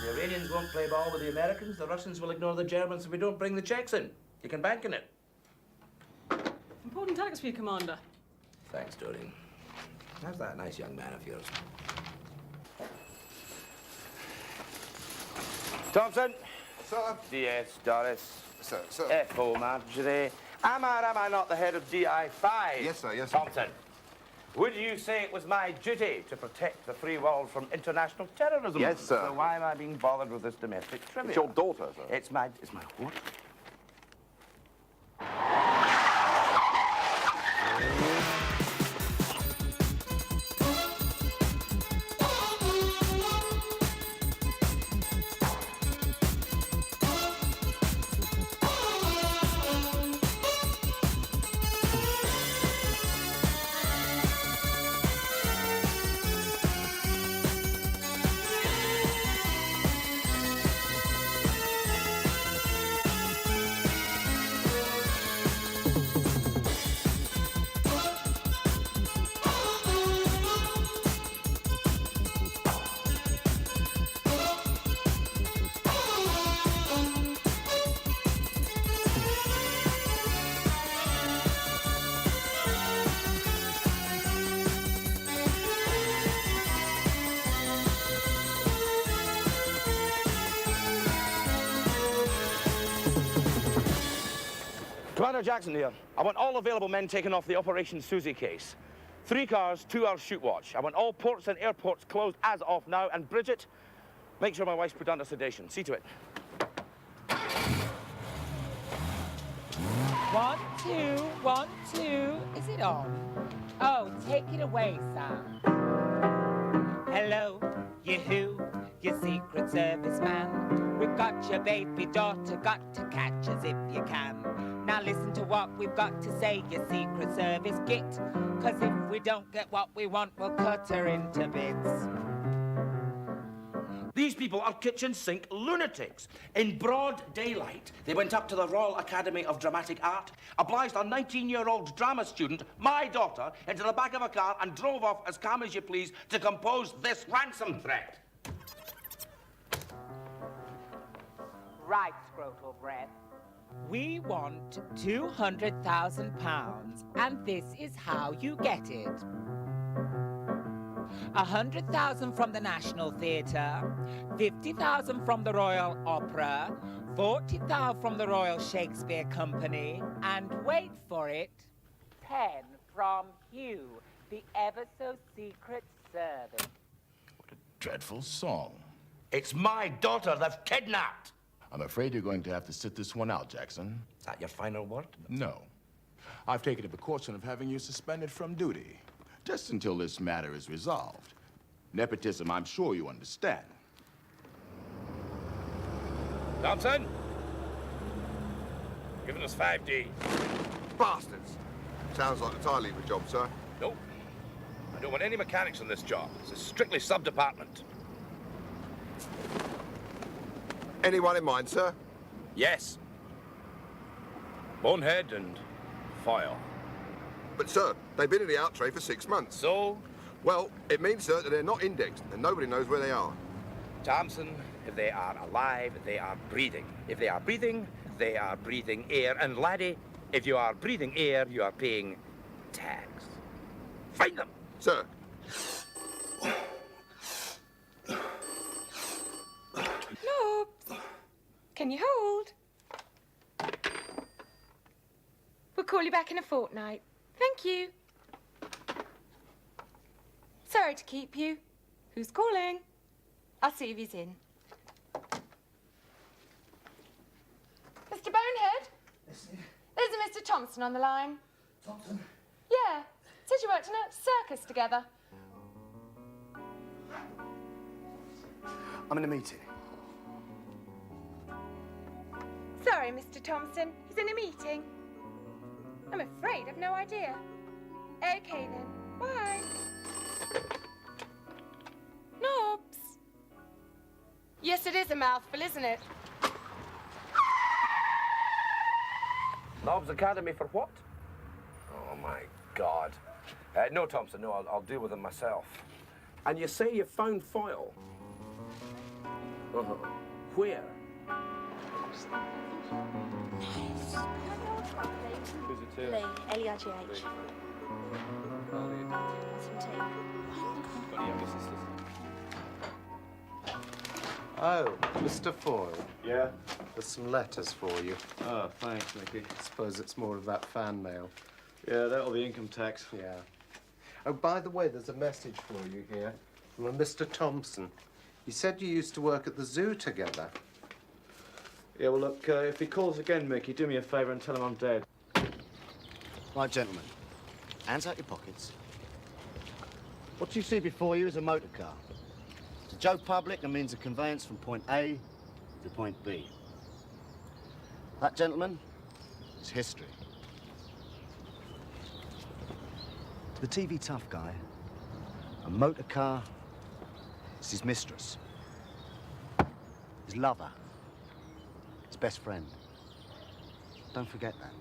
The Iranians won't play ball with the Americans, the Russians will ignore the Germans if we don't bring the checks in. You can bank on it.
Important tax for you, Commander.
Thanks, Doreen. How's that nice young man of yours?
Thompson.
Sir.
DS, Doris.
Sir, sir.
F.O. Marjorie. Am I or am I not the head of DI5?
Yes, sir, yes, sir.
Thompson. Would you say it was my duty to protect the free world from international terrorism?
Yes, sir.
So why am I being bothered with this domestic trivia?
It's your daughter, sir.
It's my what? Commander Jackson here. I want all available men taken off the Operation Susie case. 3 cars, 2 hours shoot watch. I want all ports and airports closed as of now. And Bridget, make sure my wife's put under sedation. See to it.
1, 2, 1, 2. Is it on? Oh, take it away, Sam. Hello, you who? Your Secret Service man. We've got your baby daughter, got to catch us if you can. Now listen to what we've got to say, your Secret Service git. 'Cause if we don't get what we want, we'll cut her into bits.
These people are kitchen sink lunatics. In broad daylight, they went up to the Royal Academy of Dramatic Art, obliged a 19-year-old drama student, my daughter, into the back of a car and drove off as calm as you please to compose this ransom threat.
Right, Scrotal Breath. We want £200,000, and this is how you get it. 100,000 from the National Theatre, 50,000 from the Royal Opera, 40,000 from the Royal Shakespeare Company, and wait for it, 10 from Hugh, the ever-so-secret service.
Dreadful song.
It's my daughter they've kidnapped.
I'm afraid you're going to have to sit this one out, Jackson.
Is that your final word?
No. I've taken the precaution of having you suspended from duty, just until this matter is resolved. Nepotism, I'm sure you understand.
Thompson. Giving us 5D.
Bastards. Sounds like a tie leaver job, sir.
Nope. I don't want any mechanics on this job. It's a strictly sub-department.
Anyone in mind, sir?
Yes. Bonehead and Foyle.
But, sir, they've been in the out tray for 6 months.
So?
Well, it means, sir, that they're not indexed, and nobody knows where they are.
Thompson, if they are alive, they are breathing. If they are breathing, they are breathing air. And, laddie, if you are breathing air, you are paying tax. Find them!
Sir.
Lobs, can you hold? We're
We'll call you back in a fortnight. Thank you. Sorry to keep you. Who's calling? I'll see if he's in. Mr. Bonehead?
Yes,
There's a Mr. Thompson on the line.
Thompson?
Yeah. Said you worked in a circus together.
I'm in a meeting.
Sorry, Mr. Thompson. He's in a meeting. I'm afraid I've no idea. Okay, then. Bye. Knobs. Yes, it is a mouthful, isn't it?
Knobs Academy for what? Oh, my God. No, Thompson, no, I'll deal with them myself. And you say you found foil? Uh-huh. Where?
Who's it to?
Lee, L-E-I-G-H.
Got any younger sisters?
Oh, Mr. Foyle.
Yeah?
There's some letters for you.
Oh, thanks, Mickey.
I suppose it's more of that fan mail.
Yeah, that'll be income tax.
Yeah. Oh, by the way, there's a message for you here from a Mr. Thompson. He said you used to work at the zoo together.
Yeah, well, look, if he calls again, Mickey, do me a favour and tell him I'm dead.
Right, gentlemen. Hands out your pockets. What you see before you is a motor car. To Joe Public, it means a conveyance from point A to point B. That, gentlemen, is history. To the TV tough guy, a motor car is his mistress, his lover, his best friend. Don't forget that.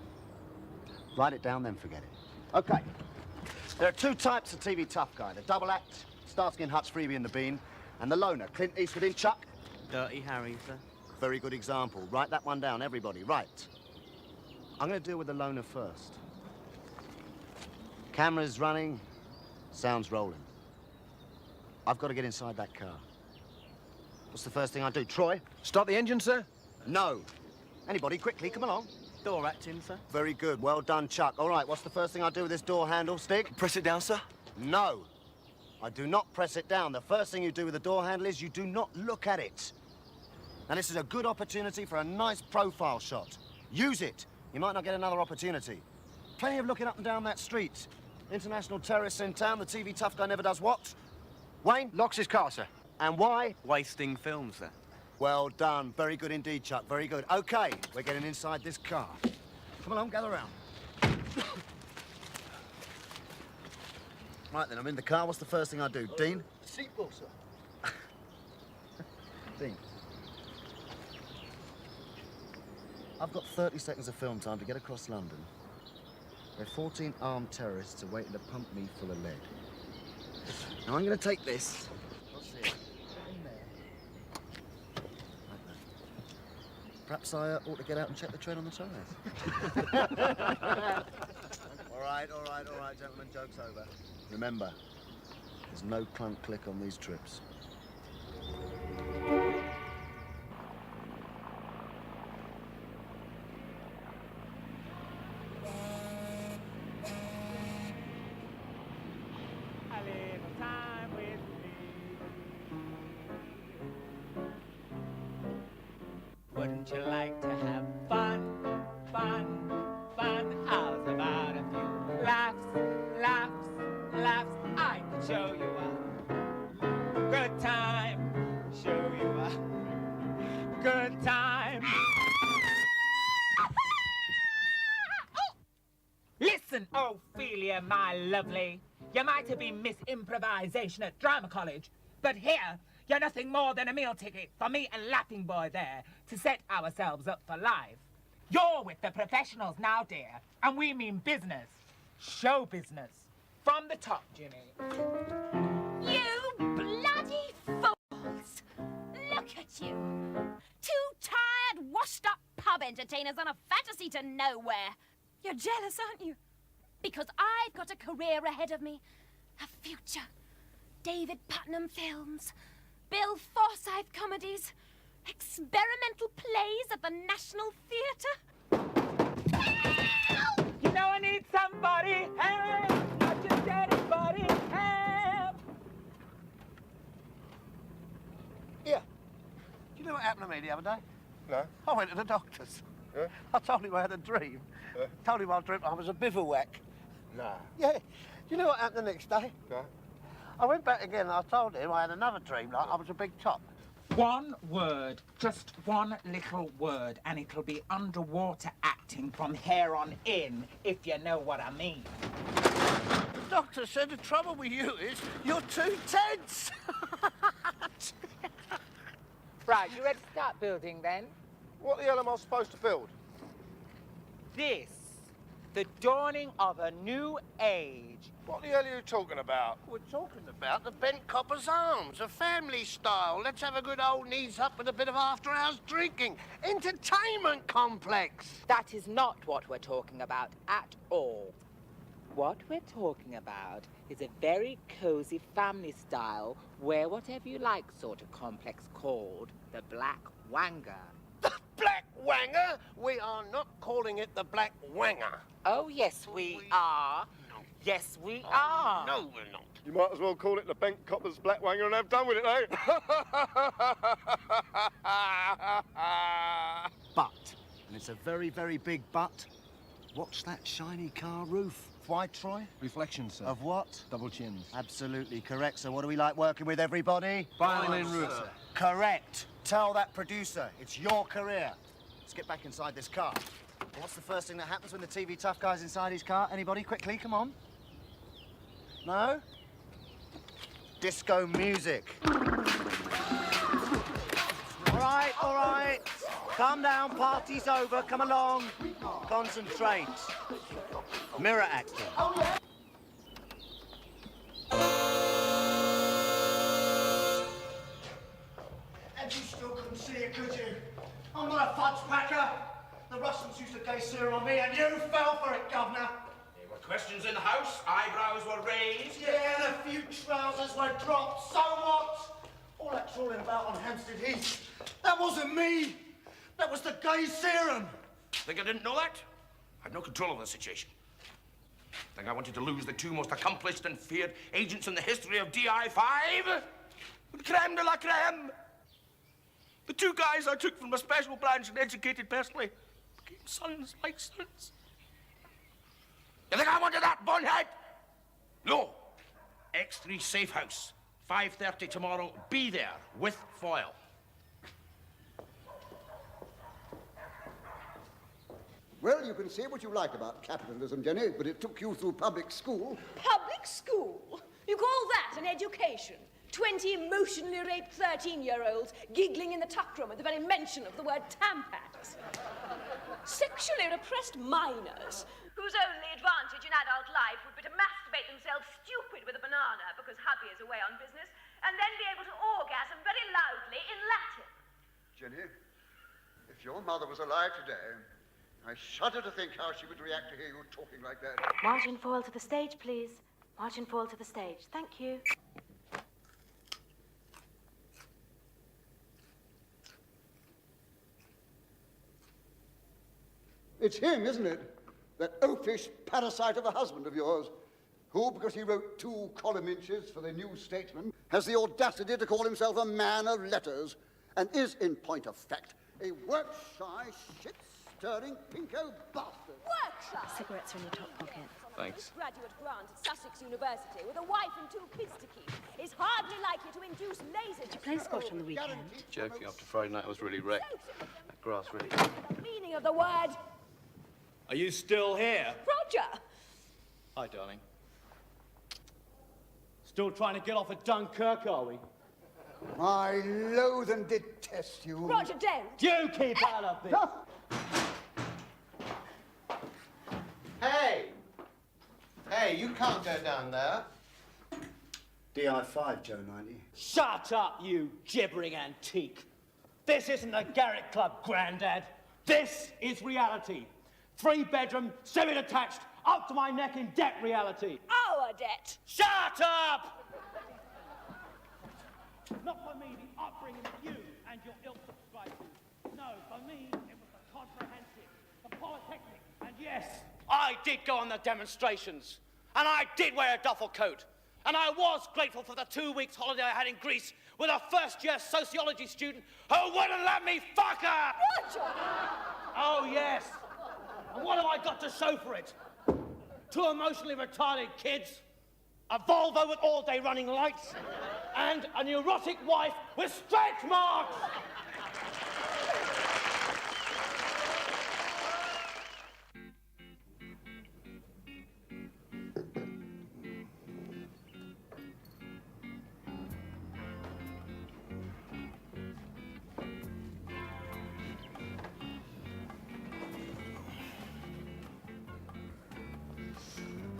Write it down, then forget it. Okay. There are two types of TV tough guy. The double act, Starsky and Hutch, Freebie and the Bean, and the loner, Clint Eastwood in Chuck.
Dirty Harry, sir.
Very good example. Write that one down, everybody. Right. I'm going to deal with the loner first. Camera's running, sound's rolling. I've got to get inside that car. What's the first thing I do? Troy?
Start the engine, sir?
No. Anybody, quickly, come along.
Door acting, sir.
Very good. Well done, Chuck. All right, what's the first thing I do with this door handle, Stick?
Press it down, sir?
No. I do not press it down. The first thing you do with the door handle is you do not look at it. Now, this is a good opportunity for a nice profile shot. Use it. You might not get another opportunity. Plenty of looking up and down that street. International terrorists in town. The TV tough guy never does what? Wayne?
Locks his car, sir.
And why?
Wasting film, sir.
Well done. Very good indeed, Chuck. Very good. Okay, we're getting inside this car. Come along, gather round. Right then, I'm in the car. What's the first thing I do? Dean?
Seatbelt, sir.
Dean. I've got 30 seconds of film time to get across London. There are 14 armed terrorists are waiting to pump me full of lead. Now, I'm going to take this. What's here? In there. Like that. Perhaps I ought to get out and check the tread on the tyres. All right, gentlemen, joke's over. Remember, there's no clunk click on these trips.
Wouldn't you like to have fun, fun, fun? How's about a few laughs, laughs, laughs? I can show you a good time, show you a good time. Listen, Ophelia, my lovely. You might have been Miss Improvisation at Drama College, but here, you're nothing more than a meal ticket for me and Laughing Boy there to set ourselves up for life. You're with the professionals now, dear, and we mean business. Show business. From the top, Jimmy.
You bloody fools! Look at you. Two tired, washed-up pub entertainers on a fantasy to nowhere. You're jealous, aren't you? Because I've got a career ahead of me. A future. David Putnam films. Bill Forsyth comedies. Experimental plays at the National Theatre.
You know Somebody help! Not just anybody help!
Here. Do you know what happened to me the other day?
No.
I went to the doctor's.
Yeah?
I told him I had a dream.
Yeah.
Told him I was a bivouac.
No.
Yeah. Do you know what happened the next day?
No.
I went back again and I told him I had another dream, like I was a big top.
One word, just one little word, and it'll be underwater acting from here on in, if you know what I mean.
The doctor said the trouble with you is you're too tense.
Right, you ready to start building then?
What the hell am I supposed to build?
This, the dawning of a new age.
What the hell are you talking about?
We're talking about the Bent Copper's Arms, a family style. Let's have a good old knees up with a bit of after-hours drinking. Entertainment complex.
That is not what we're talking about at all. What we're talking about is a very cozy family style, wear whatever you like sort of complex called the Black Wanger.
The Black Wanger? We are not calling it the Black Wanger.
Oh, yes, we are. Yes, we are.
No, we're not.
You might as well call it the Bent Copper's Black Wanger and have done with it, eh?
But, and it's a very, very big but, watch that shiny car roof. Why, Troy?
Reflection, sir.
Of what?
Double chins.
Absolutely correct. So what do we like working with, everybody?
Violin roof, sir.
Correct. Tell that producer it's your career. Let's get back inside this car. What's the first thing that happens when the TV tough guy's inside his car? Anybody, quickly, come on. No? Disco music. All right. Calm down, party's over, come along. Concentrate. Mirror acting. And you still couldn't see it, could you? I'm not a fudge packer. The Russians used a gay serum on me and you fell for it, Governor.
There were questions in the House, eyebrows were raised.
Yeah, and a few trousers were dropped. So what? All that trawling about on Hampstead Heath, that wasn't me. That was the gay serum.
Think I didn't know that? I had no control of the situation. Think I wanted to lose the two most accomplished and feared agents in the history of DI5? Creme de la creme. The two guys I took from a special branch and educated personally became sons like sons. You think I wanted that, bonehead? No. X3 Safe House. 5:30 tomorrow. Be there with foil.
Well, you can say what you like about capitalism, Jenny, but it took you through public school.
Public school? You call that an education? 20 emotionally raped 13-year-olds giggling in the tuck room at the very mention of the word tampons. Sexually repressed minors whose only advantage in adult life would be to masturbate themselves stupid with a banana because hubby is away on business, and then be able to orgasm very loudly in Latin.
Jenny, if your mother was alive today, I shudder to think how she would react to hear you talking like that.
Martin Foyle to the stage, please. Martin Foyle to the stage. Thank you.
It's him, isn't it? That oafish parasite of a husband of yours, who, because he wrote 2 column inches for the New Statesman, has the audacity to call himself a man of letters, and is, in point of fact, a work-shy, shit-stirring, pinko bastard.
Work-shy?
Cigarettes are in your top pocket.
Thanks.
Graduate grant at Sussex University with a wife and 2 kids to keep is hardly likely to induce laziness.
Did you play squash on the weekend?
Joking, after Friday night I was really wrecked. That grass really...
The meaning of the word
Are you still here?
Roger.
Hi, darling. Still trying to get off at Dunkirk, are we?
I loathe and detest you.
Roger, don't.
You keep out of this!
Hey! Hey, you can't go down there. DI5, Joe 90.
Shut up, you gibbering antique. This isn't the Garrick Club, Grandad. This is reality. 3-bedroom, semi-detached, up to my neck in debt reality.
Our debt.
Shut up! Not for me, the upbringing of you and your ilk subscribe to. No, for me, it was the comprehensive, the polytechnic, and yes, I I did go on the demonstrations, and I did wear a duffel coat, and I was grateful for the 2 weeks holiday I had in Greece with a first-year sociology student who wouldn't let me fuck her!
Roger!
Oh, yes. And what have I got to show for it? 2 emotionally retarded kids, a Volvo with all-day running lights, and a neurotic wife with stretch marks!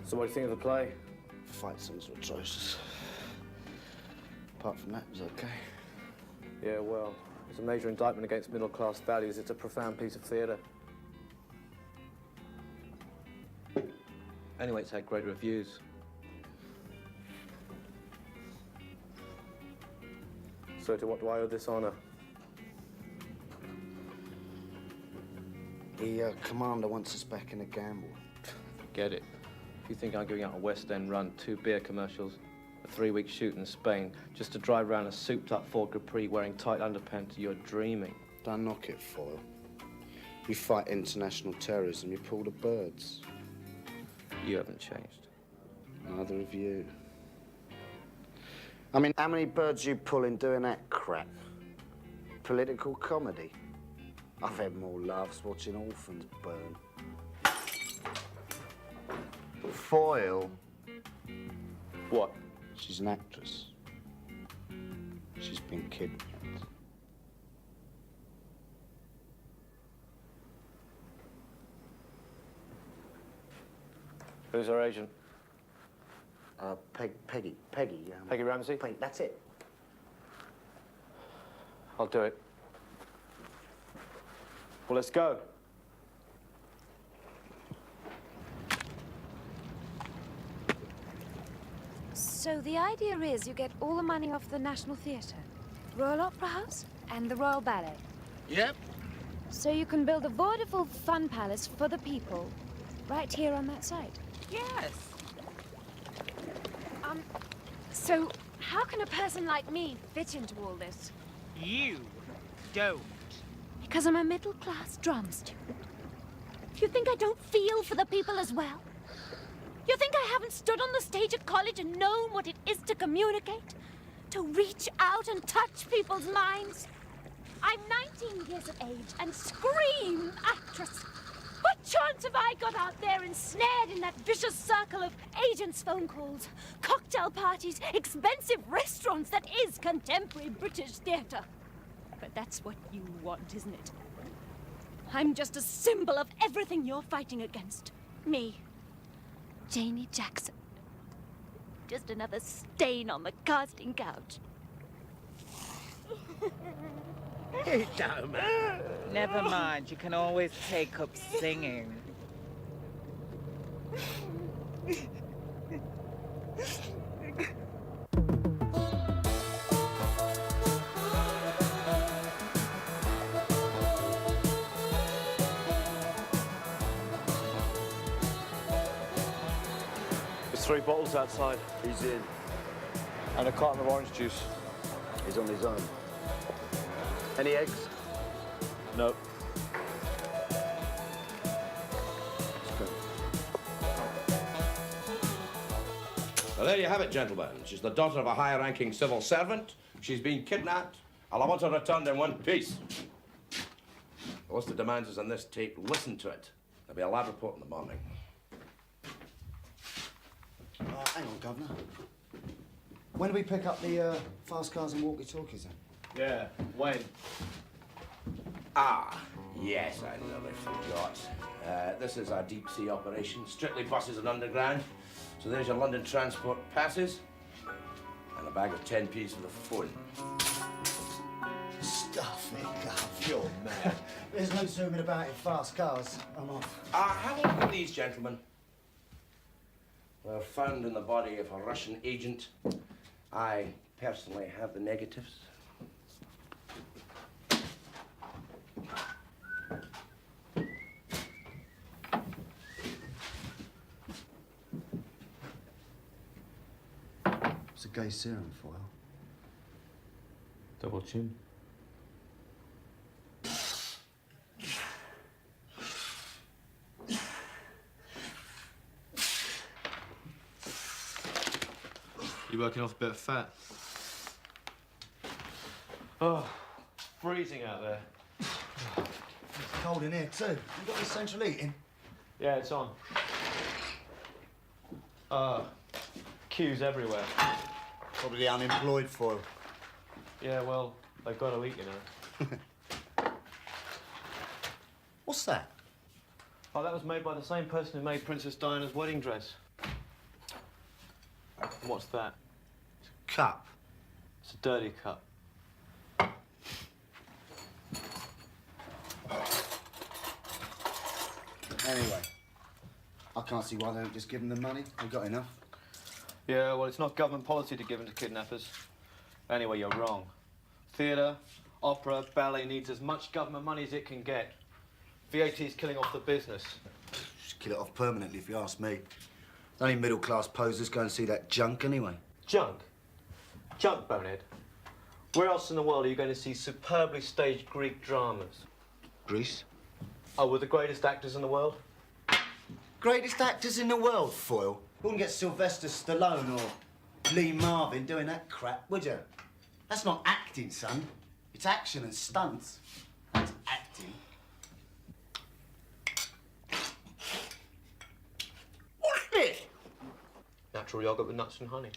So what do you think of the play?
Fight scenes were atrocious. Apart from that, it was okay.
Yeah, well, it's a major indictment against middle-class values. It's a profound piece of theatre. Anyway, it's had great reviews. So to what do I owe this honour?
The commander wants us back in a gamble.
Get it. If you think I'm giving out a West End run, 2 beer commercials, a 3-week shoot in Spain, just to drive around a souped-up Ford Capri wearing tight underpants, you're dreaming.
Don't knock it, Foyle. You fight international terrorism, you pull the birds.
You haven't changed.
Neither of you. I mean, how many birds you pulling doing that crap? Political comedy. I've had more laughs watching orphans burn. Foyle.
What?
She's an actress. She's been kidnapped.
Who's our agent?
Peggy.
Peggy Ramsey?
That's it.
I'll do it. Well, let's go.
So the idea is you get all the money off the National Theatre, Royal Opera House, and the Royal Ballet.
Yep.
So you can build a vaudeville fun palace for the people right here on that site.
Yes.
So how can a person like me fit into all this?
You don't.
Because I'm a middle-class drama student. You think I don't feel for the people as well? You think I haven't stood on the stage at college and known what it is to communicate? To reach out and touch people's minds? I'm 19 years of age and scream actress. What chance have I got out there ensnared in that vicious circle of agents' phone calls, cocktail parties, expensive restaurants that is contemporary British theatre? But that's what you want, isn't it? I'm just a symbol of everything you're fighting against. Me, Janie Jackson. Just another stain on the casting couch.
Never mind, you can always take up singing.
There's 3 bottles outside.
He's in.
And a carton of orange juice.
He's on his own. Any eggs?
No.
Well, there you have it, gentlemen. She's the daughter of a high-ranking civil servant. She's been kidnapped. And I want her returned in one piece. What's the demands is on this tape? Listen to it. There'll be a lab report in the morning.
Hang on, Governor. When do we pick up the fast cars and walkie-talkies then?
Yeah, when?
Ah, yes, I nearly forgot. This is our deep-sea operation, strictly buses and underground. So there's your London transport passes and a bag of 10p's for the phone.
Stuff it, Gov, you're mad. There's no zooming about in fast cars. I'm off.
Have a look at these, gentlemen. They're found in the body of a Russian agent. I personally have the negatives.
gay serum, Foyle.
Double chin. You working off a bit of fat? Oh, freezing out there.
It's cold in here, too. You got any central heating?
Yeah, it's on. Queues everywhere.
Probably the unemployed, Foyle.
Yeah, well, they've got to eat, you know.
What's that?
Oh, that was made by the same person who made Princess Diana's wedding dress. And what's that?
Cup.
It's a dirty cup.
Anyway, I can't see why they don't just give them the money. They've got enough.
Yeah, well, it's not government policy to give them to kidnappers. Anyway, you're wrong. Theatre, opera, ballet needs as much government money as it can get. VAT's killing off the business.
Just kill it off permanently, if you ask me. Only middle-class posers go and see that junk anyway.
Junk? Junk, Bonehead? Where else in the world are you going to see superbly staged Greek dramas?
Greece?
Oh, with the greatest actors in the world?
Greatest actors in the world, Foyle. You wouldn't get Sylvester Stallone or Lee Marvin doing that crap, would you? That's not acting, son. It's action and stunts. That's acting. What's this?
Natural yogurt with nuts and honey.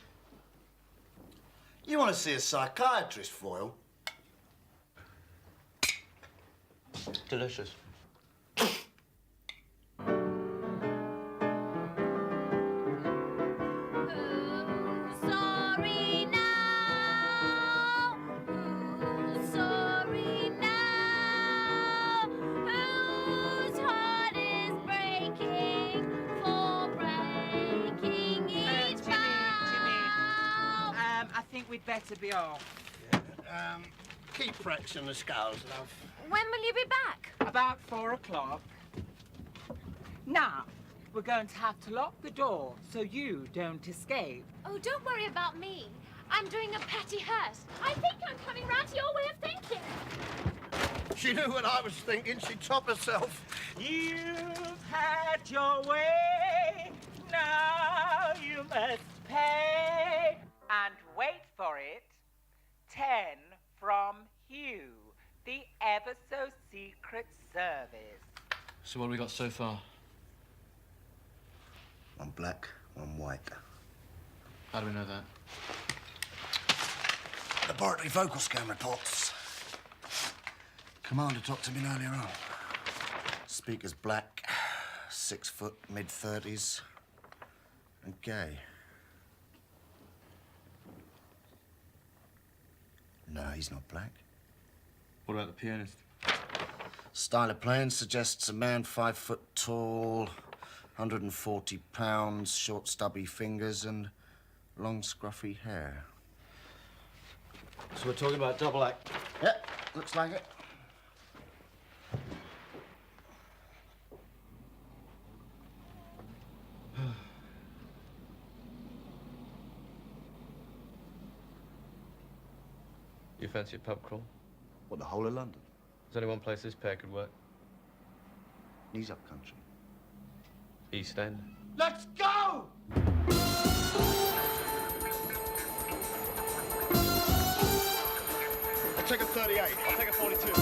You want to see a psychiatrist, Foyle?
Delicious.
Sorry now. Who's sorry now? Whose heart is breaking for breaking each vow?
I think we'd better be off.
Keep practicing the scales, love.
When will you be back?
About 4 o'clock. Now, we're going to have to lock the door so you don't escape.
Oh, don't worry about me. I'm doing a Patty Hearst. I think I'm coming round to your way of thinking.
She knew what I was thinking. She'd top herself.
You've had your way, now you must pay. And wait for it, 10 from Hugh, the ever-so-secret service.
So what have we got so far?
One black, one white.
How do we know that?
Laboratory vocal scan reports. Commander talked to me earlier on. Speaker's black, 6 foot, mid-30s, and gay. No, he's not black.
What about the pianist?
Style of playing suggests a man 5 foot tall, 140 pounds, short stubby fingers and long scruffy hair.
So we're talking about double act.
Yep, looks like it.
You fancy a pub crawl?
What, the whole of London?
There's only one place this pair could work.
Knees up country.
East End.
Let's go! I'll take a 38. I'll take a 42.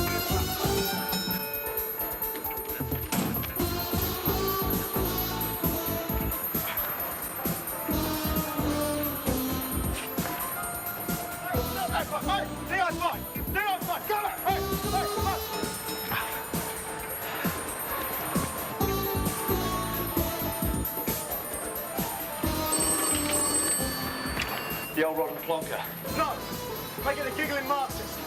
The old rotten plonker.
No! Make it a giggling Marxist.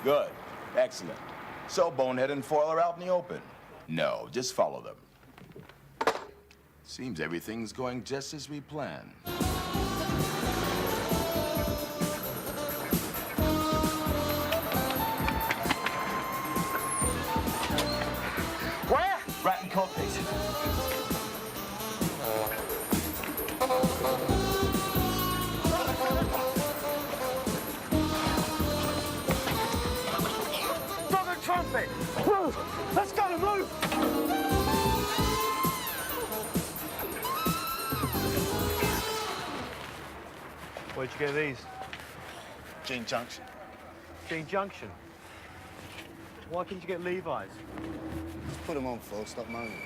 Good. Excellent. So Bonehead and Foyle are out in the open? No, just follow them. Seems everything's going just as we planned.
Where?
Rat and Codpiece. roof! Where'd you get these?
Gene Junction.
Gene Junction? Why couldn't you get Levi's?
Just put them on, Phil. Stop moaning.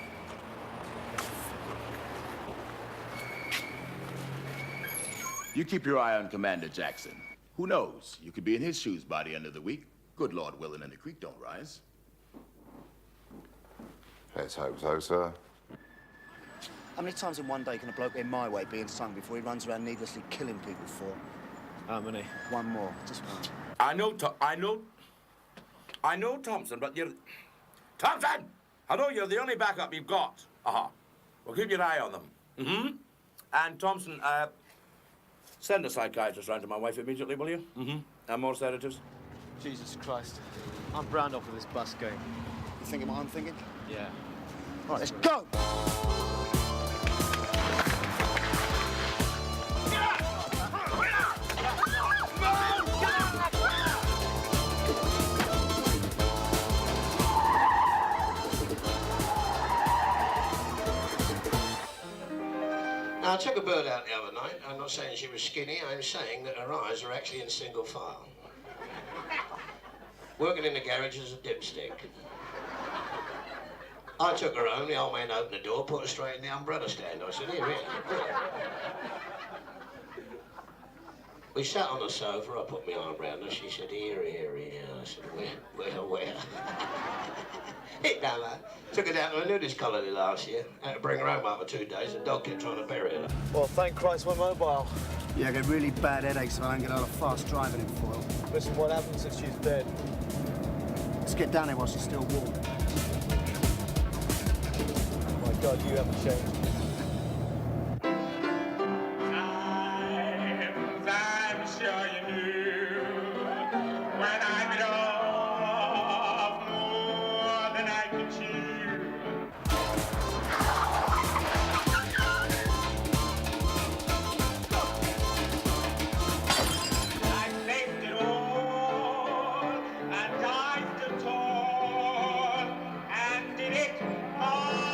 You keep your eye on Commander Jackson. Who knows? You could be in his shoes by the end of the week. Good Lord willing and the creek don't rise.
Let's hope so, sir.
How many times in one day can a bloke in my way be sung before he runs around needlessly killing people for?
How many?
One more, just one.
I know, Thompson, but you're... Thompson! I know you're the only backup you've got. Well, keep your eye on them. Mm-hmm. And, Thompson, send a psychiatrist round to my wife immediately, will you? Mm-hmm. And more sedatives?
Jesus Christ. I'm browned off of this bus game.
You thinking what I'm thinking?
Yeah.
All right, let's go!
Now, I took a bird out the other night. I'm not saying she was skinny. I'm saying that her eyes are actually in single file. Working in the garage as a dipstick. I took her home. The old man opened the door, put her straight in the umbrella stand. I said, here. We sat on the sofa. I put my arm round her. She said, here. I said, where? It done that. Took her down to a nudist colony last year. Had to bring her home after 2 days. The dog kept trying to bury her.
Well, thank Christ we're mobile.
Yeah, I get really bad headaches if I don't get out of fast driving in Foyle.
Listen, what happened since she's dead?
Let's get down there while she's still warm.
Oh my God, you haven't changed.
I'm sure you knew when I bit off more than I could chew. I faced it all and dived it all and did it my way.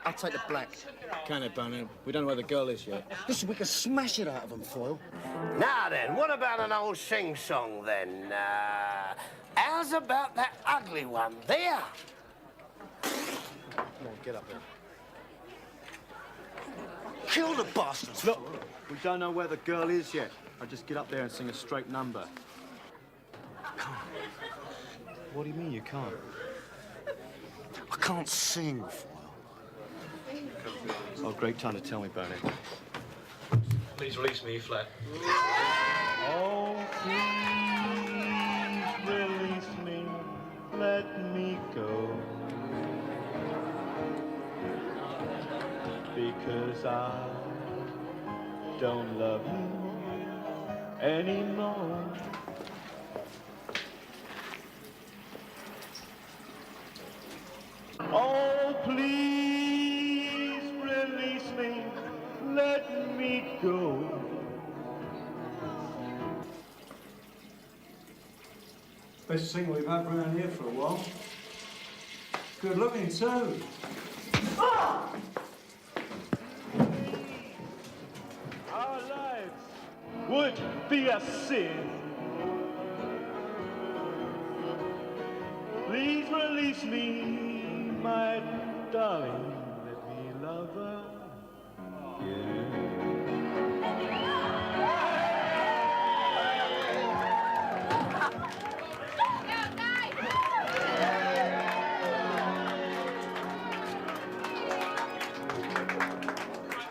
I'll take the black.
Can it, Bonehead? We don't know where the girl is yet.
Listen, we can smash it out of them, Foyle.
Now then, what about an old sing-song then? How's about that ugly one there?
Come on, get up there.
Kill the bastards.
Look, we don't know where the girl is yet. I'll just get up there and sing a straight number. What do you mean you can't?
I can't sing, Foyle.
Oh, great time to tell me about it. Please release me, flat.
Oh, please release me, let me go. Because I don't love you anymore. Oh, please release me, let me go.
Best thing we've had around here for a while. Good looking too.
Our lives would be a sin. Please release me, my darling. Let me love again.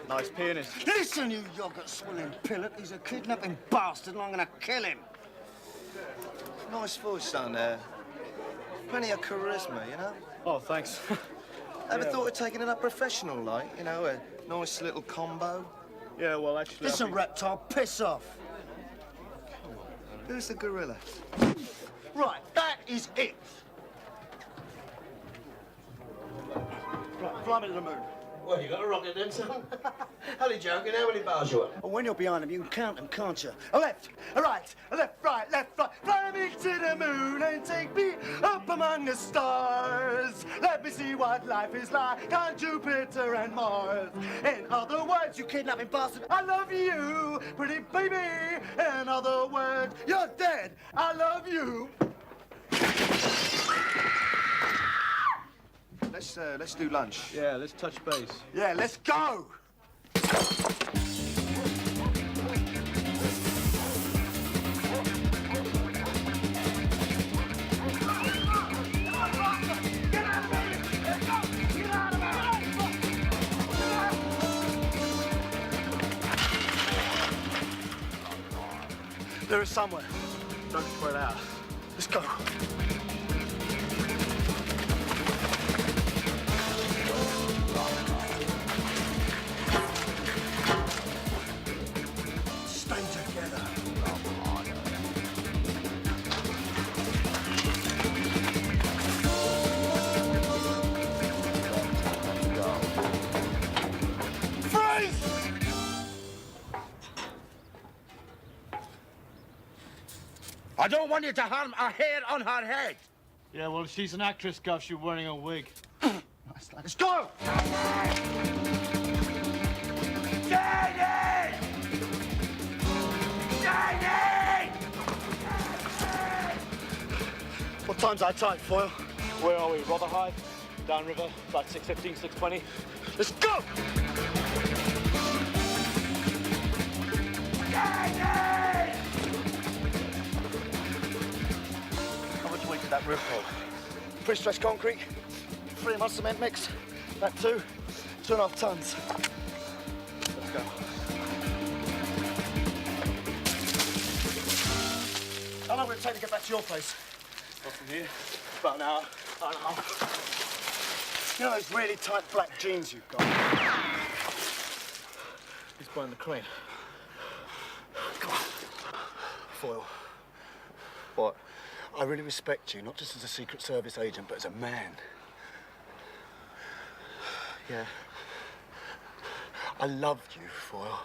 Nice pianist.
Listen, you yogurt-swilling pillock. He's a kidnapping bastard and I'm gonna kill him.
Nice voice, son. Plenty of charisma, you know?
Oh, thanks.
Ever thought of taking it up professional, like? You know, a nice little combo?
Yeah, well, actually...
Listen, reptile, piss off.
Who's the gorilla?
Right, that is it. Fly me to the moon.
Well, you got a rocket then, son? Only joking. How many bars you want?
Well, when you're behind them, you can count them, can't you? A left, a right, a left, right, left, right. Fly me to the moon and take me up among the stars. Let me see what life is like on Jupiter and Mars. In other words, you kidnapping bastard, I love you, pretty baby. In other words, you're dead. I love you.
Let's do lunch.
Yeah, let's touch base.
Yeah, let's go. There is somewhere. Don't spread out. Let's go. Stay together. Freeze!
I don't want you to harm a hair on her head.
Yeah, well, she's an actress, Gov. She's wearing a wig.
Let's go!
Jenny! Jenny!
What time's our time, Foyle?
Where are we? Rotherhithe? Downriver? About 6:15, 6:20?
Let's go! How much weight did that roof hold? Pre-stretched concrete, 3 months cement mix, that 2.5 tons. Let's go. How long will it take to get back to your place?
Not from here.
About an hour, hour and a half. You know those really tight black jeans you've got?
He's behind the crane.
Come on. Foyle. What? I really respect you, not just as a Secret Service agent, but as a man.
Yeah.
I love you, Foyle.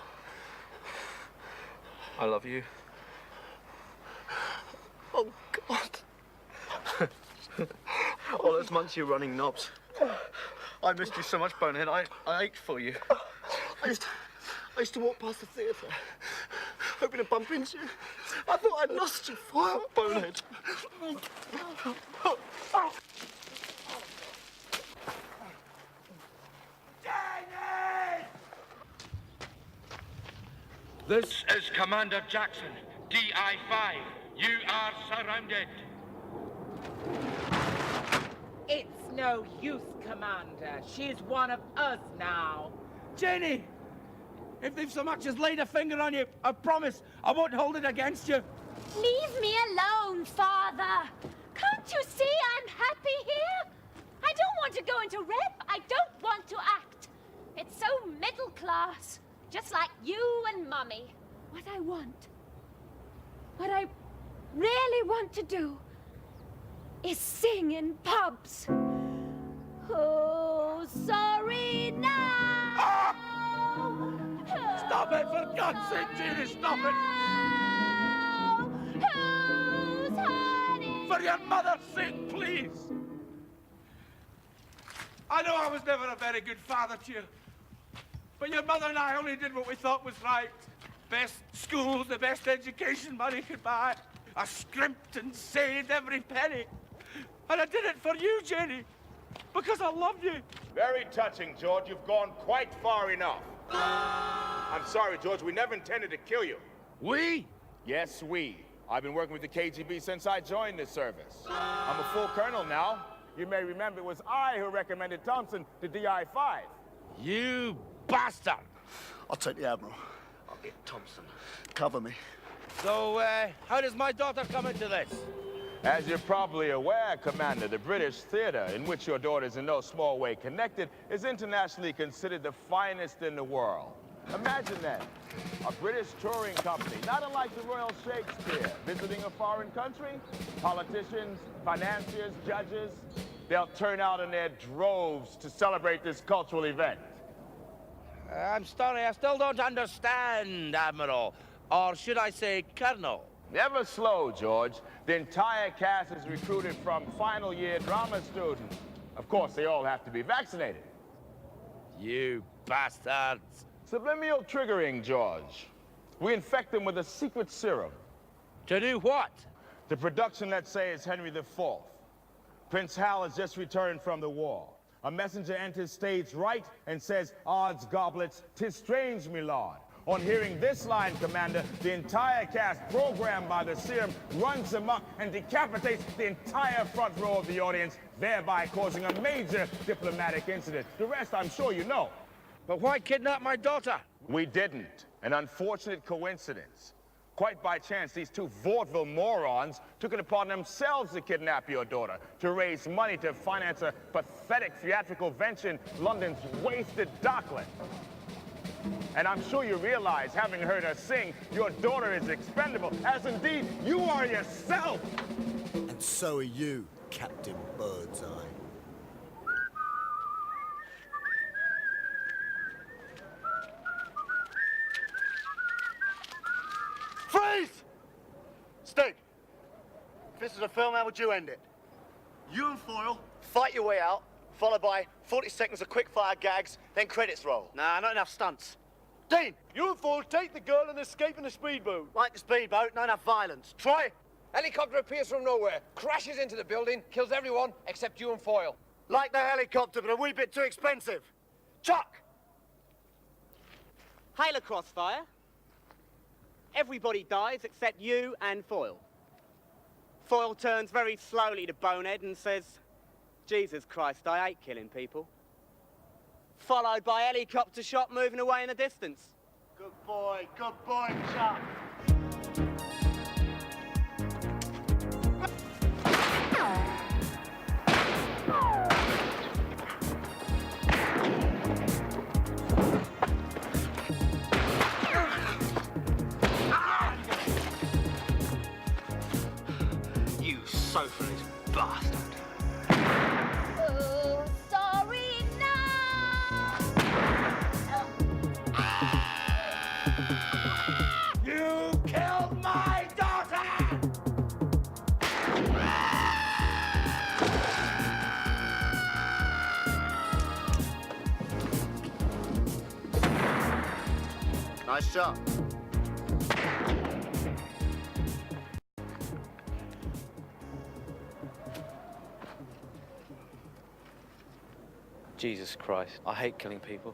I love you.
Oh, God.
All those months you were running knobs. I missed you so much, Bonehead. I ached for you.
I used to walk past the theatre, hoping to bump into you. I thought I'd lost you, Foyle.
Bonehead.
This is Commander Jackson, DI-5. You are surrounded.
It's no use, Commander. She's one of us now.
Jenny! If they've so much as laid a finger on you, I promise I won't hold it against you.
Leave me alone, Father. Can't you see I'm happy here? I don't want to go into rep. I don't want to act. It's so middle class, just like you and Mummy. What I really want to do is sing in pubs. Oh, sorry now.
Ah! Stop it, for God's sake, Jenny, stop it!
Who's hiding?
For your mother's sake, please! I know I was never a very good father to you, but your mother and I only did what we thought was right. Best schools, the best education money could buy. I scrimped and saved every penny. And I did it for you, Jenny, because I loved you.
Very touching, George. You've gone quite far enough. I'm sorry, George. We never intended to kill you.
We?
Yes, we. I've been working with the KGB since I joined the service. I'm a full colonel now. You may remember it was I who recommended Thompson to DI-5.
You bastard!
I'll take the Admiral.
I'll get Thompson.
Cover me.
So, how does my daughter come into this?
As you're probably aware, Commander, the British theater, in which your daughter's in no small way connected, is internationally considered the finest in the world. Imagine that. A British touring company, not unlike the Royal Shakespeare, visiting a foreign country. Politicians, financiers, judges. they'll turn out in their droves to celebrate this cultural event.
I'm sorry, I still don't understand, Admiral. Or should I say, Colonel?
Never slow, George. The entire cast is recruited from final year drama students. Of course, they all have to be vaccinated.
You bastards.
Subliminal triggering, George. We infect them with a secret serum.
To do what?
The production, let's say, is Henry IV. Prince Hal has just returned from the war. A messenger enters stage right and says, "Odds goblets, 'tis strange, me lord." On hearing this line, Commander, the entire cast, programmed by the serum, runs amok and decapitates the entire front row of the audience, thereby causing a major diplomatic incident. The rest, I'm sure you know.
But why kidnap my daughter?
We didn't. An unfortunate coincidence. Quite by chance, these two vaudeville morons took it upon themselves to kidnap your daughter, to raise money to finance a pathetic theatrical venture in London's wasted dockland. And I'm sure you realize, having heard her sing, your daughter is expendable, as indeed you are yourself.
And so are you, Captain Birdseye.
Freeze! Stig, if this is a film, how would you end it? You and Foyle fight your way out, followed by 40 seconds of quick-fire gags, then credits roll. Nah, not enough stunts. Dean, you and Foyle take the girl and escape in the speedboat. Like the speedboat, not enough violence. Try it.
Helicopter appears from nowhere, crashes into the building, kills everyone except you and Foyle.
Like the helicopter, but a wee bit too expensive. Chuck!
Hail a crossfire. Everybody dies except you and Foyle. Foyle turns very slowly to Bonehead and says, "Jesus Christ, I hate killing people." Followed by a helicopter shot moving away in the distance.
Good boy, Chuck.
You socialist bastard.
Oh, sorry, no!
You killed my daughter!
Nice shot.
Jesus Christ, I hate killing people.